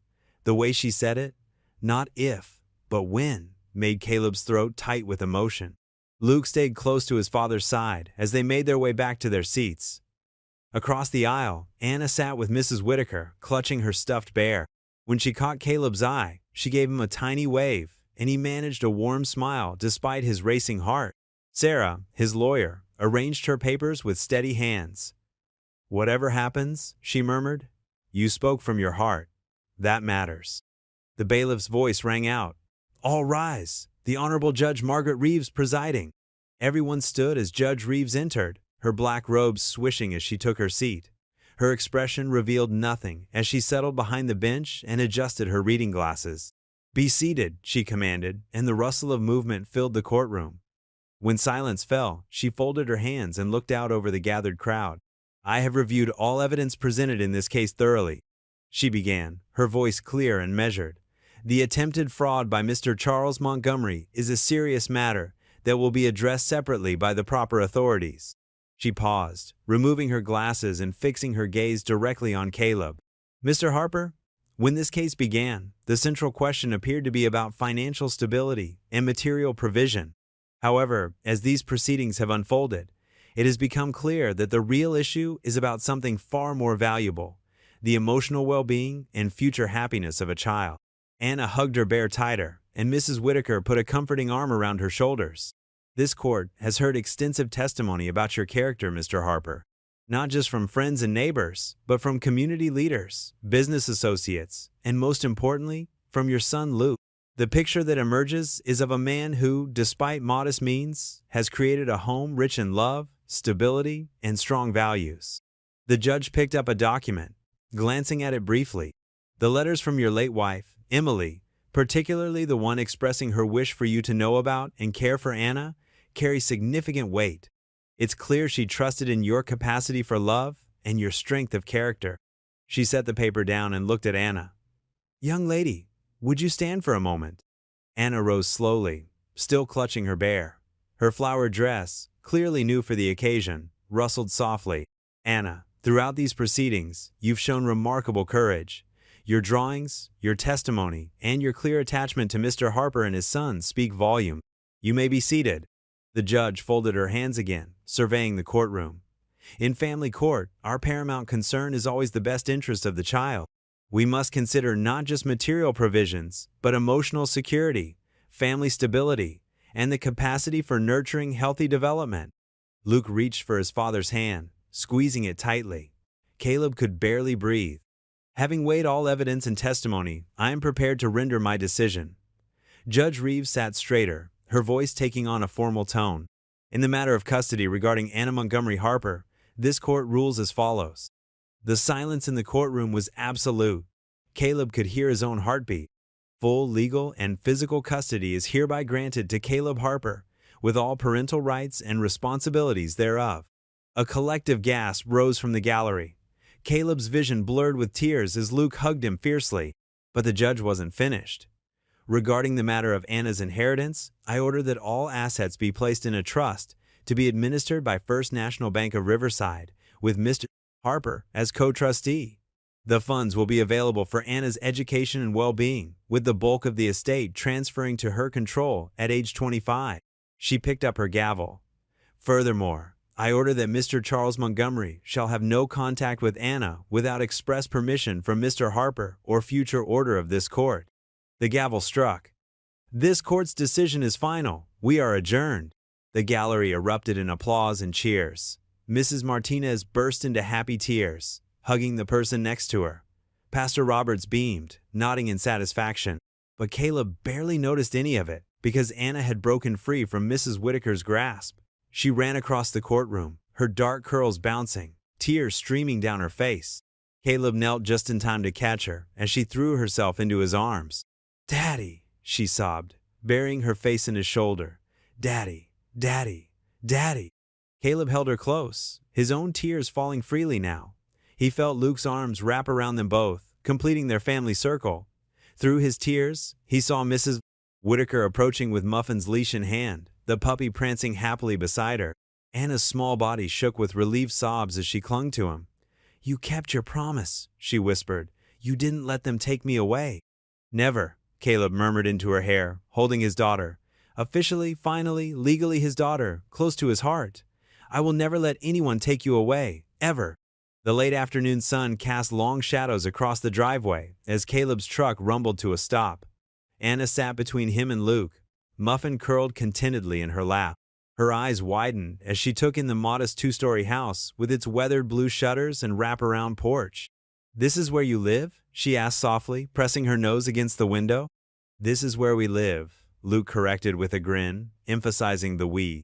The way she said it, not if, but when, made Caleb's throat tight with emotion. Luke stayed close to his father's side as they made their way back to their seats. Across the aisle, Anna sat with Mrs. Whitaker, clutching her stuffed bear. When she caught Caleb's eye, she gave him a tiny wave, and he managed a warm smile despite his racing heart. Sarah, his lawyer, arranged her papers with steady hands. "Whatever happens," she murmured, "you spoke from your heart. That matters." The bailiff's voice rang out. "All rise. The Honorable Judge Margaret Reeves presiding." Everyone stood as Judge Reeves entered, her black robes swishing as she took her seat. Her expression revealed nothing as she settled behind the bench and adjusted her reading glasses. "Be seated," she commanded, and the rustle of movement filled the courtroom. When silence fell, she folded her hands and looked out over the gathered crowd. "I have reviewed all evidence presented in this case thoroughly," she began, her voice clear and measured. "The attempted fraud by Mr. Charles Montgomery is a serious matter that will be addressed separately by the proper authorities." She paused, removing her glasses and fixing her gaze directly on Caleb. "Mr. Harper, when this case began, the central question appeared to be about financial stability and material provision. However, as these proceedings have unfolded, it has become clear that the real issue is about something far more valuable: the emotional well-being and future happiness of a child." Anna hugged her bear tighter, and Mrs. Whitaker put a comforting arm around her shoulders. "This court has heard extensive testimony about your character, Mr. Harper. Not just from friends and neighbors, but from community leaders, business associates, and most importantly, from your son Luke. The picture that emerges is of a man who, despite modest means, has created a home rich in love, stability, and strong values." The judge picked up a document, glancing at it briefly. "The letters from your late wife, Emily, particularly the one expressing her wish for you to know about and care for Anna, carry significant weight. It's clear she trusted in your capacity for love and your strength of character." She set the paper down and looked at Anna. "Young lady, would you stand for a moment?" Anna rose slowly, still clutching her bear. Her flowered dress, clearly new for the occasion, rustled softly. "Anna, throughout these proceedings, you've shown remarkable courage. Your drawings, your testimony, and your clear attachment to Mr. Harper and his son speak volumes. You may be seated. The judge folded her hands again, surveying the courtroom. In family court, our paramount concern is always the best interest of the child. We must consider not just material provisions, but emotional security, family stability, and the capacity for nurturing healthy development. Luke reached for his father's hand, squeezing it tightly. Caleb could barely breathe. Having weighed all evidence and testimony, I am prepared to render my decision. Judge Reeves sat straighter, her voice taking on a formal tone. In the matter of custody regarding Anna Montgomery Harper, this court rules as follows. The silence in the courtroom was absolute. Caleb could hear his own heartbeat. Full legal and physical custody is hereby granted to Caleb Harper, with all parental rights and responsibilities thereof. A collective gasp rose from the gallery. Caleb's vision blurred with tears as Luke hugged him fiercely, but the judge wasn't finished. Regarding the matter of Anna's inheritance, I order that all assets be placed in a trust to be administered by First National Bank of Riverside, with Mr. Harper as co-trustee. The funds will be available for Anna's education and well-being, with the bulk of the estate transferring to her control at age 25. She picked up her gavel. Furthermore, I order that Mr. Charles Montgomery shall have no contact with Anna without express permission from Mr. Harper or future order of this court. The gavel struck. This court's decision is final. We are adjourned. The gallery erupted in applause and cheers. Mrs. Martinez burst into happy tears, hugging the person next to her. Pastor Roberts beamed, nodding in satisfaction, but Caleb barely noticed any of it because Anna had broken free from Mrs. Whitaker's grasp. She ran across the courtroom, her dark curls bouncing, tears streaming down her face. Caleb knelt just in time to catch her as she threw herself into his arms. "Daddy," she sobbed, burying her face in his shoulder. "Daddy, Daddy, Daddy." Caleb held her close, his own tears falling freely now. He felt Luke's arms wrap around them both, completing their family circle. Through his tears, he saw Mrs. Whitaker approaching with Muffin's leash in hand, the puppy prancing happily beside her. Anna's small body shook with relieved sobs as she clung to him. "You kept your promise," she whispered. "You didn't let them take me away." "Never," Caleb murmured into her hair, holding his daughter. Officially, finally, legally his daughter, close to his heart. "I will never let anyone take you away, ever." The late afternoon sun cast long shadows across the driveway as Caleb's truck rumbled to a stop. Anna sat between him and Luke, Muffin curled contentedly in her lap. Her eyes widened as she took in the modest two-story house with its weathered blue shutters and wraparound porch. "This is where you live?" she asked softly, pressing her nose against the window. "This is where we live," Luke corrected with a grin, emphasizing the we.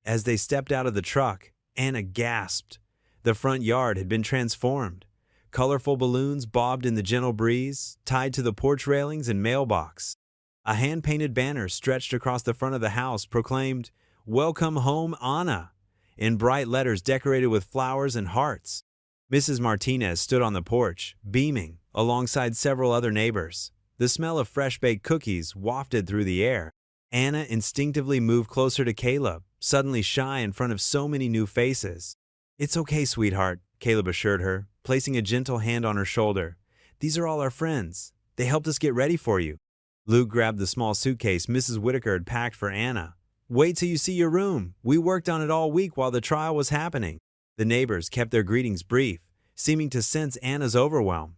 As they stepped out of the truck, Anna gasped. The front yard had been transformed. Colorful balloons bobbed in the gentle breeze, tied to the porch railings and mailbox. A hand-painted banner stretched across the front of the house proclaimed, "Welcome home, Anna," in bright letters decorated with flowers and hearts. Mrs. Martinez stood on the porch, beaming, alongside several other neighbors. The smell of fresh-baked cookies wafted through the air. Anna instinctively moved closer to Caleb, suddenly shy in front of so many new faces. "It's okay, sweetheart," Caleb assured her, placing a gentle hand on her shoulder. "These are all our friends. They helped us get ready for you." Luke grabbed the small suitcase Mrs. Whitaker had packed for Anna. "Wait till you see your room. We worked on it all week while the trial was happening." The neighbors kept their greetings brief, seeming to sense Anna's overwhelm.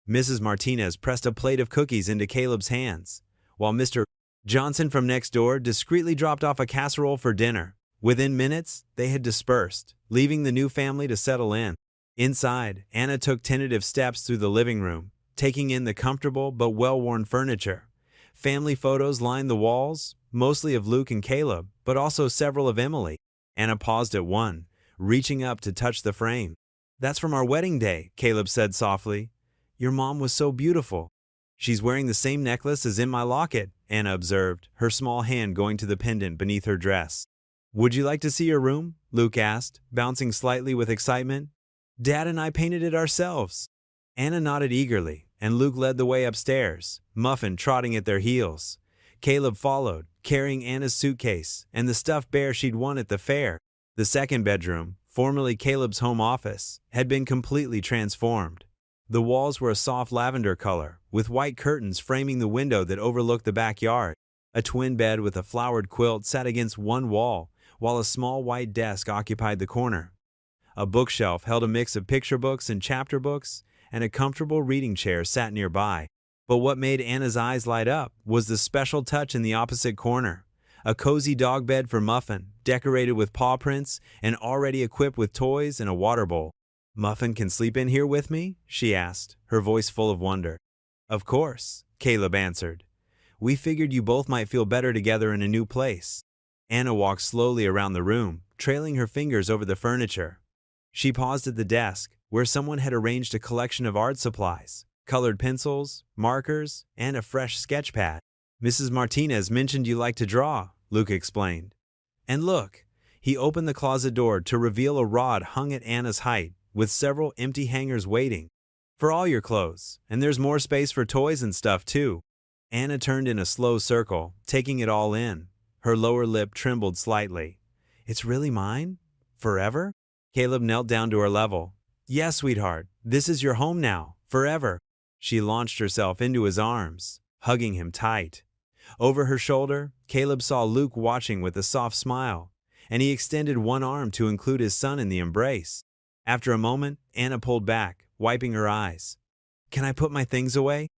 Mrs. Martinez pressed a plate of cookies into Caleb's hands, while Mr. Johnson from next door discreetly dropped off a casserole for dinner. Within minutes, they had dispersed, leaving the new family to settle in. Inside, Anna took tentative steps through the living room, taking in the comfortable but well-worn furniture. Family photos lined the walls, mostly of Luke and Caleb, but also several of Emily. Anna paused at one, reaching up to touch the frame. "That's from our wedding day," Caleb said softly. "Your mom was so beautiful." "She's wearing the same necklace as in my locket," Anna observed, her small hand going to the pendant beneath her dress. "Would you like to see your room?" Luke asked, bouncing slightly with excitement. "Dad and I painted it ourselves." Anna nodded eagerly, and Luke led the way upstairs, Muffin trotting at their heels. Caleb followed, carrying Anna's suitcase and the stuffed bear she'd won at the fair. The second bedroom, formerly Caleb's home office, had been completely transformed. The walls were a soft lavender color, with white curtains framing the window that overlooked the backyard. A twin bed with a flowered quilt sat against one wall, while a small white desk occupied the corner. A bookshelf held a mix of picture books and chapter books, and a comfortable reading chair sat nearby. But what made Anna's eyes light up was the special touch in the opposite corner. A cozy dog bed for Muffin, decorated with paw prints and already equipped with toys and a water bowl. "Muffin can sleep in here with me?" she asked, her voice full of wonder. "Of course," Caleb answered. "We figured you both might feel better together in a new place." Anna walked slowly around the room, trailing her fingers over the furniture. She paused at the desk, where someone had arranged a collection of art supplies, colored pencils, markers, and a fresh sketch pad. "Mrs. Martinez mentioned you like to draw," Luke explained. "And look," he opened the closet door to reveal a rod hung at Anna's height, with several empty hangers waiting for all your clothes, and there's more space for toys and stuff too. Anna turned in a slow circle, taking it all in. Her lower lip trembled slightly. "It's really mine? Forever?" Caleb knelt down to her level. "Yes, sweetheart, this is your home now, forever." She launched herself into his arms, hugging him tight. Over her shoulder, Caleb saw Luke watching with a soft smile, and he extended one arm to include his son in the embrace. After a moment, Anna pulled back, wiping her eyes. "Can I put my things away?"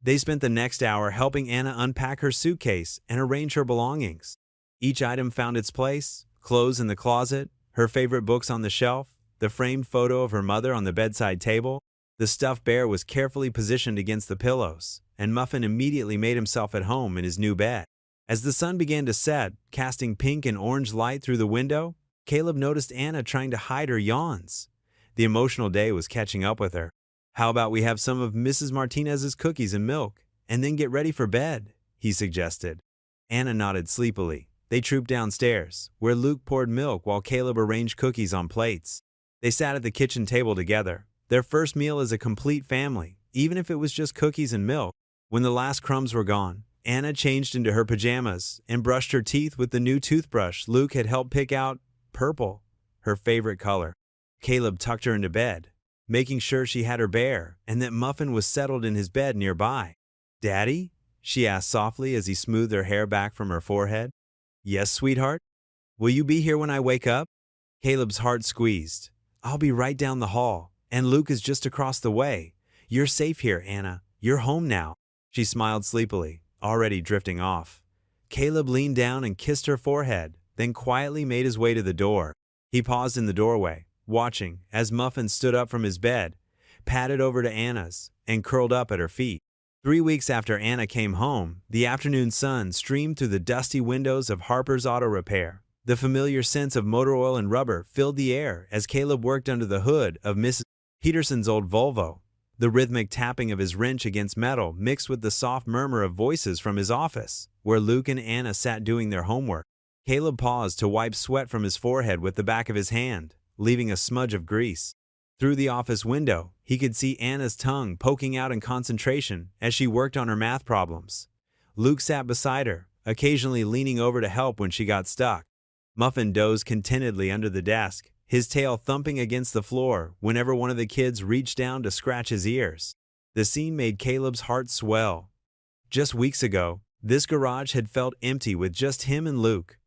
They spent the next hour helping Anna unpack her suitcase and arrange her belongings. Each item found its place: clothes in the closet, her favorite books on the shelf, the framed photo of her mother on the bedside table. The stuffed bear was carefully positioned against the pillows, and Muffin immediately made himself at home in his new bed. As the sun began to set, casting pink and orange light through the window, Caleb noticed Anna trying to hide her yawns. The emotional day was catching up with her. "How about we have some of Mrs. Martinez's cookies and milk, and then get ready for bed?" he suggested. Anna nodded sleepily. They trooped downstairs, where Luke poured milk while Caleb arranged cookies on plates. They sat at the kitchen table together, their first meal as a complete family, even if it was just cookies and milk. When the last crumbs were gone, Anna changed into her pajamas and brushed her teeth with the new toothbrush Luke had helped pick out, purple, her favorite color. Caleb tucked her into bed, making sure she had her bear and that Muffin was settled in his bed nearby. "Daddy?" she asked softly as he smoothed her hair back from her forehead. "Yes, sweetheart? Will you be here when I wake up?" Caleb's heart squeezed. "I'll be right down the hall, and Luke is just across the way. You're safe here, Anna. You're home now." She smiled sleepily, already drifting off. Caleb leaned down and kissed her forehead, then quietly made his way to the door. He paused in the doorway, watching as Muffin stood up from his bed, padded over to Anna's, and curled up at her feet. 3 weeks after Anna came home, the afternoon sun streamed through the dusty windows of Harper's Auto Repair. The familiar scents of motor oil and rubber filled the air as Caleb worked under the hood of Mrs. Peterson's old Volvo. The rhythmic tapping of his wrench against metal mixed with the soft murmur of voices from his office, where Luke and Anna sat doing their homework. Caleb paused to wipe sweat from his forehead with the back of his hand, leaving a smudge of grease. Through the office window, he could see Anna's tongue poking out in concentration as she worked on her math problems. Luke sat beside her, occasionally leaning over to help when she got stuck. Muffin dozed contentedly under the desk, his tail thumping against the floor whenever one of the kids reached down to scratch his ears. The scene made Caleb's heart swell. Just weeks ago, this garage had felt empty with just him and Luke.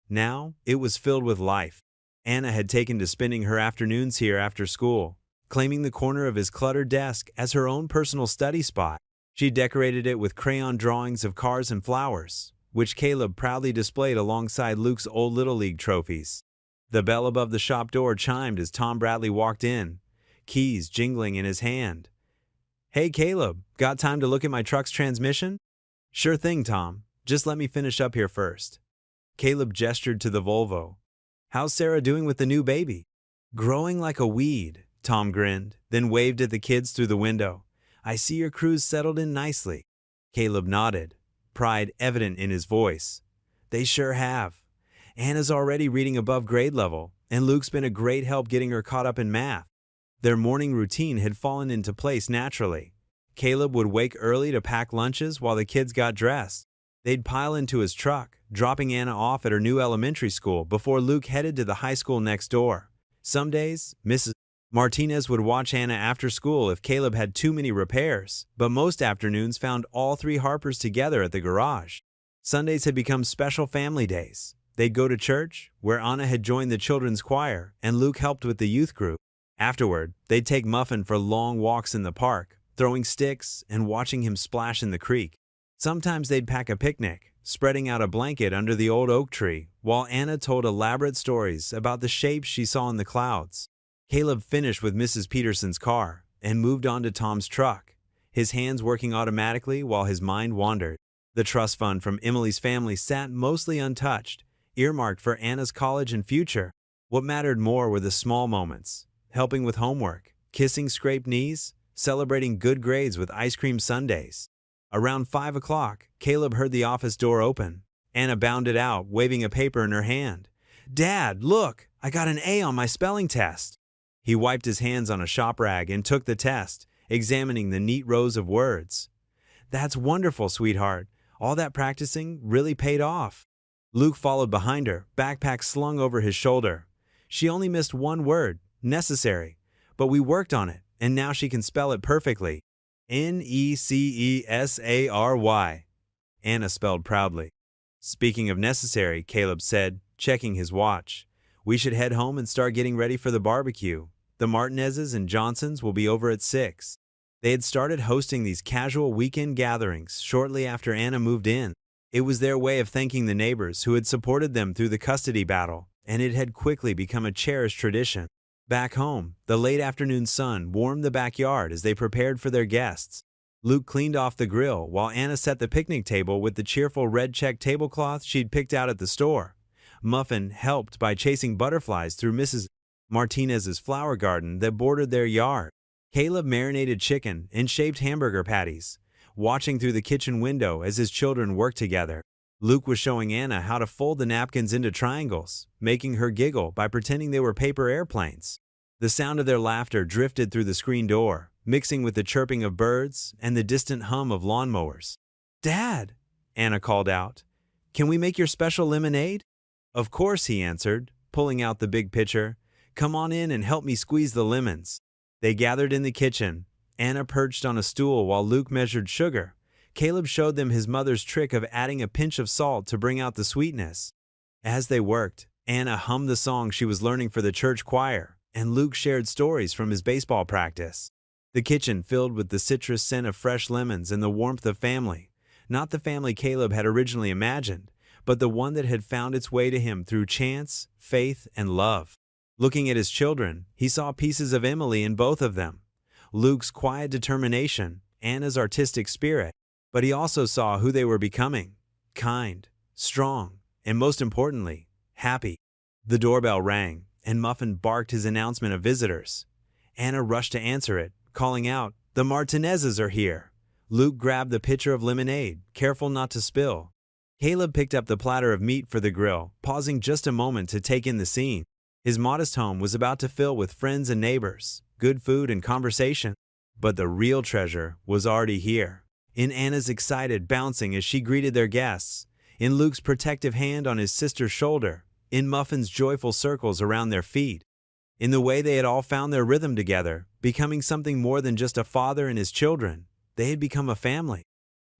Now, it was filled with life. Anna had taken to spending her afternoons here after school, claiming the corner of his cluttered desk as her own personal study spot. She decorated it with crayon drawings of cars and flowers, which Caleb proudly displayed alongside Luke's old Little League trophies. The bell above the shop door chimed as Tom Bradley walked in, keys jingling in his hand. "Hey Caleb, got time to look at my truck's transmission?" "Sure thing, Tom. Just let me finish up here first." Caleb gestured to the Volvo. "How's Sarah doing with the new baby?" "Growing like a weed," Tom grinned, then waved at the kids through the window. "I see your crew's settled in nicely." Caleb nodded, pride evident in his voice. "They sure have. Anna's already reading above grade level, and Luke's been a great help getting her caught up in math." Their morning routine had fallen into place naturally. Caleb would wake early to pack lunches while the kids got dressed. They'd pile into his truck, dropping Anna off at her new elementary school before Luke headed to the high school next door. Some days, Mrs. Martinez would watch Anna after school if Caleb had too many repairs, but most afternoons found all three Harpers together at the garage. Sundays had become special family days. They'd go to church, where Anna had joined the children's choir and Luke helped with the youth group. Afterward, they'd take Muffin for long walks in the park, throwing sticks and watching him splash in the creek. Sometimes they'd pack a picnic, spreading out a blanket under the old oak tree, while Anna told elaborate stories about the shapes she saw in the clouds. Caleb finished with Mrs. Peterson's car and moved on to Tom's truck, his hands working automatically while his mind wandered. The trust fund from Emily's family sat mostly untouched, earmarked for Anna's college and future. What mattered more were the small moments, helping with homework, kissing scraped knees, celebrating good grades with ice cream sundaes. Around 5 o'clock, Caleb heard the office door open. Anna bounded out, waving a paper in her hand. "Dad, look! I got an A on my spelling test!" He wiped his hands on a shop rag and took the test, examining the neat rows of words. "That's wonderful, sweetheart. All that practicing really paid off." Luke followed behind her, backpack slung over his shoulder. "She only missed one word, necessary, but we worked on it, and now she can spell it perfectly. Necessary, Anna spelled proudly. "Speaking of necessary," Caleb said, checking his watch, "we should head home and start getting ready for the barbecue. The Martinezes and Johnsons will be over at 6. They had started hosting these casual weekend gatherings shortly after Anna moved in. It was their way of thanking the neighbors who had supported them through the custody battle, and it had quickly become a cherished tradition. Back home, the late afternoon sun warmed the backyard as they prepared for their guests. Luke cleaned off the grill while Anna set the picnic table with the cheerful red check tablecloth she'd picked out at the store. Muffin helped by chasing butterflies through Mrs. Martinez's flower garden that bordered their yard. Caleb marinated chicken and shaped hamburger patties, watching through the kitchen window as his children worked together. Luke was showing Anna how to fold the napkins into triangles, making her giggle by pretending they were paper airplanes. The sound of their laughter drifted through the screen door, mixing with the chirping of birds and the distant hum of lawnmowers. "Dad," Anna called out, "can we make your special lemonade?" "Of course," he answered, pulling out the big pitcher. "Come on in and help me squeeze the lemons." They gathered in the kitchen. Anna perched on a stool while Luke measured sugar. Caleb showed them his mother's trick of adding a pinch of salt to bring out the sweetness. As they worked, Anna hummed the song she was learning for the church choir, and Luke shared stories from his baseball practice. The kitchen filled with the citrus scent of fresh lemons and the warmth of family. Not the family Caleb had originally imagined, but the one that had found its way to him through chance, faith, and love. Looking at his children, he saw pieces of Emily in both of them. Luke's quiet determination, Anna's artistic spirit, but he also saw who they were becoming: kind, strong, and most importantly, happy. The doorbell rang, and Muffin barked his announcement of visitors. Anna rushed to answer it, calling out, "The Martinezes are here." Luke grabbed the pitcher of lemonade, careful not to spill. Caleb picked up the platter of meat for the grill, pausing just a moment to take in the scene. His modest home was about to fill with friends and neighbors, good food and conversation. But the real treasure was already here. In Anna's excited bouncing as she greeted their guests, in Luke's protective hand on his sister's shoulder, in Muffin's joyful circles around their feet, in the way they had all found their rhythm together, becoming something more than just a father and his children. They had become a family.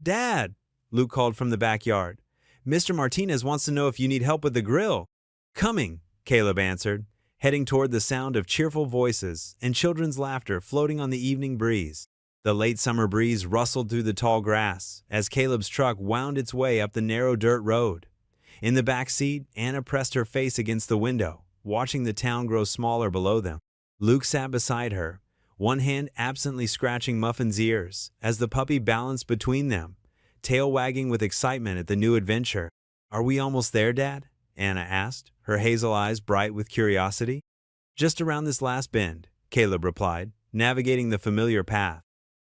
"Dad," Luke called from the backyard, "Mr. Martinez wants to know if you need help with the grill." "Coming," Caleb answered, heading toward the sound of cheerful voices and children's laughter floating on the evening breeze. The late summer breeze rustled through the tall grass as Caleb's truck wound its way up the narrow dirt road. In the back seat, Anna pressed her face against the window, watching the town grow smaller below them. Luke sat beside her, one hand absently scratching Muffin's ears as the puppy balanced between them, tail wagging with excitement at the new adventure. "Are we almost there, Dad?" Anna asked, her hazel eyes bright with curiosity. "Just around this last bend," Caleb replied, navigating the familiar path.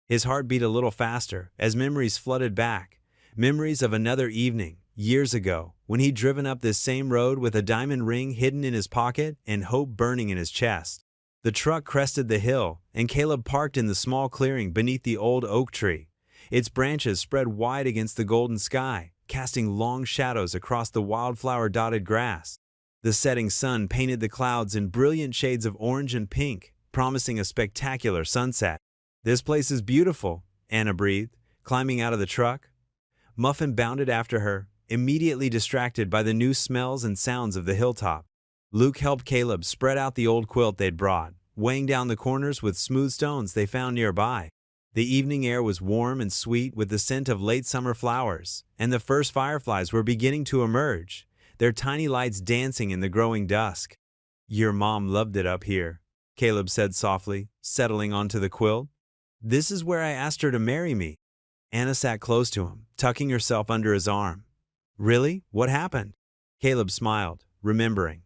His heart beat a little faster as memories flooded back, memories of another evening, years ago, when he'd driven up this same road with a diamond ring hidden in his pocket and hope burning in his chest. The truck crested the hill, and Caleb parked in the small clearing beneath the old oak tree. Its branches spread wide against the golden sky, casting long shadows across the wildflower-dotted grass. The setting sun painted the clouds in brilliant shades of orange and pink, promising a spectacular sunset. "This place is beautiful," Anna breathed, climbing out of the truck. Muffin bounded after her, immediately distracted by the new smells and sounds of the hilltop. Luke helped Caleb spread out the old quilt they'd brought, weighing down the corners with smooth stones they found nearby. The evening air was warm and sweet with the scent of late summer flowers, and the first fireflies were beginning to emerge, their tiny lights dancing in the growing dusk. "Your mom loved it up here," Caleb said softly, settling onto the quilt. "This is where I asked her to marry me." Anna sat close to him, tucking herself under his arm. "Really? What happened?" Caleb smiled, remembering.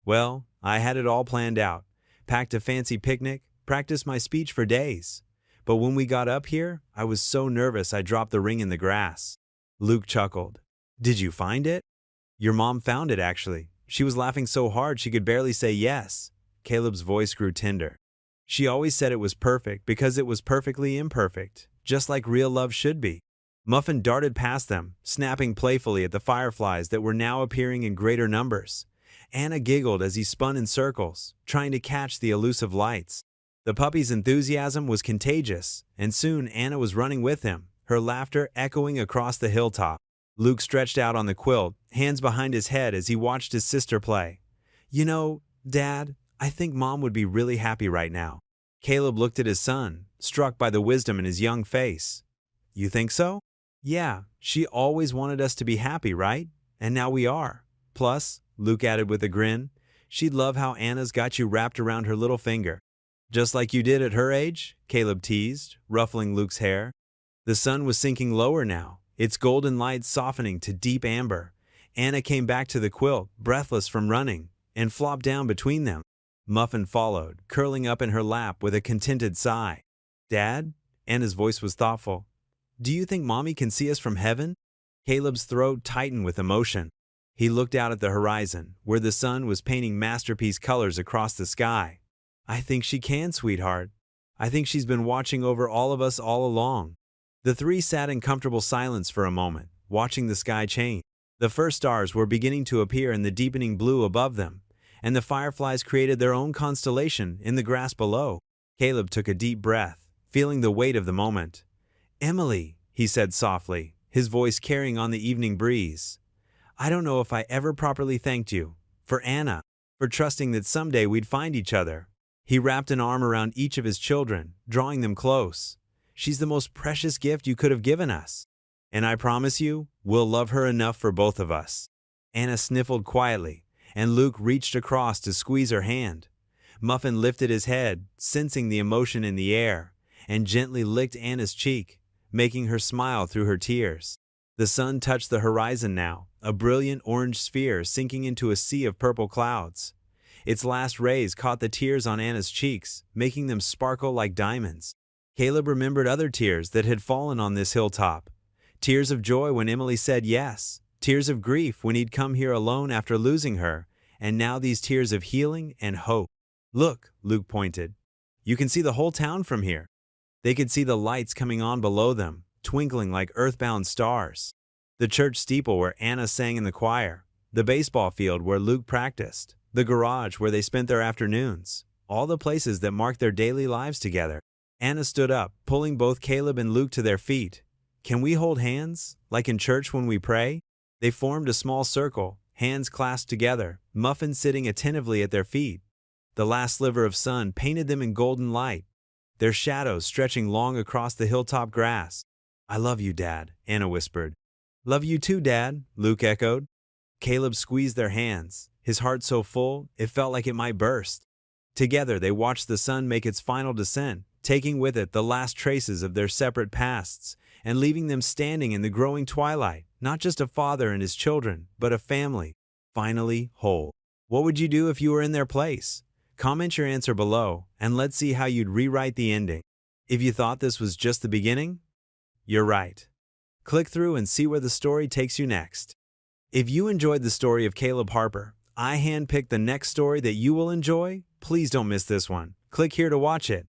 "Well, I had it all planned out, packed a fancy picnic, practiced my speech for days. But when we got up here, I was so nervous I dropped the ring in the grass." Luke chuckled. "Did you find it?" "Your mom found it, actually. She was laughing so hard she could barely say yes." Caleb's voice grew tender. "She always said it was perfect because it was perfectly imperfect, just like real love should be." Muffin darted past them, snapping playfully at the fireflies that were now appearing in greater numbers. Anna giggled as he spun in circles, trying to catch the elusive lights. The puppy's enthusiasm was contagious, and soon Anna was running with him, her laughter echoing across the hilltop. Luke stretched out on the quilt, hands behind his head as he watched his sister play. "You know, Dad, I think Mom would be really happy right now." Caleb looked at his son, struck by the wisdom in his young face. "You think so?" "Yeah, she always wanted us to be happy, right? And now we are. Plus," Luke added with a grin, "she'd love how Anna's got you wrapped around her little finger." "Just like you did at her age?" Caleb teased, ruffling Luke's hair. The sun was sinking lower now, its golden light softening to deep amber. Anna came back to the quilt, breathless from running, and flopped down between them. Muffin followed, curling up in her lap with a contented sigh. "Dad?" Anna's voice was thoughtful. "Do you think Mommy can see us from heaven?" Caleb's throat tightened with emotion. He looked out at the horizon, where the sun was painting masterpiece colors across the sky. "I think she can, sweetheart. I think she's been watching over all of us all along." The three sat in comfortable silence for a moment, watching the sky change. The first stars were beginning to appear in the deepening blue above them, and the fireflies created their own constellation in the grass below. Caleb took a deep breath, feeling the weight of the moment. "Emily," he said softly, his voice carrying on the evening breeze. "I don't know if I ever properly thanked you, for Anna, for trusting that someday we'd find each other." He wrapped an arm around each of his children, drawing them close. "She's the most precious gift you could have given us. And I promise you, we'll love her enough for both of us." Anna sniffled quietly, and Luke reached across to squeeze her hand. Muffin lifted his head, sensing the emotion in the air, and gently licked Anna's cheek, making her smile through her tears. The sun touched the horizon now, a brilliant orange sphere sinking into a sea of purple clouds. Its last rays caught the tears on Anna's cheeks, making them sparkle like diamonds. Caleb remembered other tears that had fallen on this hilltop. Tears of joy when Emily said yes, tears of grief when he'd come here alone after losing her, and now these tears of healing and hope. "Look," Luke pointed. "You can see the whole town from here." They could see the lights coming on below them, twinkling like earthbound stars. The church steeple where Anna sang in the choir, the baseball field where Luke practiced, the garage where they spent their afternoons, all the places that marked their daily lives together. Anna stood up, pulling both Caleb and Luke to their feet. "Can we hold hands, like in church when we pray?" They formed a small circle, hands clasped together, Muffin sitting attentively at their feet. The last sliver of sun painted them in golden light, their shadows stretching long across the hilltop grass. "I love you, Dad," Anna whispered. "Love you too, Dad," Luke echoed. Caleb squeezed their hands, his heart so full it felt like it might burst. Together they watched the sun make its final descent, taking with it the last traces of their separate pasts, and leaving them standing in the growing twilight, not just a father and his children, but a family, finally whole. What would you do if you were in their place? Comment your answer below, and let's see how you'd rewrite the ending. If you thought this was just the beginning, you're right. Click through and see where the story takes you next. If you enjoyed the story of Caleb Harper, I handpicked the next story that you will enjoy. Please don't miss this one. Click here to watch it.